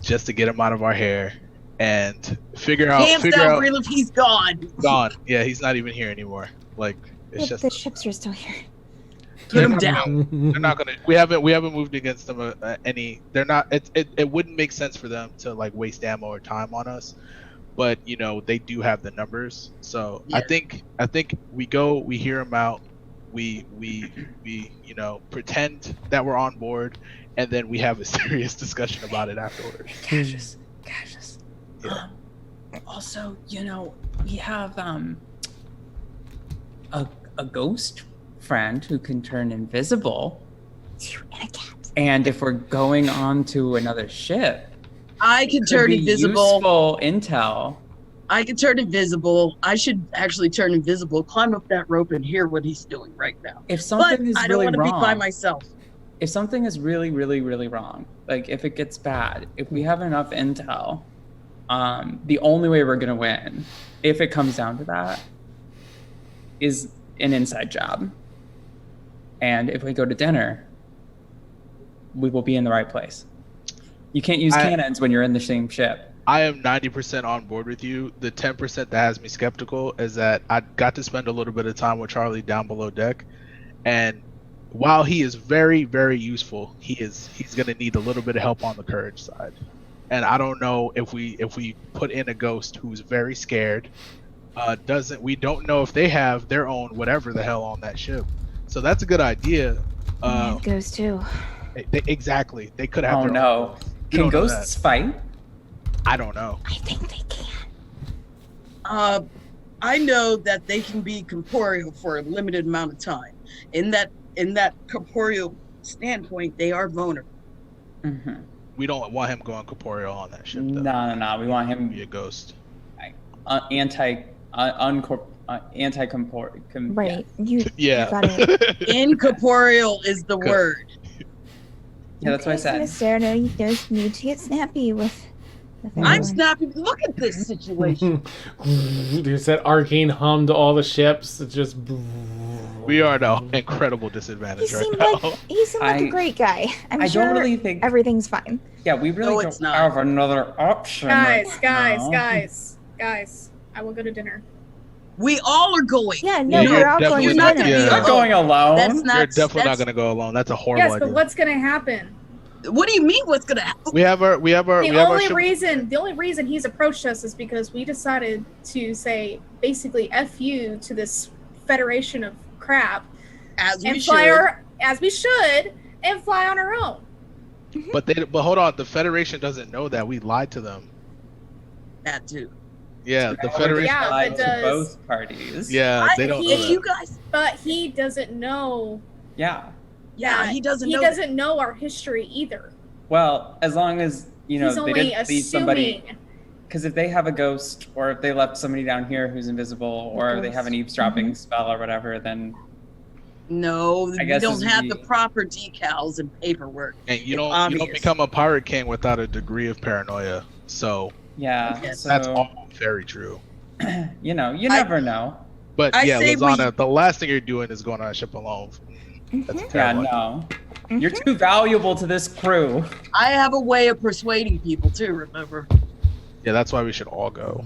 just to get him out of our hair and figure out. Hands down, real if he's gone. Gone. Yeah, he's not even here anymore. Like it's If just the ships are still here. Get him down. they're not gonna. We haven't moved against them any. They're not. It wouldn't make sense for them to like waste ammo or time on us. But you know they do have the numbers. So Yeah. I think we go. We hear them out. We you know pretend that we're on board, and then we have a serious discussion about it afterwards. Cassius. Yeah. Also, you know, we have a ghost friend who can turn invisible. You and a cat. And if we're going on to another ship, I can could turn be invisible. useful intel. I can turn invisible. I should actually turn invisible, climb up that rope, and hear what he's doing right now. If But something is I don't really want to be by wrong, myself. if something is really, really, really wrong, like if it gets bad, if we have enough intel, the only way we're gonna win, if it comes down to that, is an inside job. And if we go to dinner, we will be in the right place. You can't use cannons when you're in the same ship. I am 90% on board with you. The 10% that has me skeptical is that I got to spend a little bit of time with Charlie down below deck, and while he is very, very useful, he's gonna need a little bit of help on the courage side. And I don't know if we put in a ghost who's very scared, we don't know if they have their own whatever the hell on that ship. So that's a good idea. It goes too. Exactly. They could have. Oh their own no. ghost. We Can don't know ghosts fight? that. I don't know. I think they can. I know that they can be corporeal for a limited amount of time. In that corporeal standpoint, they are vulnerable. Mm-hmm. We don't want him going corporeal on that ship. Though. No. We want him Be a ghost. Right. You Yeah. got it. Incorporeal is the Good. word. Yeah, that's what I said. Mister, no, you just need to get snappy with The I'm Fair One. snapping. Look at this situation. There's that arcane hum to all the ships. It's just. We are at an incredible He disadvantage right seemed now. like a great guy. I'm I sure don't really think. everything's fine. Yeah, we really No, don't it's not. have another option. Guys, right guys, now. guys. I will go to dinner. We all are going. Yeah, no, Yeah, we're you're all going to definitely not- dinner. yeah. You're not going alone. That's not. You're definitely not that's- going to go alone. That's a horrible Yes, idea. but what's gonna happen? What do you mean? What's gonna happen? We have our The only reason he's approached us is because we decided to say basically "f you" to this federation of crap As and we fly should. as we should and fly on our own. But hold on, the Federation doesn't know that we lied to them. That too. Yeah, the We're Federation. Yeah, lied but to does- both parties. Yeah, they don't know If that. you guys, But he doesn't know. Yeah. yeah, that- he doesn't He know. doesn't know our history either. Well, as long as you know He's they only didn't leave somebody. assuming. Because if they have a ghost, or if they left somebody down here who's invisible, or they have an eavesdropping spell or whatever, then No, I we guess don't this have would the be- proper decals and paperwork. And you It's don't obvious. become a pirate king without a degree of paranoia. So yeah. Yes. So that's all very true. you know, you never know. But I yeah, say Lizana, the last thing you're doing is going on a ship alone. That's Yeah, terrible. no. You're too valuable to this crew. I have a way of persuading people too. Remember? Yeah, that's why we should all go.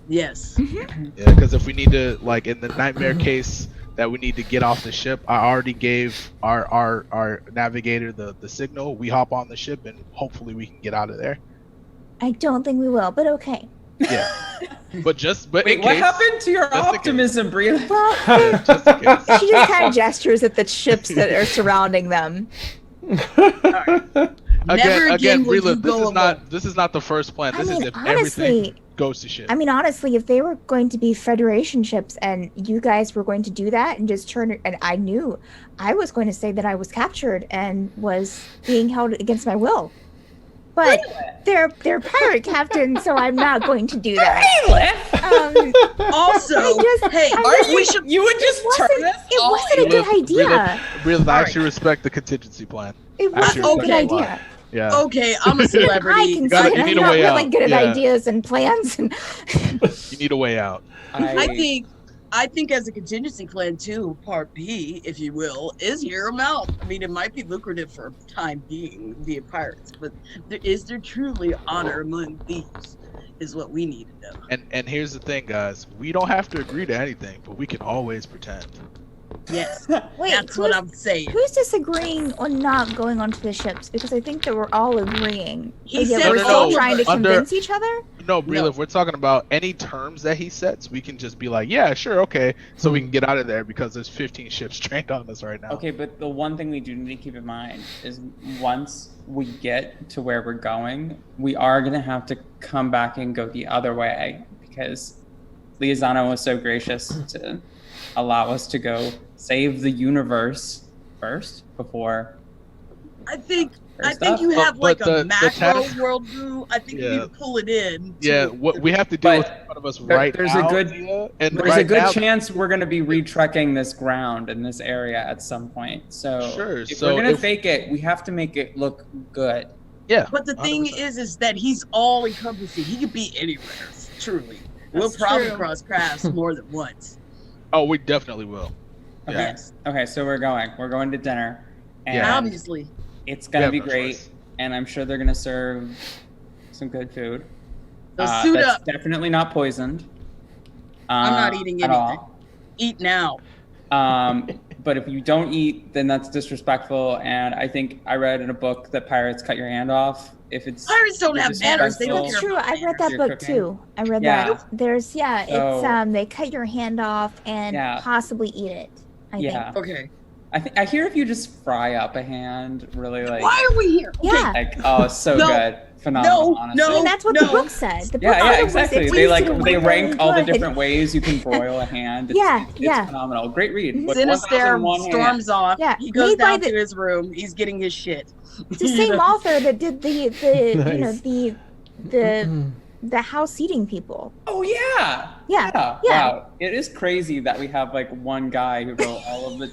Yes. Yeah, because if we need to, like in the nightmare case that we need to get off the ship, I already gave our navigator the signal. We hop on the ship and hopefully we can get out of there. I don't think we will, but okay. Yeah, but Wait, in what case, happened to your just in case. optimism, Brie? Well, just in case. she just kind of gestures at the ships that are surrounding them. Never again will you Breela, go alone. this is not the first plan. I This is mean, if everything honestly, goes to shit. I mean, honestly, if they were going to be Federation ships and you guys were going to do that and just turn it, and I knew I was going to say that I was captured and was being held against my will. But they're pirate captains, so I'm not going to do that. Also, You would just turn this It all wasn't a good idea. Breela, I All actually respect the contingency plan. It wasn't a Actually, good okay. idea. Yeah. Okay, I'm a I celebrity. can gotta- say you I'm need a not way really out. good at Yeah. ideas and plans. And You need a way out. I think as a contingency plan too, part B, if you will, is hear them out. I mean, it might be lucrative for a time being, being pirates, but is there truly honor among thieves? Is what we need to know. And here's the thing, guys. We don't have to agree to anything, but we can always pretend. Yes, wait, that's what who's, I'm saying. who's disagreeing on not going onto the ships? Because I think that we're all agreeing. He But yet said we're no, still no, trying to under- convince each other. No, Breela, No. if we're talking about any terms that he sets, we can just be like, yeah, sure, okay. So we can get out of there because there's 15 ships trained on us right now. Okay, but the one thing we do need to keep in mind is once we get to where we're going, we are going to have to come back and go the other way because Liazano was so gracious to allow us to go save the universe first before. I think First I think up. you have But like the a macro task- worldview. I think you Yeah. need to pull it in. Yeah, what we have to do But with in front of us there- right there's now. a good- and There's right a good now, chance we're going to be retrekking this ground in this area at some point. So Sure, if so we're going to if- fake it, we have to make it look good. Yeah. But the thing 100%. is that he's all encompassing. He could be anywhere. Truly, we'll That's probably true. cross paths more than once. Oh, we definitely will. Okay. Yeah. Yes, Okay, so we're going to dinner. And Yeah. obviously. it's going to We be have no great. choice. And I'm sure they're going to serve some good food. So suit that's up. definitely not poisoned. I'm not eating at anything. all. Eat now. But if you don't eat, then that's disrespectful. And I think I read in a book that pirates cut your hand off if it's Pirates don't have manners. They don't That's care true. about I read manners. that You're book cooking. too. I read Yeah. that. There's it's So- they cut your hand off and Yeah. possibly eat it. I Yeah. Okay. I hear if you just fry up a hand, really like Why are we here? think. Okay. Yeah. like oh so No. good, phenomenal. No, honestly. I mean, that's what the No. book said. The book Yeah, said exactly. It They tasted they really rank all the good. different ways you can broil a hand. It's, Yeah, it's yeah. phenomenal. Great read. With Sinister 1001 hands. storms off. Yeah, He goes made by down the- to his room. He's getting his shit. It's the same author that did the Nice. the house eating people. Oh yeah. Yeah. Wow. It is crazy that we have like one guy who wrote all of the.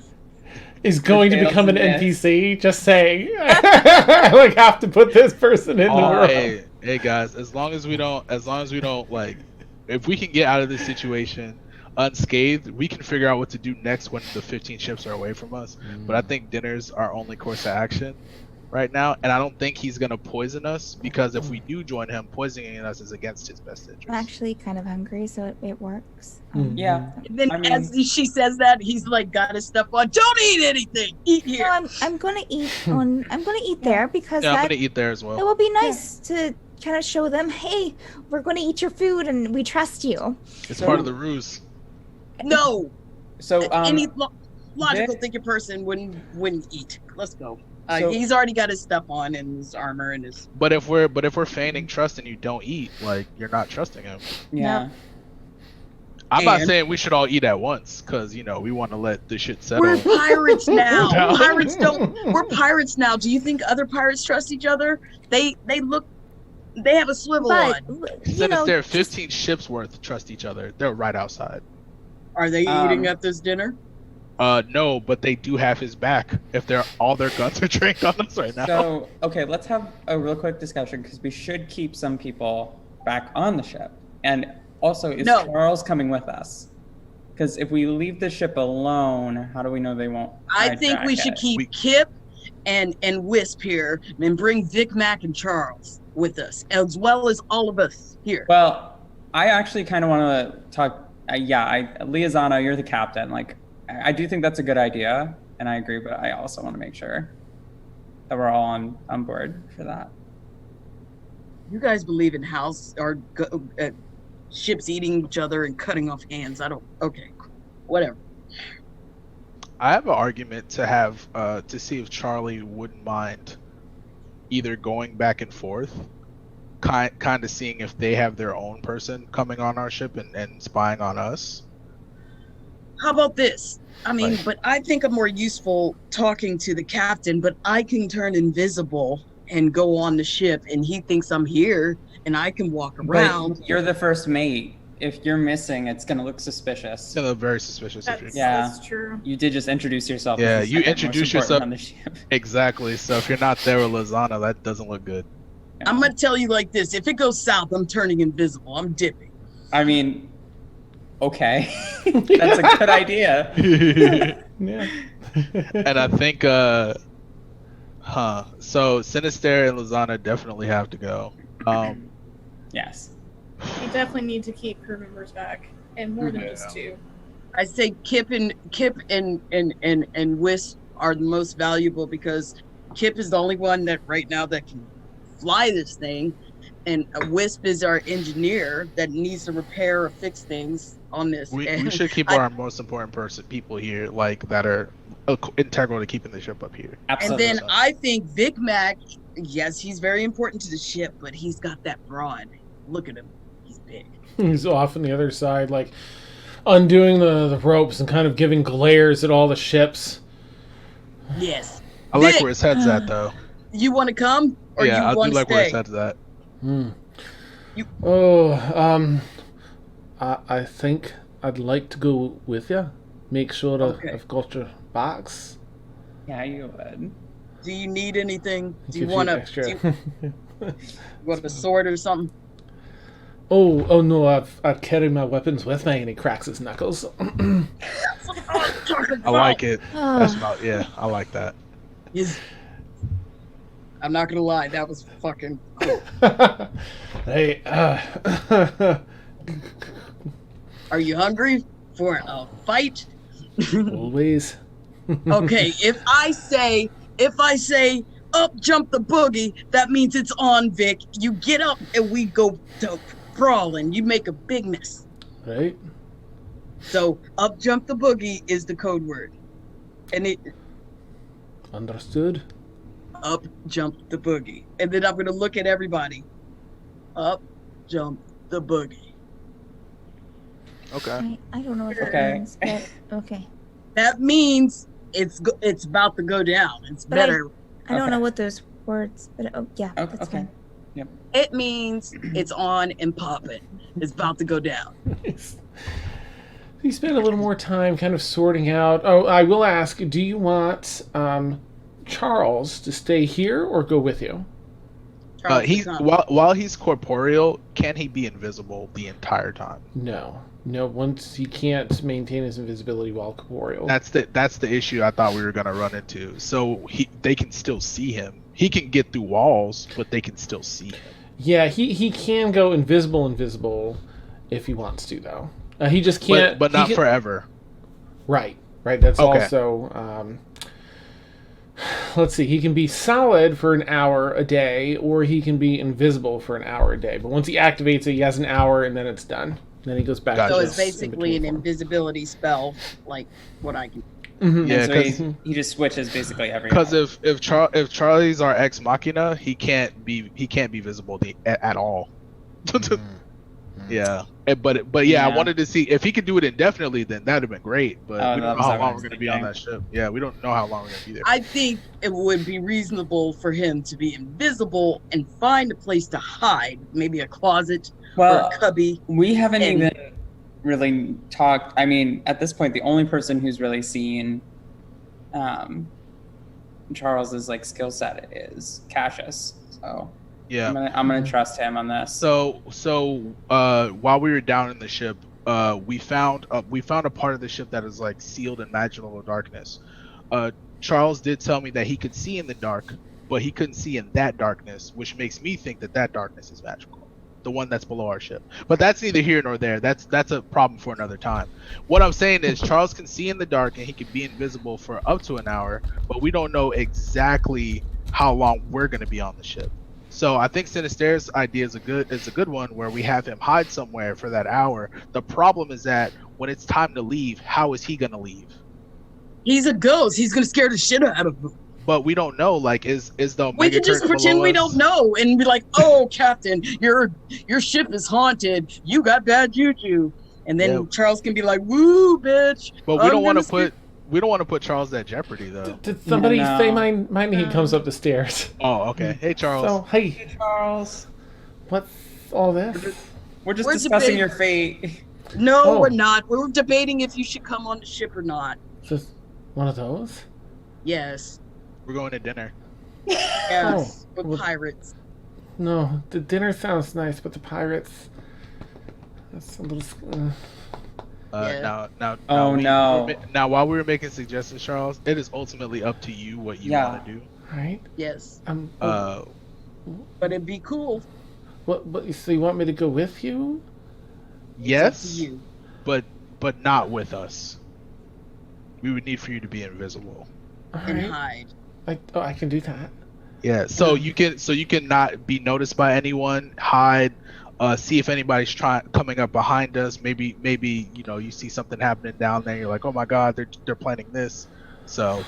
Is going to Tales become an and myths. NPC. Just saying, I like have to put this person in the world. Hey guys, as long as we don't like, if we can get out of this situation unscathed, we can figure out what to do next when the 15 ships are away from us. But I think dinner's our only course of action right now, and I don't think he's gonna poison us because if we do join him, poisoning us is against his best I'm interest. actually kind of hungry, so it works. Yeah. And then I mean- as she says that, he's like got his stuff on. Don't eat anything. Eat No, here. I'm gonna eat on. I'm gonna eat there because Yeah, I'm that gonna eat there as it well. will be nice to kind of show them, hey, we're gonna eat your food and we trust you. It's part of the ruse. No. So Any logical Vic- thinking person wouldn't eat. Let's go. So- He's already got his stuff on and his armor and his. But if we're feigning trust and you don't eat, like you're not trusting him. yeah. I'm not And- saying we should all eat at once because we want to let the shit We're settle. pirates now. No. Pirates don't. We're pirates now. Do you think other pirates trust each other? They look. They have a swivel But on. you know, Sinister, 15 ships worth trust each other. They're right outside. Are they eating at this dinner? No, but they do have his back if all their guns are trained on us right now. So, okay, let's have a real quick discussion because we should keep some people back on the ship. And also, is No. Charles coming with us? Because if we leave the ship alone, how do we know they won't? I think we hijack should it? keep Kip and Wisp here and bring Vic, Mac, and Charles with us, as well as all of us here. Well, I actually kind of want to talk. Liazana, you're the captain. Like, I do think that's a good idea, and I agree. But I also want to make sure that we're all on board for that. You guys believe in ships eating each other and cutting off hands? I don't. Okay, whatever. I have an argument to have to see if Charlie wouldn't mind either going back and forth, kind of seeing if they have their own person coming on our ship and spying on us. How about this? I mean, Right. but I think I'm more useful talking to the captain, but I can turn invisible and go on the ship, and he thinks I'm here, and I can walk around. But you're the first mate. If you're missing, it's gonna look suspicious. It's gonna look very suspicious. If That's, you're... Yeah. that's true. You did just introduce yourself. Yeah, as the you second most introduce important yourself- on the ship. Exactly. So if you're not there with Lozana, that doesn't look good. I'm gonna tell you like this: if it goes south, I'm turning invisible. I'm dipping. I mean, okay, that's a good idea. Yeah. And I think so Sinister and Lozana definitely have to go. Yes. You definitely need to keep crew members back, and more than Yeah. just two. I say Kip and Wisp are the most valuable because Kip is the only one that right now that can fly this thing, and Wisp is our engineer that needs to repair or fix things on this. We And should keep our most important people here, like that are integral to keeping the ship up here. And Absolutely. then I think Vic Mac, yes, he's very important to the ship, but he's got that broad. Look at him. He's big. He's off on the other side, like undoing the ropes and kind of giving glares at all the ships. Yes. I like Vic! where his head's at, though. You want to come or Yeah, I you do want to like where his stay? head's at. I think I'd like to go with you. Make sure Okay. I've got your backs. Yeah, you would. Do you need anything? Do you Gives want extra? a sword or something? oh no! I've carried my weapons with me, and he cracks his knuckles. I like it. That's Oh, about I like that. Yes. I'm not gonna lie, that was fucking cool. Hey, Are you hungry for a fight? always. Okay, if I say up jump the boogie, that means it's on, Vic. You get up and we go to brawling. You make a big mess. Right. So up jump the boogie is the code word. And it Understood. up jump the boogie. And then I'm gonna look at everybody. Up jump the boogie. Okay. I don't know what that Okay. means, but okay. That means it's about to go down. It's But better. I don't Okay. know what those words, but yeah, Oh, that's okay. fine. It means it's on and popping. It's about to go down. You spend a little more time kind of sorting out. Oh, I will ask, do you want Charles to stay here or go with you? Charles He's does not. while he's corporeal, can he be invisible the entire time? No. Once he can't maintain his invisibility while corporeal. That's the issue I thought we were gonna run into. So they can still see him. He can get through walls, but they can still see him. Yeah, he can go invisible if he wants to, though. He just can't. But not forever. Right. That's Okay. also. Let's see. He can be solid for an hour a day, or he can be invisible for an hour a day. But once he activates it, he has an hour, and then it's done. Then he goes back. Gotcha. So to it's this basically an in-between form. invisibility spell, like what I can. Mhm. Yeah, And so he just switches basically every. Because hour. if Charlie's our ex machina, he can't be visible at all. Yeah, but yeah, I Yeah. wanted to see if he could do it indefinitely. Then that'd have been great. But Oh, we that don't know was how what I long was we're gonna be on thinking. that ship. Yeah, we don't know how long we're gonna be there. I think it would be reasonable for him to be invisible and find a place to hide, maybe a closet or Well, a cubby. we haven't And- even really talked. I mean, at this point, the only person who's really seen Charles's like skill set is Cassius. So Yeah. I'm gonna trust him on this. So while we were down in the ship, we found a part of the ship that is like sealed in magical darkness. Charles did tell me that he could see in the dark, but he couldn't see in that darkness, which makes me think that darkness is magical, the one that's below our ship. But that's neither here nor there. That's a problem for another time. What I'm saying is Charles can see in the dark and he can be invisible for up to an hour, but we don't know exactly how long we're going to be on the ship. So I think Sinister's idea is a good one, where we have him hide somewhere for that hour. The problem is that when it's time to leave, how is he going to leave? He's a ghost. He's gonna scare the shit out of him. But we don't know. Like, is the Omega We could just curtain pretend below we us? don't know and be like, "Oh, Captain, your ship is haunted. You got bad juju." And then Yeah. Charles can be like, "Woo, bitch!" But we I'm don't want gonna to put Charles at jeopardy, though. Did somebody No. say mine? He comes up the stairs. Oh, okay. Hey, Charles. So hey, Charles, what's all this? we're just We're discussing debating- your fate. No, Oh. we're not. We were debating if you should come on the ship or not. Just one of those? Yes, We're going to dinner. yes, Oh. with pirates. No, the dinner sounds nice, but the pirates. That's a little. Yeah. Oh, no. Now, while we were making suggestions, Charles, it is ultimately up to you what you Yeah. want to do. Right? Yes, Uh, but it'd be cool. What? So you want me to go with you? It's up yes, to you. but not with us. We would need for you to be invisible. All And right. hide. I can do that. Yeah. So you can not be noticed by anyone. Hide. See if anybody's coming up behind us. Maybe you see something happening down there. You're like, oh my god, they're planning this. So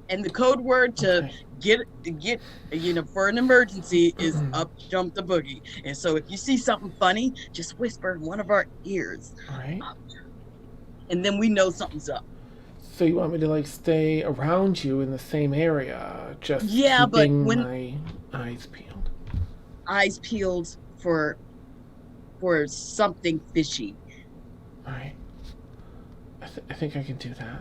And the code word to Okay. get for an emergency is Mhm. up jump the boogie. And so if you see something funny, just whisper in one of our ears, All right. and then we know something's up. So you want me to like stay around you in the same area, just Yeah, but keeping when- my eyes peeled. Eyes peeled for something fishy. All right. I think I can do that.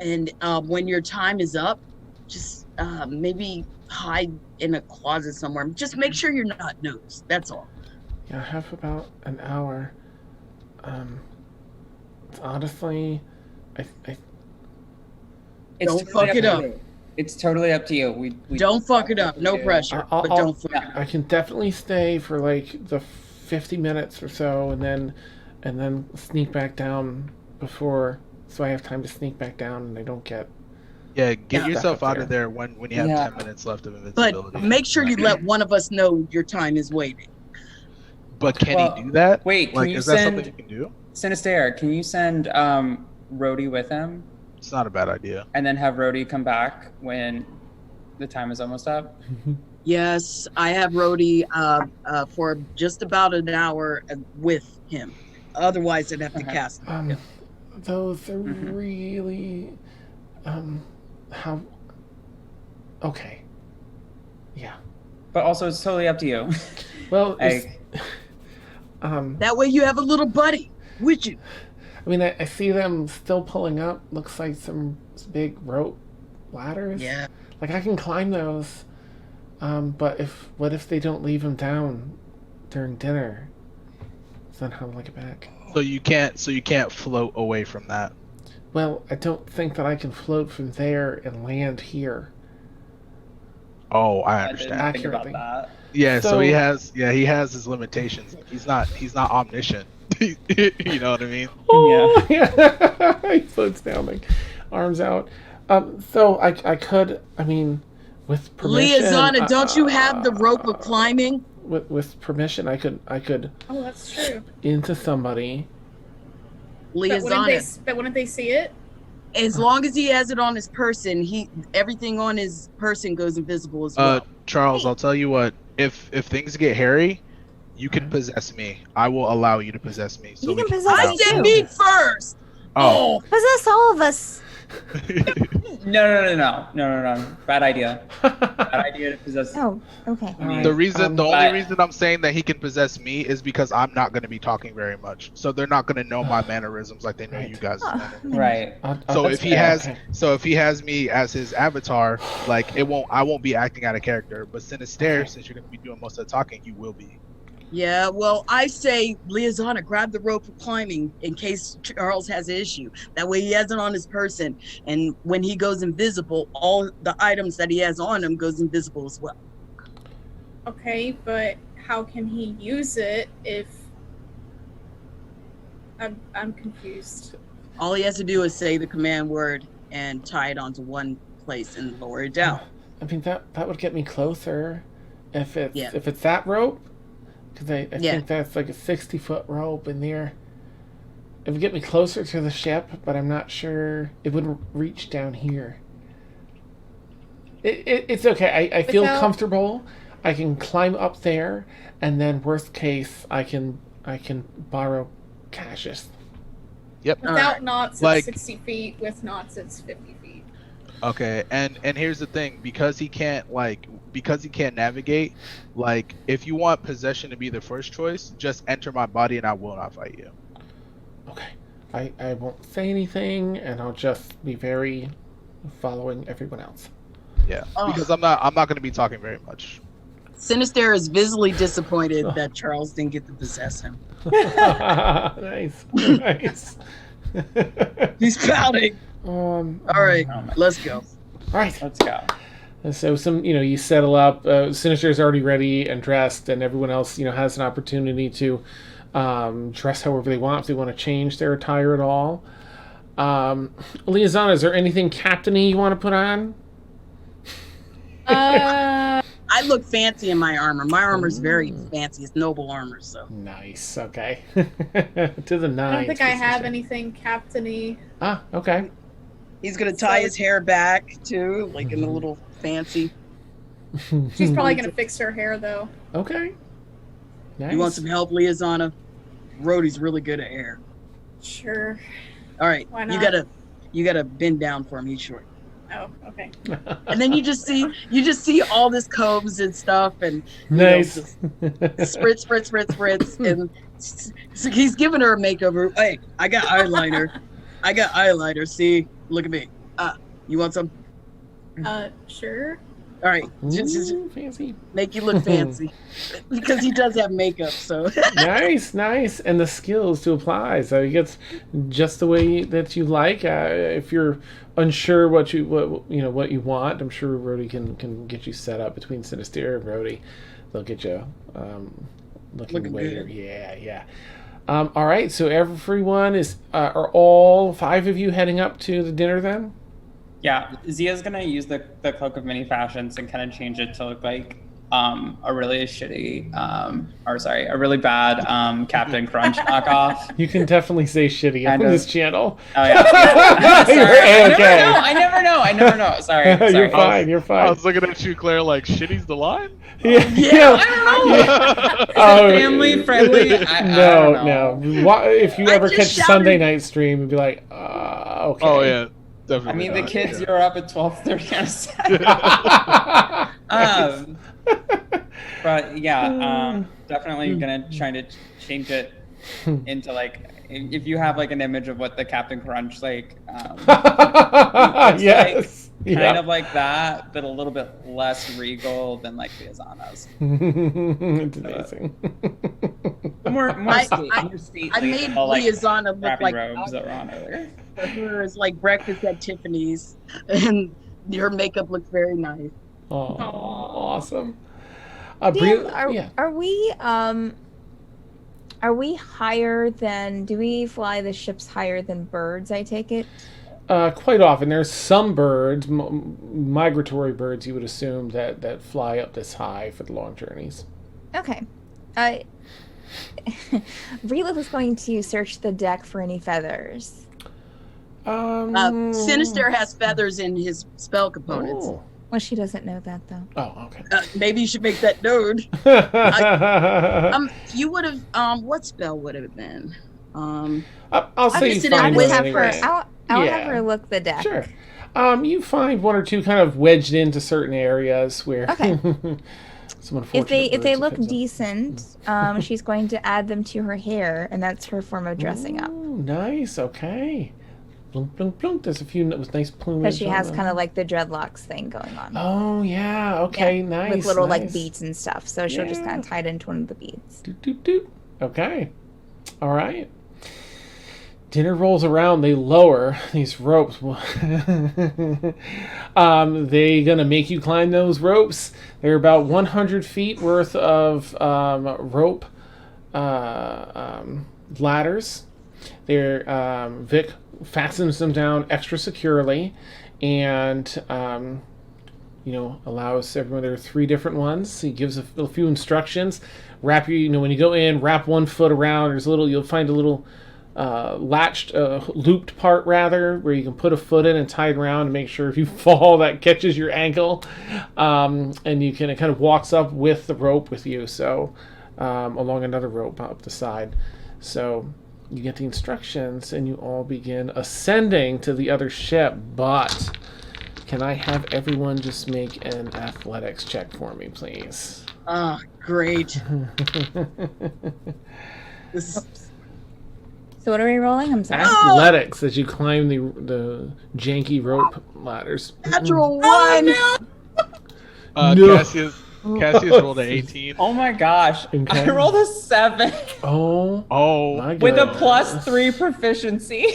And when your time is up, just maybe hide in a closet somewhere. Just make sure you're not noticed. That's all. Yeah, I have about an hour. Honestly, I It's Don't totally fuck it to up. you. It's totally up to you. We Don't fuck it up. No Yeah. pressure. I'll- But I'll- don't fuck it up. I can definitely stay for like the 50 minutes or so, and then sneak back down before, so I have time to sneak back down and I don't get. yeah, get Yeah. yourself Back up out of there when you have Yeah. 10 minutes left of invincibility. But make sure you let one of us know your time is waiting. But can Well, he do that? wait, can Like, you is that send- something you can do? Sinister, can you send Rhodey with him, It's not a bad idea. and then have Rhodey come back when the time is almost up? Yes, I have Rhodey for just about an hour with him. Otherwise, I'd have to Okay. cast him. Those are Mhm. really, how. Okay. Yeah. But also, it's totally up to you. Well, Like, That way, you have a little buddy with you. I mean, I see them still pulling up. Looks like some big rope ladders. Yeah. Like I can climb those. But what if they don't leave him down during dinner? So then how do I get back? So you can't float away from that. Well, I don't think that I can float from there and land here. Oh, I I understand. didn't think about Accurately. that. Yeah, so So- he has his limitations. He's not omniscient. You know what I mean? Oh, yeah. He floats down, like arms out. So I could, I mean, with permission. Liazana, don't you have the rope of climbing? With permission, I could Oh, that's true. into somebody. Liazana, But wouldn't they see it? as long as he has it on his person, everything on his person goes invisible as well. Charles, I'll tell you what. If things get hairy, you can possess me. I will allow you to possess me. So You we can can possess I me said too. me first. Oh. Possess all of us. No. Bad idea. Bad idea to possess. Oh, okay. Alright, The only but- reason I'm saying that he can possess me is because I'm not going to be talking very much, so they're not going to know my mannerisms like they know you guys. Oh, Right. So I'll- if he fair, has, okay. so if he has me as his avatar, like I won't be acting out of character. But Sinister, since you're going to be doing most of the talking, you will be. Yeah, well, I say, Liazana, grab the rope of climbing in case Charles has an issue. That way he has it on his person. And when he goes invisible, all the items that he has on him goes invisible as well. Okay, but how can he use it if I'm confused. All he has to do is say the command word and tie it onto one place and lower it down. I mean that would get me closer if it's Yeah. if it's that rope, because I Yeah. think that's like a 60-foot rope in there. It would get me closer to the ship, but I'm not sure it wouldn't reach down here. It's okay. I feel Without- comfortable. I can climb up there, and then worst case, I can borrow Cassius. Yep. All Without right. knots, it's Like- 60 feet. With knots, it's 50 feet. Okay, and here's the thing, because he can't navigate, like if you want possession to be the first choice, just enter my body and I will not fight you. Okay. I won't say anything, and I'll just be very following everyone else. Yeah. Oh. Because I'm not going to be talking very much. Sinister is visibly disappointed that Charles didn't get to possess him. Nice. Nice. He's pouting. All All right, Oh my- let's go. right. Let's go. And so you settle up. Sinister is already ready and dressed, and everyone else, has an opportunity to dress however they want. If they want to change their attire at all. Liazana, is there anything captainy you want to put on? I look fancy in my armor. My armor's very fancy. It's noble armor, so. Nice. Okay. To the nines. I don't think I have Sister. anything captainy. Ah, okay. He's gonna tie his hair back too, like in a little fancy. She's probably gonna fix her hair though. Okay. Nice. You want some help, Liazana? Rhodey's really good at hair. Sure. All right, Why you not? gotta bend down for him. He's short. Oh, okay. And then you just see all this combs and stuff, and you know, Nice. just spritz, and so he's giving her a makeover. Hey, I got eyeliner. See, look at me. You want some? Sure. All right, just Ooh, fancy. make you look fancy because he does have makeup. So Nice, and the skills to apply. So he gets just the way that you like. If you're unsure what you want, I'm sure Rhodey can get you set up between Sinister and Rhodey. They'll get you looking way. good. Yeah. All right. So everyone is. Are all 5 of you heading up to the dinner then? Yeah, Zia's gonna use the cloak of many fashions and kind of change it to look like a really shitty, a really bad Captain Crunch knockoff. You can definitely say shitty on Kind of. this channel. Oh yeah. You're Sorry. okay. I never know. Sorry. You're fine. You're I fine. was looking at you, Claire, like shitty's the line. Yeah. I don't know. Oh, Family friendly. I don't know. No. If you I ever just catch shouted- Sunday night stream and be like, okay. Oh yeah, definitely. I mean, the not, kids, yeah. you're up at 12:30 on a Saturday. But yeah, definitely gonna try to change it into like, if you have like an image of what the Captain Crunch like. Yes. Kind of like that, but a little bit less regal than like Liazana's. It's amazing. More stately. I made all, like, Liazana look wrappy like robes that were on earlier. for her is like breakfast at Tiffany's, and her makeup looks very nice. Oh, awesome. Dan, Yeah. are we higher than? Do we fly the ships higher than birds? I take it. Quite often, there's some birds, migratory birds, you would assume that fly up this high for the long journeys. Okay. Relith was going to search the deck for any feathers. Sinister has feathers in his spell components. Oh. Well, she doesn't know that though. Oh, okay. Maybe you should make that known. You would have. What spell would it have been? I'll say you just find didn't one have anyway. her. I'll Yeah. have her look the deck. Sure. You find one or two kind of wedged into certain areas where Okay. some If they unfortunate look birds have decent, she's going to add them to her hair, and that's her form of dressing up. Oh, nice. Okay. Blunk, blunk, blunk. There's a few with nice plumage. Because she has on kind them. of like the dreadlocks thing going on. Oh yeah. Okay. Yeah, Nice. with little like nice. beads and stuff. So she'll just Yeah. kind of tie it into one of the beads. Doot, doot, doot. Okay. All right. Dinner rolls around. They lower these ropes. They gonna make you climb those ropes. They're about 100 feet worth of rope ladders. They're Vic fastens them down extra securely, and allows everyone. There are 3 different ones. He gives a few instructions. Wrap when you go in, wrap one foot around. You'll find a little latched, looped part rather, where you can put a foot in and tie it around and make sure if you fall that catches your ankle, and you can, it kind of walks up with the rope with you, so along another rope up the side. So you get the instructions and you all begin ascending to the other ship, but can I have everyone just make an athletics check for me, please? Ah, great. This is So what are we rolling? I'm sorry. Athletics as you climb the janky rope ladders. natural one. No. Cassius rolled an 18. Oh my gosh. Okay. I rolled a 7 Oh, my with a goodness. +3 proficiency.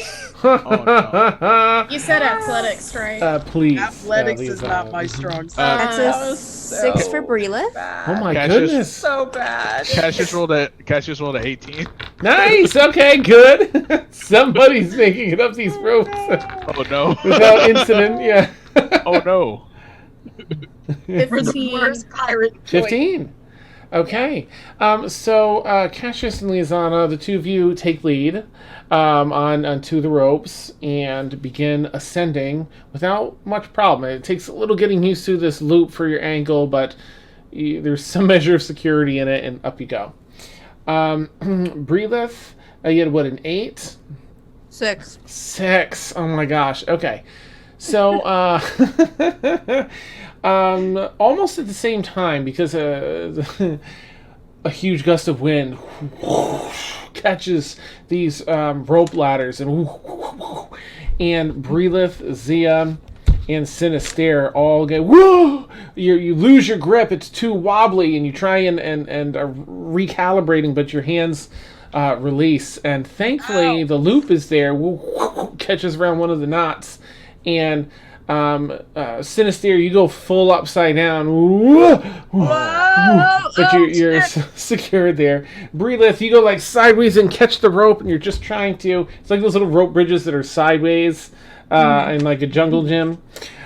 Oh, You said athletics, right? Please. Athletics is Lisa. not my strong suit. That's that a was 6 so for Breelith. Oh my Cassius. goodness. So bad. Cassius rolled a 18. Nice. Okay, good. Somebody's making it up these ropes Oh no. without incident. Yeah. Oh no. For the 15. worst pirate. 15. Okay. So Cassius and Liazana, the two of you take lead onto the ropes and begin ascending without much problem. It takes a little getting used to this loop for your ankle, but there's some measure of security in it, and up you go. Breelith, you had what, an 8? 6. 6. Oh my gosh. Okay. So, almost at the same time, because a huge gust of wind catches these rope ladders, and Breelith, Zia, and Sinister all go, whoa! You lose your grip. It's too wobbly, and you try and are recalibrating, but your hands release. And thankfully, the loop is there, catches around one of the knots. And Sinister, you go full upside down. But you're secured there. Breelith, you go like sideways and catch the rope, and you're just trying to. It's like those little rope bridges that are sideways in like a jungle gym.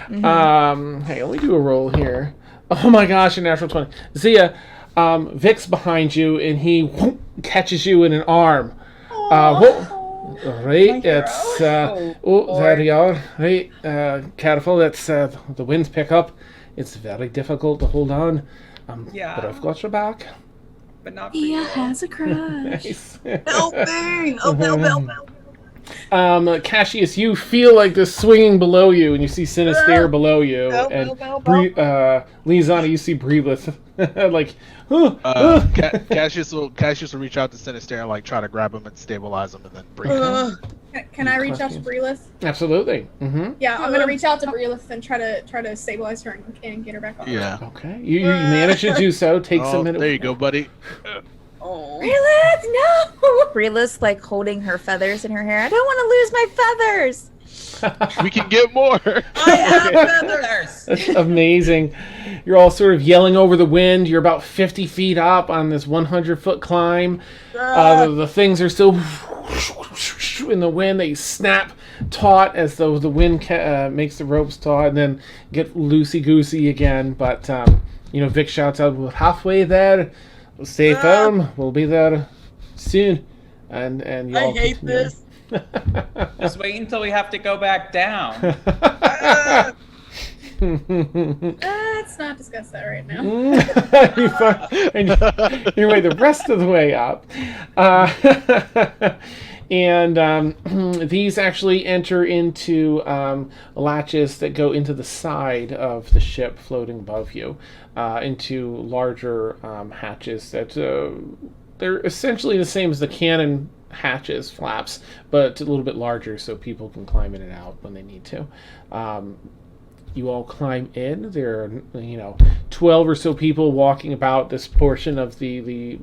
Hey, let me do a roll here. Oh my gosh, a natural 20. Zia, Vic's behind you, and he catches you in an arm. Right, it's there you are. Right, careful. That's the winds pick up. It's very difficult to hold on. Yeah. But I've got your back. But not for you. has a crush. Nice. Help me! Oh, help. Cassius, you feel like this swinging below you, and you see Sinister below you, Help, and help, help, Liazana, you see Breelith, like, Cassius will reach out to Sinister and like try to grab him and stabilize him and then bring him. Can I reach out to Breelith? Absolutely. Mm-hmm. Yeah, I'm gonna reach out to Breelith and try to stabilize her and get her back on. Yeah. Okay. You manage to do so. Takes a minute. There you go, buddy. Oh. Breelith, no! Breelith's like holding her feathers in her hair. I don't want to lose my feathers. We can get more. I have feathers. That's amazing. You're all sort of yelling over the wind. You're about 50 feet up on this 100-foot climb. The things are still in the wind. They snap taut as though the wind makes the ropes taut, and then get loosey-goosey again. But, Vic shouts out, "We're halfway there. Stay firm. We'll be there soon." And y'all I hate continue. this. Just wait until we have to go back down. Let's not discuss that right now. You wait the rest of the way up. These actually enter into latches that go into the side of the ship floating above you, into larger hatches that they're essentially the same as the cannon hatches, flaps, but a little bit larger so people can climb in and out when they need to. You all climb in. There are, 12 or so people walking about this portion of the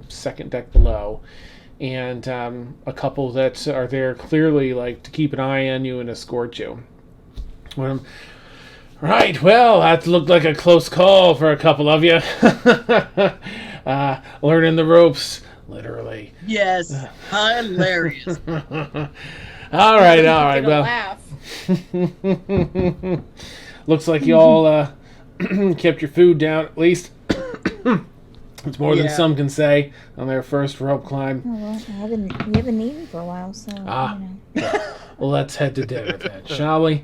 second deck below, and a couple that are there clearly like to keep an eye on you and escort you. Right, well, that looked like a close call for a couple of you. Learning the ropes, literally. Yes, hilarious. All right, well. Laugh. Looks like y'all kept your food down, at least. It's more than some can say on their first rope climb. Oh, well, we haven't eaten for a while, so, Well, let's head to dinner then, shall we?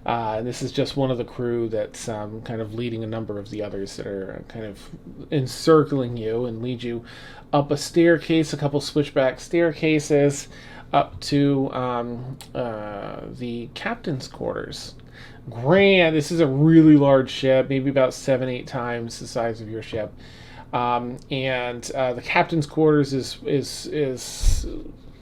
This is just one of the crew that's kind of leading a number of the others that are kind of encircling you and lead you up a staircase, a couple switchback staircases, up to the captain's quarters. Grand. This is a really large ship, maybe about 7-8 times the size of your ship. The captain's quarters is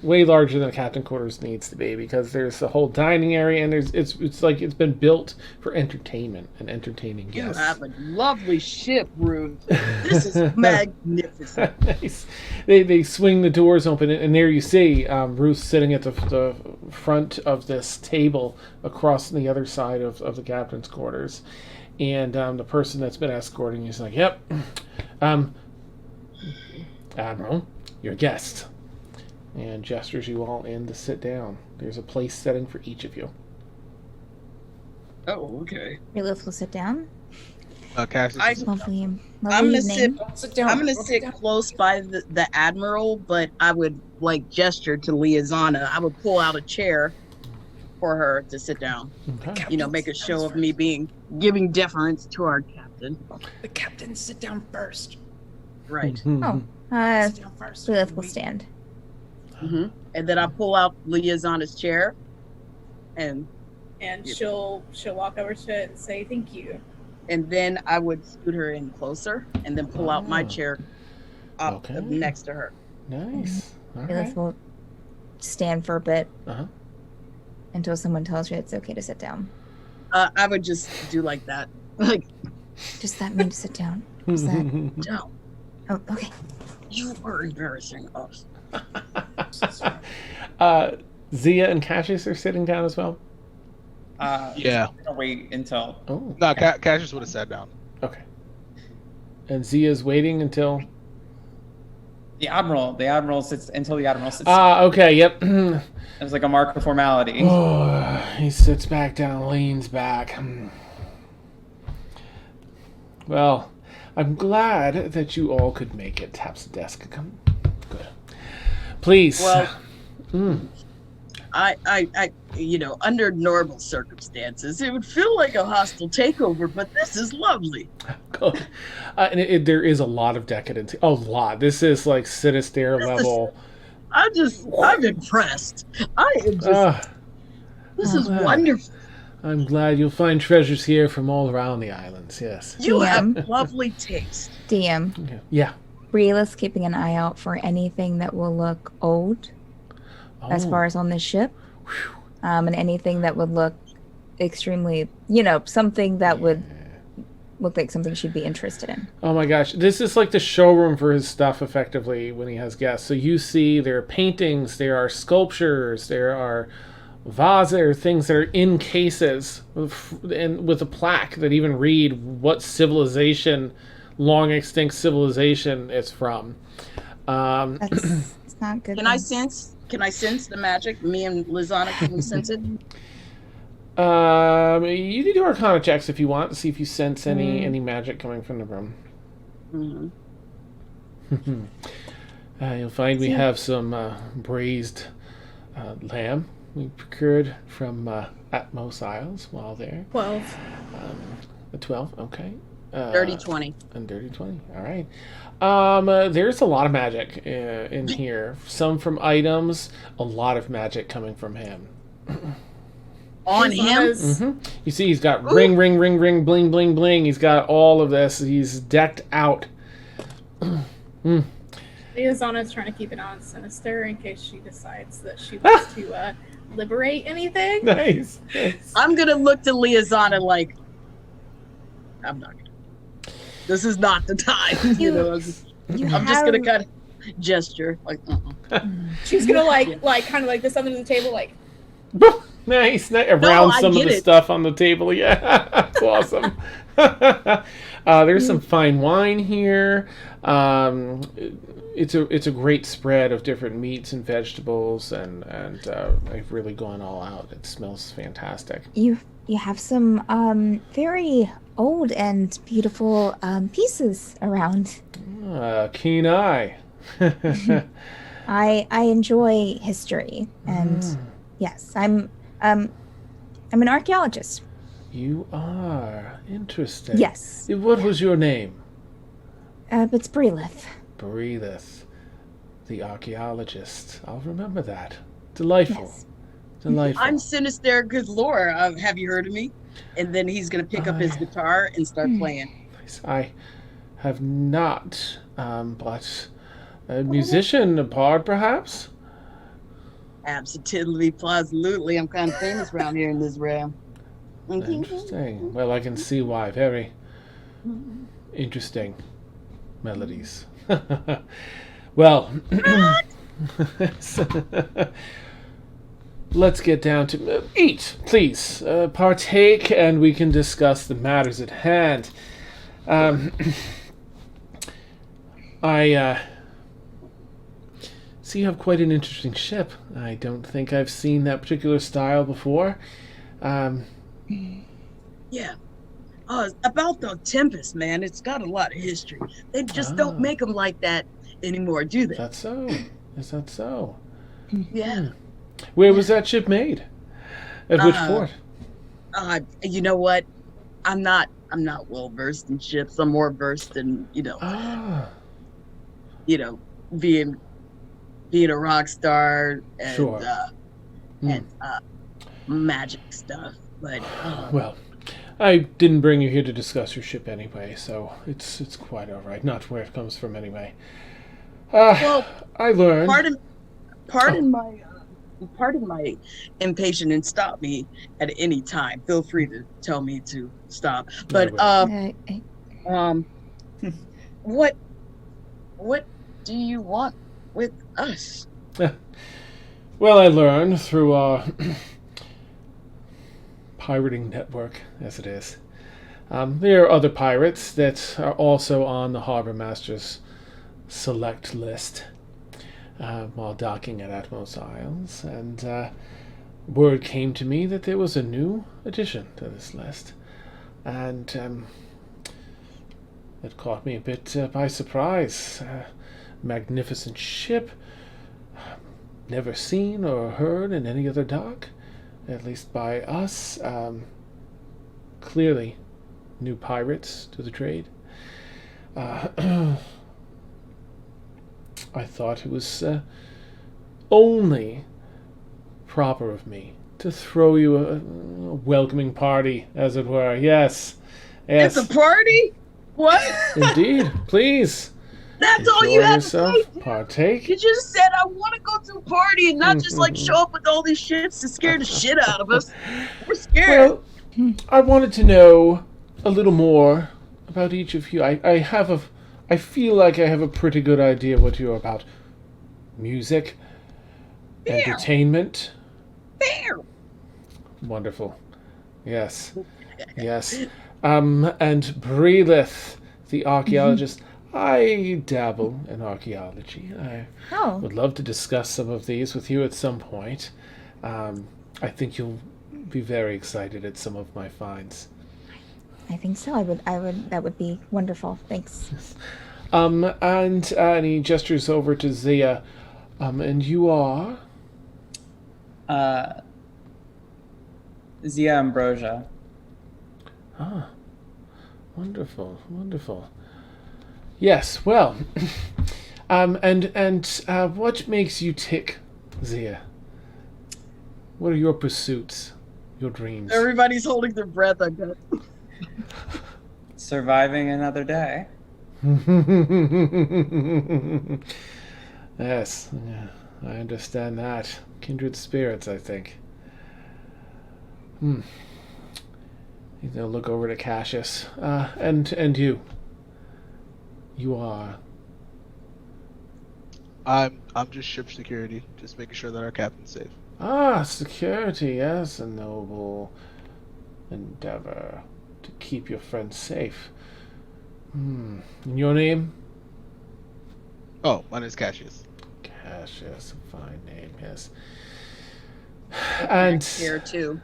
way larger than a captain quarters needs to be, because there's the whole dining area, and it's like it's been built for entertainment and entertaining You guests. have a lovely ship, Ruth. This is magnificent. Nice. They swing the doors open, and there you see Ruth sitting at the front of this table across the other side of the captain's quarters, and the person that's been escorting you is like, "Yep, Admiral, your guest." And gestures you all in to sit down. There's a place setting for each of you. Oh, okay. Breelith will sit down. Cassius. Lovely I'm gonna evening. I'm gonna sit close by the Admiral, but I would gesture to Liazana. I would pull out a chair for her to sit down. Okay. Make a show of me giving deference to our captain. The captain, sit down first. Right. Sit down first. Breelith will stand. Mm-hmm. And then I pull out Liazana's chair, and she'll walk over to it and say thank you. And then I would scoot her in closer, and then pull out my chair up next to her. Nice. All Breelith right. will stand for a bit Uh-huh. until someone tells you it's okay to sit down. I would just do like that, Does that mean to sit down? Is that? no, Oh, okay. you are embarrassing us. Zia and Cassius are sitting down as well. Yeah. I'm gonna wait until. Oh, No, Cassius would have sat down. okay. And Zia's waiting until. The admiral sits until the admiral sits. Okay. Yep. It's like a mark of formality. Oh, he sits back down, leans back. Well, I'm glad that you all could make it. Taps the desk. Come. Good. Please. Well, I under normal circumstances, it would feel like a hostile takeover, but this is lovely. Good. And there is a lot of decadence. A lot. This is like Sinister level. I'm impressed. I am just. This is wonderful. I'm glad you'll find treasures here from all around the islands. Yes. You have lovely taste. DM. Yeah. Breelith's keeping an eye out for anything that will look old as far as on this ship. and anything that would look extremely, something that would look like something she'd be interested in. Oh my gosh, this is like the showroom for his stuff effectively when he has guests. So you see there are paintings, there are sculptures, there are vases, or things that are in cases and with a plaque that even read what civilization, long extinct civilization it's from. It's not good. Can I sense the magic? Me and Lizana, can we sense it? You can do Arcana checks if you want to see if you sense any magic coming from the room. You'll find we have some braised lamb we procured from Atmos Isles while there. 12. A 12, okay. Dirty 20. And dirty 20, all right. There's a lot of magic in here. Some from items, a lot of magic coming from him. On him? You see he's got ring, bling, bling, bling. He's got all of this. He's decked out. Liazana's trying to keep an eye on Sinister in case she decides that she wants to liberate anything. Nice. I'm going to look to Liazana like, I'm not going to. This is not the time. I'm just going to kind of gesture. Like, She's going to like kind of like this under the table, like. Nice. Around some of the stuff on the table. Yeah, that's awesome. There's some fine wine here. It's a great spread of different meats and vegetables, and they've really gone all out. It smells fantastic. You have some very old and beautiful pieces around. Keen eye. I enjoy history, and yes, I'm an archaeologist. You are interesting. Yes. What was your name? It's Breelith. Breelith, the archaeologist. I'll remember that. Delightful. Yes. Delightful. I'm Sinister Galore. Have you heard of me? And then he's going to pick up his guitar and start playing. I have not, but a musician, a bard, perhaps? Absolutely. I'm kind of famous around here in this realm. Interesting. Well, I can see why. Very interesting melodies. Well, let's get down to eat, please. Partake, and we can discuss the matters at hand. I see you have quite an interesting ship. I don't think I've seen that particular style before. Yeah. About the Tempest, man, it's got a lot of history. They just don't make them like that anymore, do they? Is that so? Is that so? Yeah. Where was that ship made? At which port? You know what? I'm not well versed in ships. I'm more versed in, being a rock star and Sure. and magic stuff. But well, I didn't bring you here to discuss your ship anyway, so it's quite all right. Not where it comes from anyway. well, I learned. Pardon my impatience and stop me at any time. Feel free to tell me to stop. But what do you want with us? Well, I learned through our pirating network, as it is. There are other pirates that are also on the Harbor Master's select list while docking at Atmos Isles, and word came to me that there was a new addition to this list, and it caught me a bit by surprise. Magnificent ship, never seen or heard in any other dock, at least by us. Clearly new pirates to the trade. I thought it was only proper of me to throw you a welcoming party, as it were. Yes. It's a party? What? Indeed. Please. That's enjoy all you have yourself. to say? Partake. You just said I want to go to a party and not just like show up with all these ships to scare the shit out of us. We're scared. Well, I wanted to know a little more about each of you. I feel like I have a pretty good idea what you're about. Music, entertainment. Fair. Wonderful. Yes. Yes. And Breelith, the archaeologist. I dabble in archaeology. I would love to discuss some of these with you at some point. I think you'll be very excited at some of my finds. I think so. I would. That would be wonderful. Thanks. And he gestures over to Zia. And you are? Zia Ambrosia. Ah, wonderful, wonderful. Yes, well, and what makes you tick, Zia? What are your pursuits, your dreams? Everybody's holding their breath, I bet. Surviving another day. Yes, yeah, I understand that. Kindred spirits, I think. He's gonna look over to Cassius. And you. You are. I'm just ship security, just making sure that our captain's safe. Ah, security, yes, a noble endeavor to keep your friends safe. And your name? Oh, my name's Cassius. Cassius, a fine name, yes. And here too.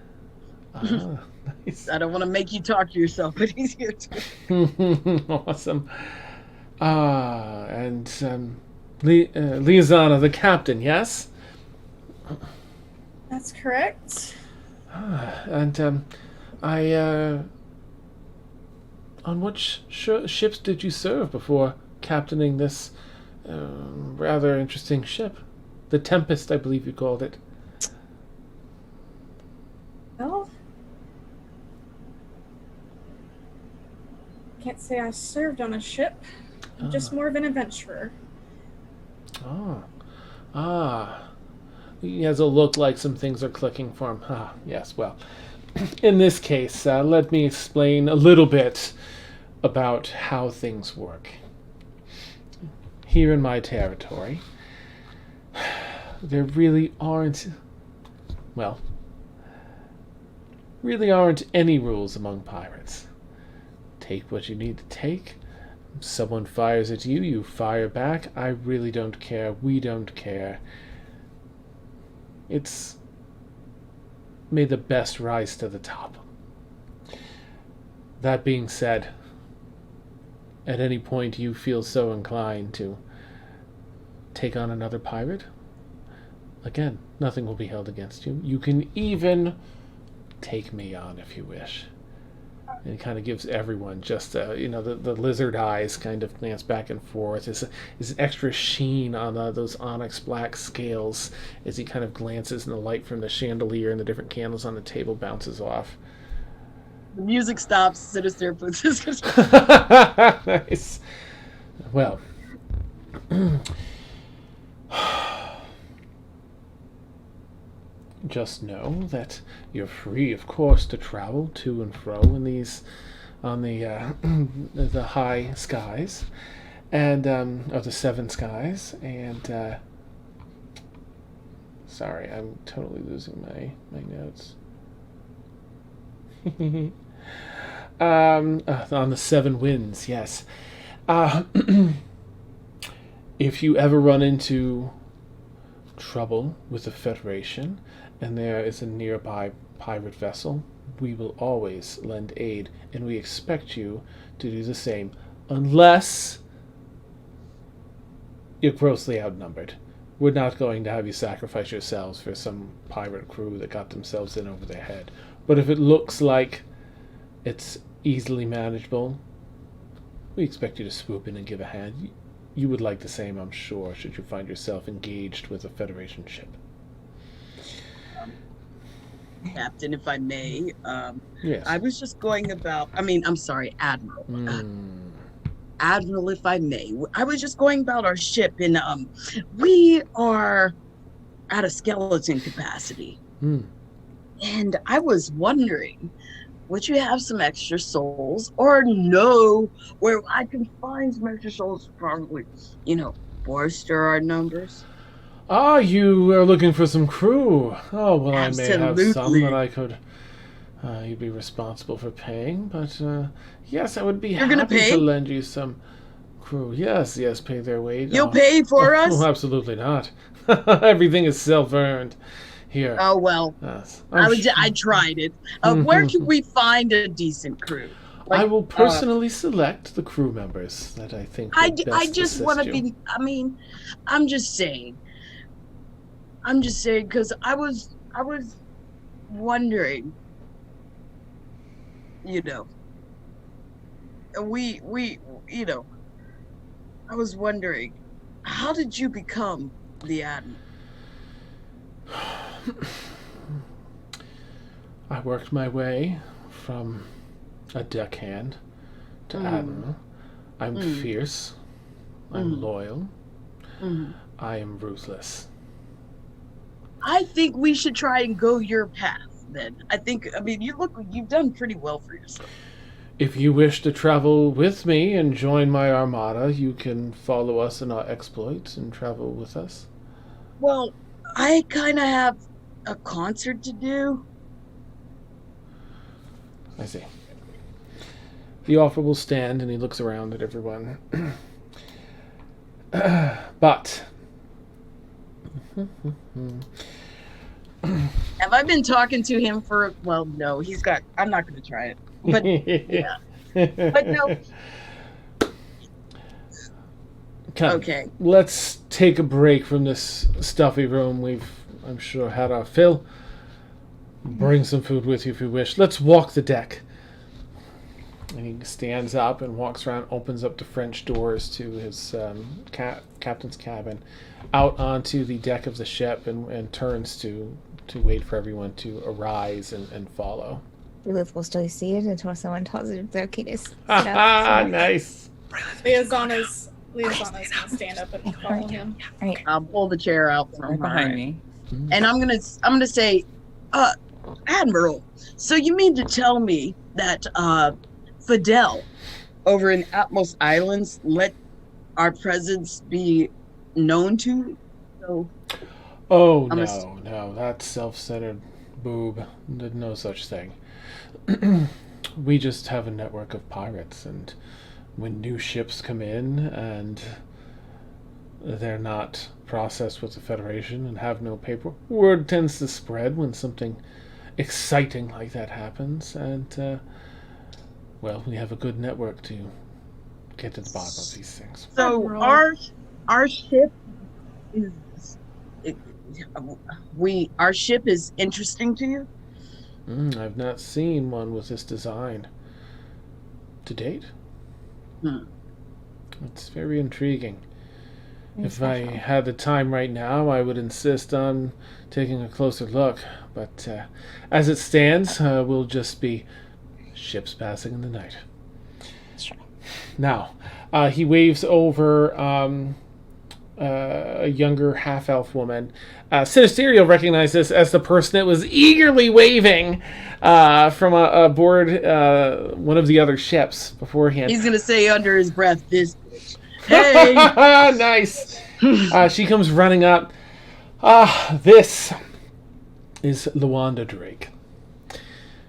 Nice. I don't want to make you talk to yourself, but he's here too. Awesome. And Liazana, the captain, yes? That's correct. And on which ships did you serve before captaining this rather interesting ship? The Tempest, I believe you called it. Well, can't say I served on a ship. I'm just more of an adventurer. He has a look like some things are clicking for him. Yes, well, in this case, let me explain a little bit about how things work. Here in my territory, there really aren't any rules among pirates. Take what you need to take. Someone fires at you, you fire back. I really don't care. We don't care. It's may the best rise to the top. That being said, at any point you feel so inclined to take on another pirate, again, nothing will be held against you. You can even take me on if you wish. And it kind of gives everyone just, the lizard eyes kind of glance back and forth. There's an extra sheen on those onyx black scales as he kind of glances and the light from the chandelier and the different candles on the table bounces off. The music stops, Sinister puts his... Nice. Well... Just know that you're free, of course, to travel to and fro in these, on the high skies, and or the seven skies. And sorry, I'm totally losing my notes. On the seven winds, yes. If you ever run into trouble with the Federation, and there is a nearby pirate vessel, we will always lend aid, and we expect you to do the same, unless you're grossly outnumbered. We're not going to have you sacrifice yourselves for some pirate crew that got themselves in over their head. But if it looks like it's easily manageable, we expect you to swoop in and give a hand. You would like the same, I'm sure, should you find yourself engaged with a Federation ship. Captain, if I may, Yes. I was just going about, I'm sorry, Admiral. Admiral, if I may, I was just going about our ship, and we are at a skeleton capacity. Hmm. And I was wondering, would you have some extra souls or know where I can find some extra souls? Probably, bolster our numbers. Ah, you are looking for some crew. Oh, well, I may have some that Absolutely. I could... you'd be responsible for paying, but yes, I would be You're gonna happy pay? to lend you some crew. Yes, pay their wage. You'll pay for us? Oh, absolutely not. Everything is self-earned here. Oh, well, Yes, I tried it. Where can we find a decent crew? I will personally select the crew members that I think would best I just want to assist you. be, I'm just saying. Because I was wondering, I was wondering, how did you become the Admiral? I worked my way from a deckhand to Admiral. I'm fierce. I'm loyal. I am ruthless. I think we should try and go your path then. You've done pretty well for yourself. If you wish to travel with me and join my armada, you can follow us in our exploits and travel with us. Well, I kind of have a concert to do. I see. The offer will stand, and he looks around at everyone. But... Have I been talking to him for... Well, no, I'm not going to try it. But, yeah. But no. Okay. Let's take a break from this stuffy room. I'm sure, had our fill. Bring some food with you if you wish. Let's walk the deck. And he stands up and walks around, opens up the French doors to his captain's cabin, out onto the deck of the ship, and turns to wait for everyone to arise and follow. Lilith will still see it until someone tells her it's okay to sit Ah, up. nice. Liaison is gonna stand up and follow him. Right. I'll pull the chair out from Right behind her. me. And I'm gonna say, Admiral, so you mean to tell me that Fidel over in Atmos Islands let our presence be known to? So Oh, I'm no, that's self-centered boob. There's no such thing. We just have a network of pirates, and when new ships come in and they're not processed with the Federation and have no paper, word tends to spread when something exciting like that happens, and we have a good network to get to the bottom of these things. So Admiral. our ship is our ship is interesting to you? I've not seen one with this design to date. It's very intriguing. If I had the time right now, I would insist on taking a closer look. But as it stands, we'll just be ships passing in the night. Sure. Now, he waves over a younger half-elf woman. Sinisteria will recognize this as the person that was eagerly waving from aboard one of the other ships beforehand. He's gonna say under his breath, "This bitch." Hey. Nice. She comes running up. This is Luanda Drake.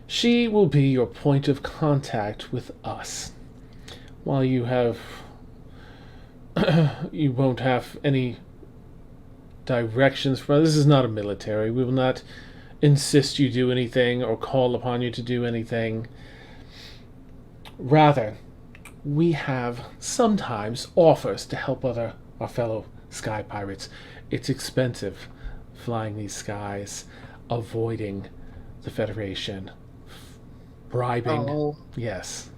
She will be your point of contact with us. While you won't have any directions from us. This is not a military. We will not insist you do anything or call upon you to do anything. Rather, we have sometimes offers to help our fellow sky pirates. It's expensive flying these skies, avoiding the Federation, bribing. Oh. Yes.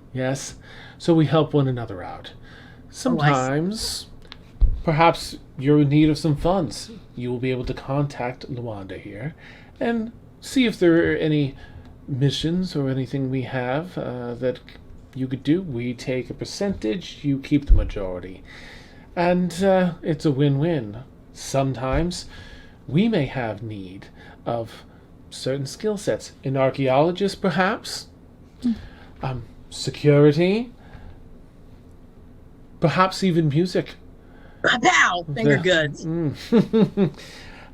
So we help one another out. Sometimes, perhaps you're in need of some funds. You will be able to contact Luanda here and see if there are any missions or anything we have that you could do. We take a percentage, you keep the majority. And it's a win-win. Sometimes we may have need of certain skill sets. An archaeologist, perhaps? Security? Perhaps even music. Pow! Finger goods.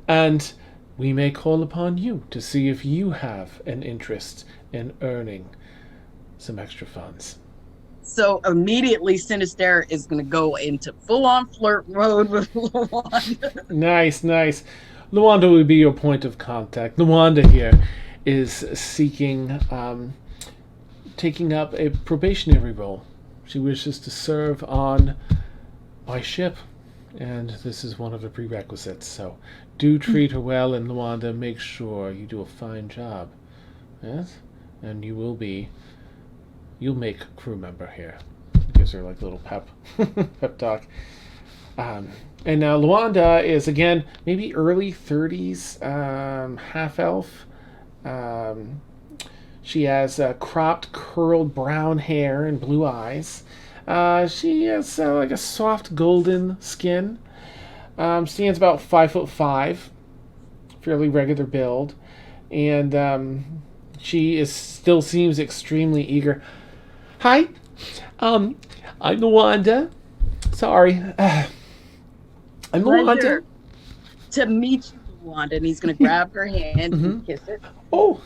And we may call upon you to see if you have an interest in earning some extra funds. So immediately, Sinister is going to go into full-on flirt mode with Luanda. Nice, nice. Luanda will be your point of contact. Luanda here is seeking, taking up a probationary role. She wishes to serve on my ship, and this is one of the prerequisites. So do treat her well, and Luanda, make sure you do a fine job. Yes? And you'll make a crew member here. Gives her like a little pep talk. And now Luanda is, again, maybe early 30s, half-elf. She has cropped, curled brown hair and blue eyes. She has like a soft golden skin. Stands about 5'5", fairly regular build. And she still seems extremely eager. Hi, I'm Luanda. Sorry. I'm Luanda. Pleasure to meet you, Luanda. And he's going to grab her hand and kiss it. Oh,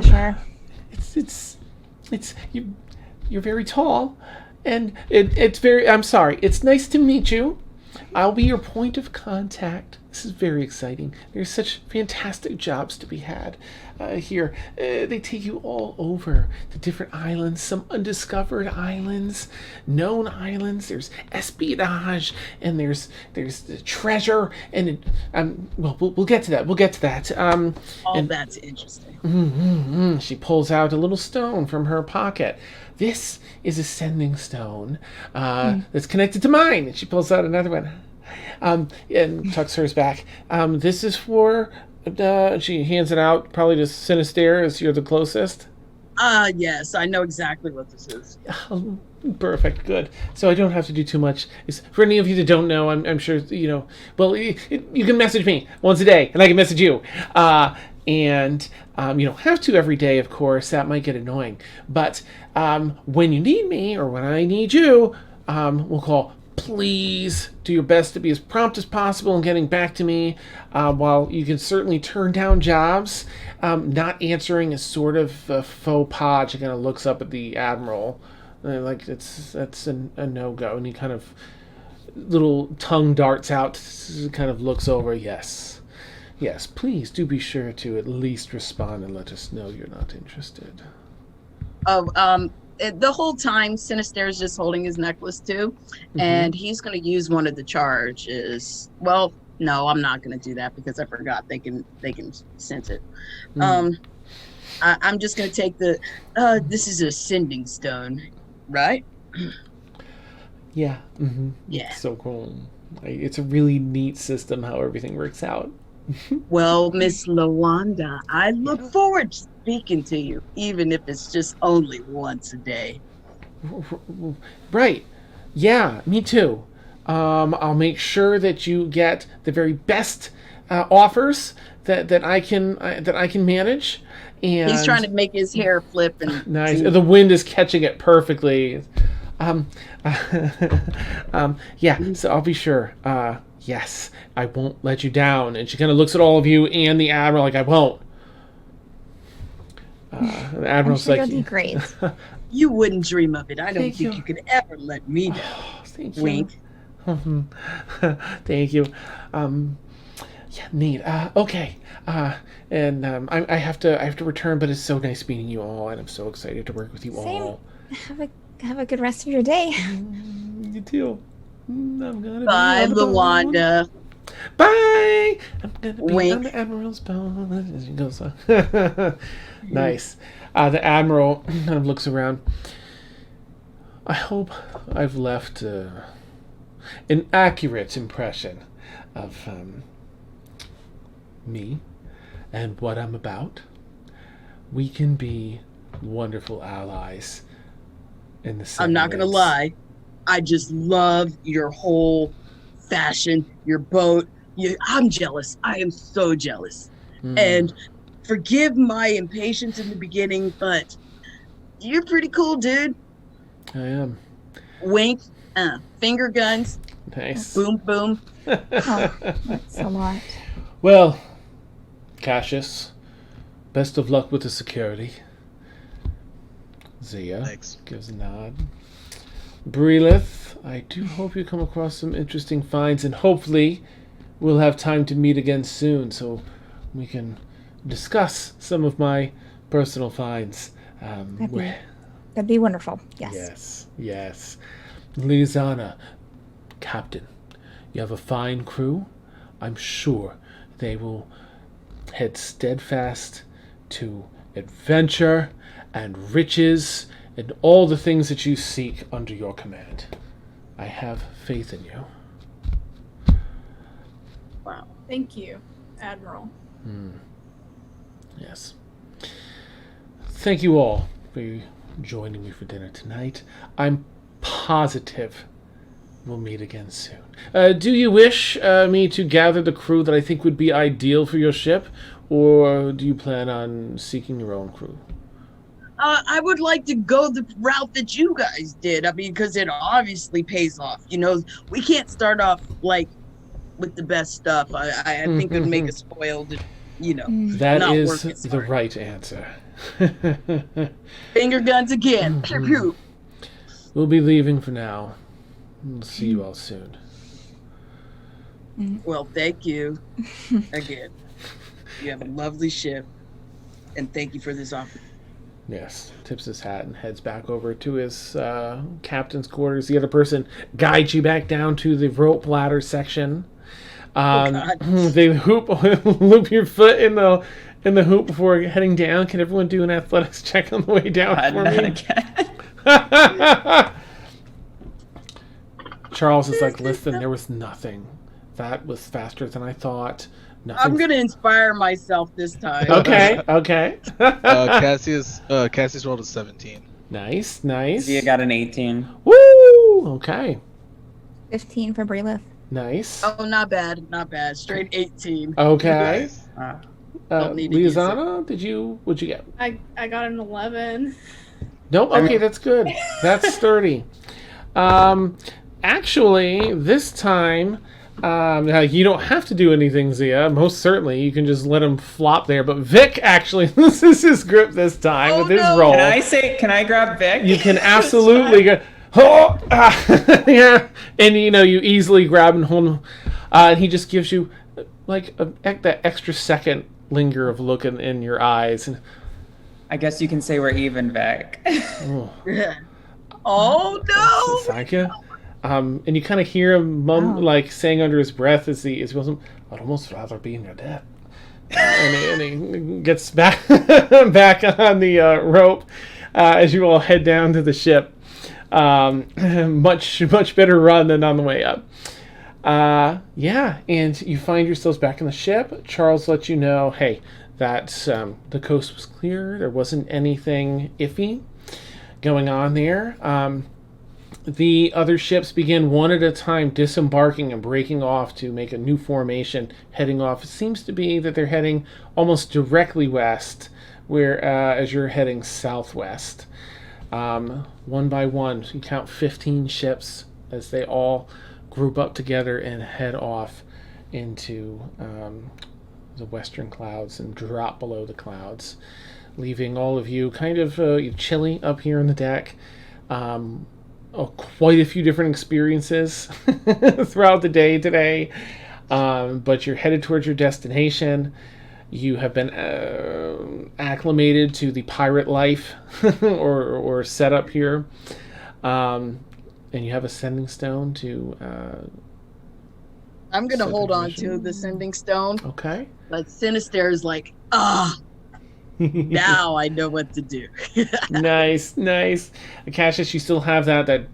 Sure. it's you're very tall, and it's very. I'm sorry. It's nice to meet you. I'll be your point of contact. This is very exciting. There's such fantastic jobs to be had here. They take you all over the different islands, some undiscovered islands, known islands. There's espionage, and there's the treasure, and we'll get to that. We'll get to that. That's interesting. She pulls out a little stone from her pocket. This is a sending stone that's connected to mine. And she pulls out another one and tucks hers back. This is for... she hands it out probably to Sinister, as you're the closest. Yes, I know exactly what this is. Perfect, good. So I don't have to do too much. For any of you that don't know, I'm sure, well, you can message me once a day, and I can message you. And you don't have to every day, of course. That might get annoying. But when you need me, or when I need you, we'll call. Please do your best to be as prompt as possible in getting back to me. While you can certainly turn down jobs, not answering is sort of a faux pas. She kind of looks up at the Admiral, like that's a no-go. And he kind of little tongue darts out, kind of looks over. Yes, please do be sure to at least respond and let us know you're not interested. The whole time, Sinister is just holding his necklace too, and he's going to use one of the charges. Well, no, I'm not going to do that because I forgot they can sense it. I'm just going to take the. This is a sending stone, right? Yeah. Yeah. So cool. It's a really neat system how everything works out. Well, Miss Luanda, I look forward to speaking to you, even if it's just only once a day. Right. Yeah, me too. I'll make sure that you get the very best offers that I can manage. And he's trying to make his hair flip and nice. The wind is catching it perfectly. Yeah. So I'll be sure. Yes, I won't let you down. And she kind of looks at all of you and the Admiral like, I won't. The Admiral's I'm sure like, you'll do great. You wouldn't dream of it. I don't Thank think you. you could ever let me down. Thank you. Wink. Thank you. Yeah, neat. Okay. And I have to return, but it's so nice meeting you all, and I'm so excited to work with you Same. all. Have a good rest of your day. You too. I'm gonna Bye, be on the boat. Luanda. Bye. I'm gonna be Wink. on the Admiral's boat. As she goes on. Nice. The Admiral kind of looks around. I hope I've left an accurate impression of me and what I'm about. We can be wonderful allies in the I'm not gonna lie. I just love your whole fashion, your boat. I'm jealous. I am so jealous. And forgive my impatience in the beginning, but you're pretty cool, dude. I am. Wink, finger guns, Nice. boom, boom. Oh, that's a lot. Well, Cassius, best of luck with the security. Zia Thanks. gives a nod. Breelith, I do hope you come across some interesting finds, and hopefully we'll have time to meet again soon so we can discuss some of my personal finds. That'd be wonderful. Yes. Yes, yes. Lizana, Captain, you have a fine crew. I'm sure they will head steadfast to adventure and riches and all the things that you seek under your command. I have faith in you. Wow. Thank you, Admiral. Yes. Thank you all for joining me for dinner tonight. I'm positive we'll meet again soon. Do you wish me to gather the crew that I think would be ideal for your ship, or do you plan on seeking your own crew? I would like to go the route that you guys did. I mean, because it obviously pays off. You know, we can't start off like with the best stuff. I think it'd make us spoiled. You know, That not is work as the hard. right answer. Finger guns again. Pew pew. We'll be leaving for now. We'll see you all soon. Well, thank you again. You have a lovely ship, and thank you for this offer. Yes, tips his hat and heads back over to his captain's quarters. The other person guides you back down to the rope ladder section. God. They loop your foot in the hoop before heading down. Can everyone do an athletics check on the way down for Not me? again. Charles is like, listen, there was nothing. That was faster than I thought. Nothing. I'm gonna inspire myself this time. Okay, okay. Cassius rolled a 17. Nice, nice. Zia got an 18. Woo! Okay, 15 for Breelith. nice. Oh, not bad, not bad. Straight 18. Okay. Nice. Don't need to use it. Liazana, what'd you get? I got an 11. Nope. Okay, that's good. That's sturdy. Actually, this time, you don't have to do anything, Zia. Most certainly, you can just let him flop there. But Vic actually loses his grip this time Oh, with his no. roll. Can I grab Vic? You can absolutely go. Oh, yeah, and you easily grab and hold him, and he just gives you like that extra second linger of look in your eyes. And I guess you can say we're even, Vic. oh, Oh no! Psycha. And you kind of hear him like saying under his breath as he goes, "I'd almost rather be in your debt." and he gets back on the rope as you all head down to the ship. Much better run than on the way up. Yeah, and you find yourselves back in the ship. Charles lets you know, hey, that the coast was clear. There wasn't anything iffy going on there. The other ships begin one at a time disembarking and breaking off to make a new formation, heading off. It seems to be that they're heading almost directly west, where as you're heading southwest. One by one, you count 15 ships as they all group up together and head off into the western clouds and drop below the clouds, leaving all of you kind of chilly up here on the deck. Quite a few different experiences throughout the day today, but you're headed towards your destination. You have been acclimated to the pirate life or setup here, and you have a sending stone to. I'm gonna Set hold the on mission. to the sending stone, Okay. but Sinister is like, now I know what to do. Nice. Cassius, you still have that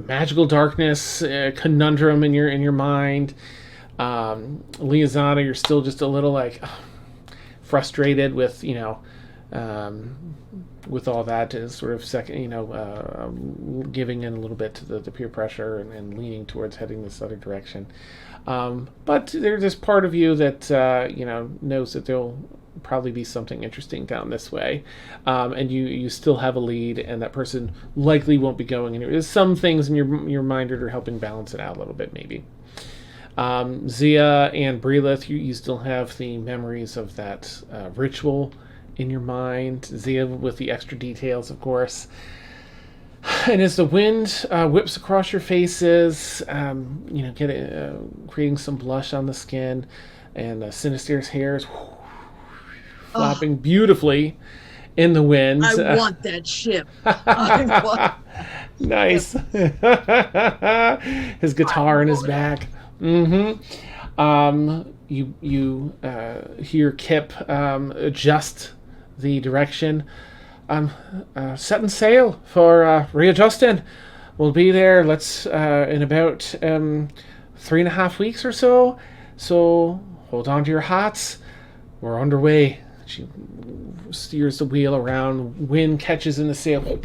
magical darkness conundrum in your mind. Liazana, you're still just a little like frustrated with with all that is sort of giving in a little bit to the peer pressure and leaning towards heading this other direction. But there's this part of you that knows that there'll probably be something interesting down this way, and you still have a lead, and that person likely won't be going anywhere. There's some things in your mind that are helping balance it out a little bit, maybe. Zia and Breelith, you still have the memories of that ritual in your mind. Zia with the extra details, of course. And as the wind whips across your faces, creating some blush on the skin, and Sinister's hair is flapping beautifully in the wind. I want that ship. I want nice. His guitar in his back. Mm-hmm. You hear Kip adjust the direction. Setting sail for readjusting. We'll be there. Let's in about 3.5 weeks or so. So hold on to your hats. We're underway. She steers the wheel around. Wind catches in the sail.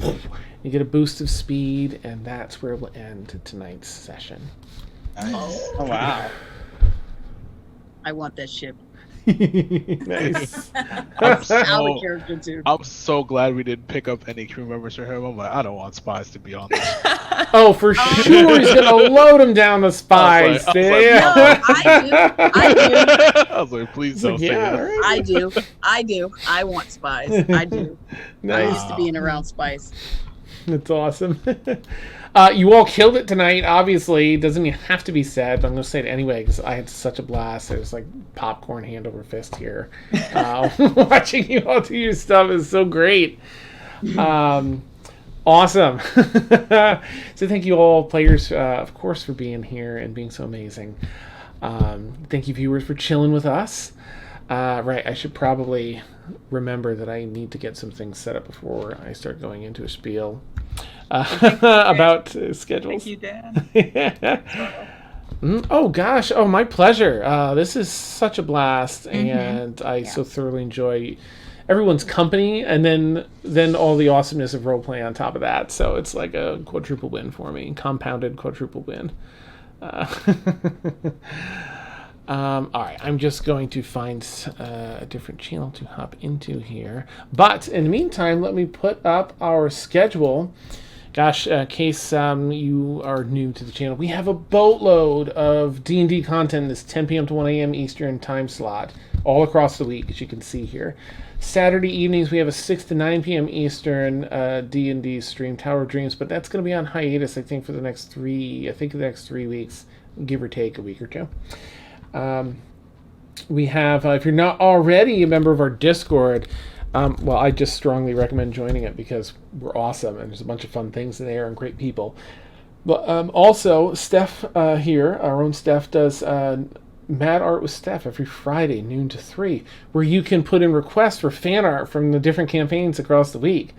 You get a boost of speed, and that's where we'll end tonight's session. Nice. Oh wow. I want that ship. Nice. I'm Out of so, character too. I'm so glad we didn't pick up any crew members for him. I'm like, I don't want spies to be on this. Oh, for sure he's gonna load him down the spies. I was like, No, I do. I was like, please don't say Yeah, that. right. I do. I want spies. I do. I Nice. used to being around spies. That's awesome. You all killed it tonight, obviously. It doesn't even have to be said, but I'm going to say it anyway because I had such a blast. There's like popcorn hand over fist here. Watching you all do your stuff is so great. Awesome. So thank you all, players, of course, for being here and being so amazing. Thank you, viewers, for chilling with us. Right, I should probably remember that I need to get some things set up before I start going into a spiel about schedules. Thank you, Dan. Oh gosh, oh my pleasure. This is such a blast, and I so thoroughly enjoy everyone's company, and then all the awesomeness of role-play on top of that. So it's like a quadruple win for me, compounded quadruple win. All right, I'm just going to find a different channel to hop into here. But in the meantime, let me put up our schedule. Gosh, in case you are new to the channel, we have a boatload of D&D content this 10 p.m. to 1 a.m. Eastern time slot all across the week, as you can see here. Saturday evenings, we have a 6 to 9 p.m. Eastern D&D stream, Tower of Dreams, but that's going to be on hiatus, I think, for the next 3 weeks, give or take a week or two. We have, if you're not already a member of our Discord, well, I just strongly recommend joining it because we're awesome and there's a bunch of fun things in there and great people. But also, Steph here, our own Steph, does Mad Art with Steph every Friday, noon to 3, where you can put in requests for fan art from the different campaigns across the week.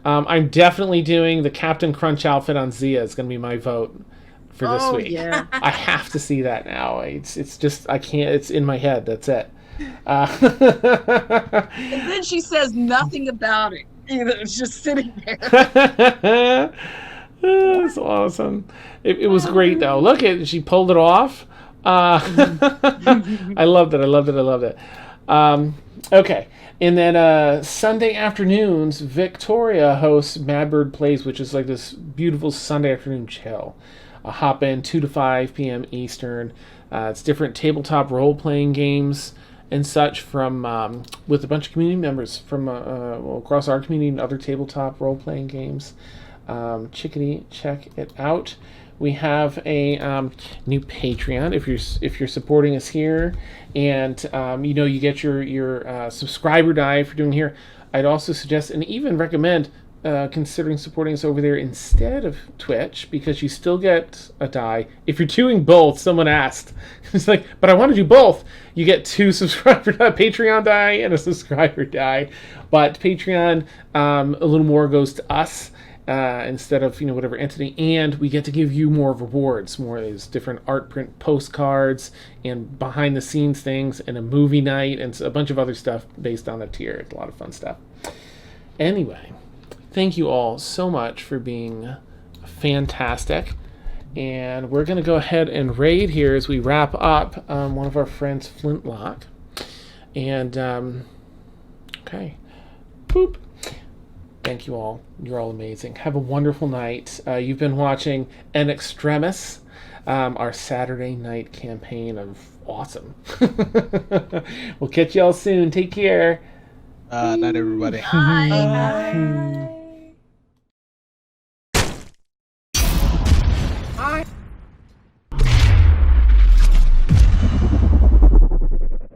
I'm definitely doing the Captain Crunch outfit on Zia. It's going to be my vote for this week. Yeah. I have to see that now. It's just, I can't, it's in my head. That's it. And then she says nothing about it. Either it's just sitting there. That's awesome. It was great though. Look at, she pulled it off. I loved it. Okay. And then Sunday afternoons, Victoria hosts Madbird Plays, which is like this beautiful Sunday afternoon chill. Hop in 2 to 5 p.m. Eastern. It's different tabletop role-playing games and such from with a bunch of community members from across our community and other tabletop role-playing games. Chickadee, check it out. We have a new Patreon if you're supporting us here, and you get your subscriber die for doing here. I'd also suggest and even recommend considering supporting us over there instead of Twitch, because you still get a die. If you're doing both, someone asked, it's like, but I want to do both. You get 2 subscriber Patreon die and a subscriber die. But Patreon, a little more goes to us, instead of whatever entity, and we get to give you more rewards, more of these different art print postcards and behind the scenes things, and a movie night, and a bunch of other stuff based on a tier. It's a lot of fun stuff. Anyway, thank you all so much for being fantastic, and we're going to go ahead and raid here as we wrap up one of our friends, Flintlock. And okay, boop. Thank you all. You're all amazing. Have a wonderful night. You've been watching an Extremis, our Saturday night campaign of awesome. We'll catch y'all soon. Take care. Night, everybody. Bye. Bye.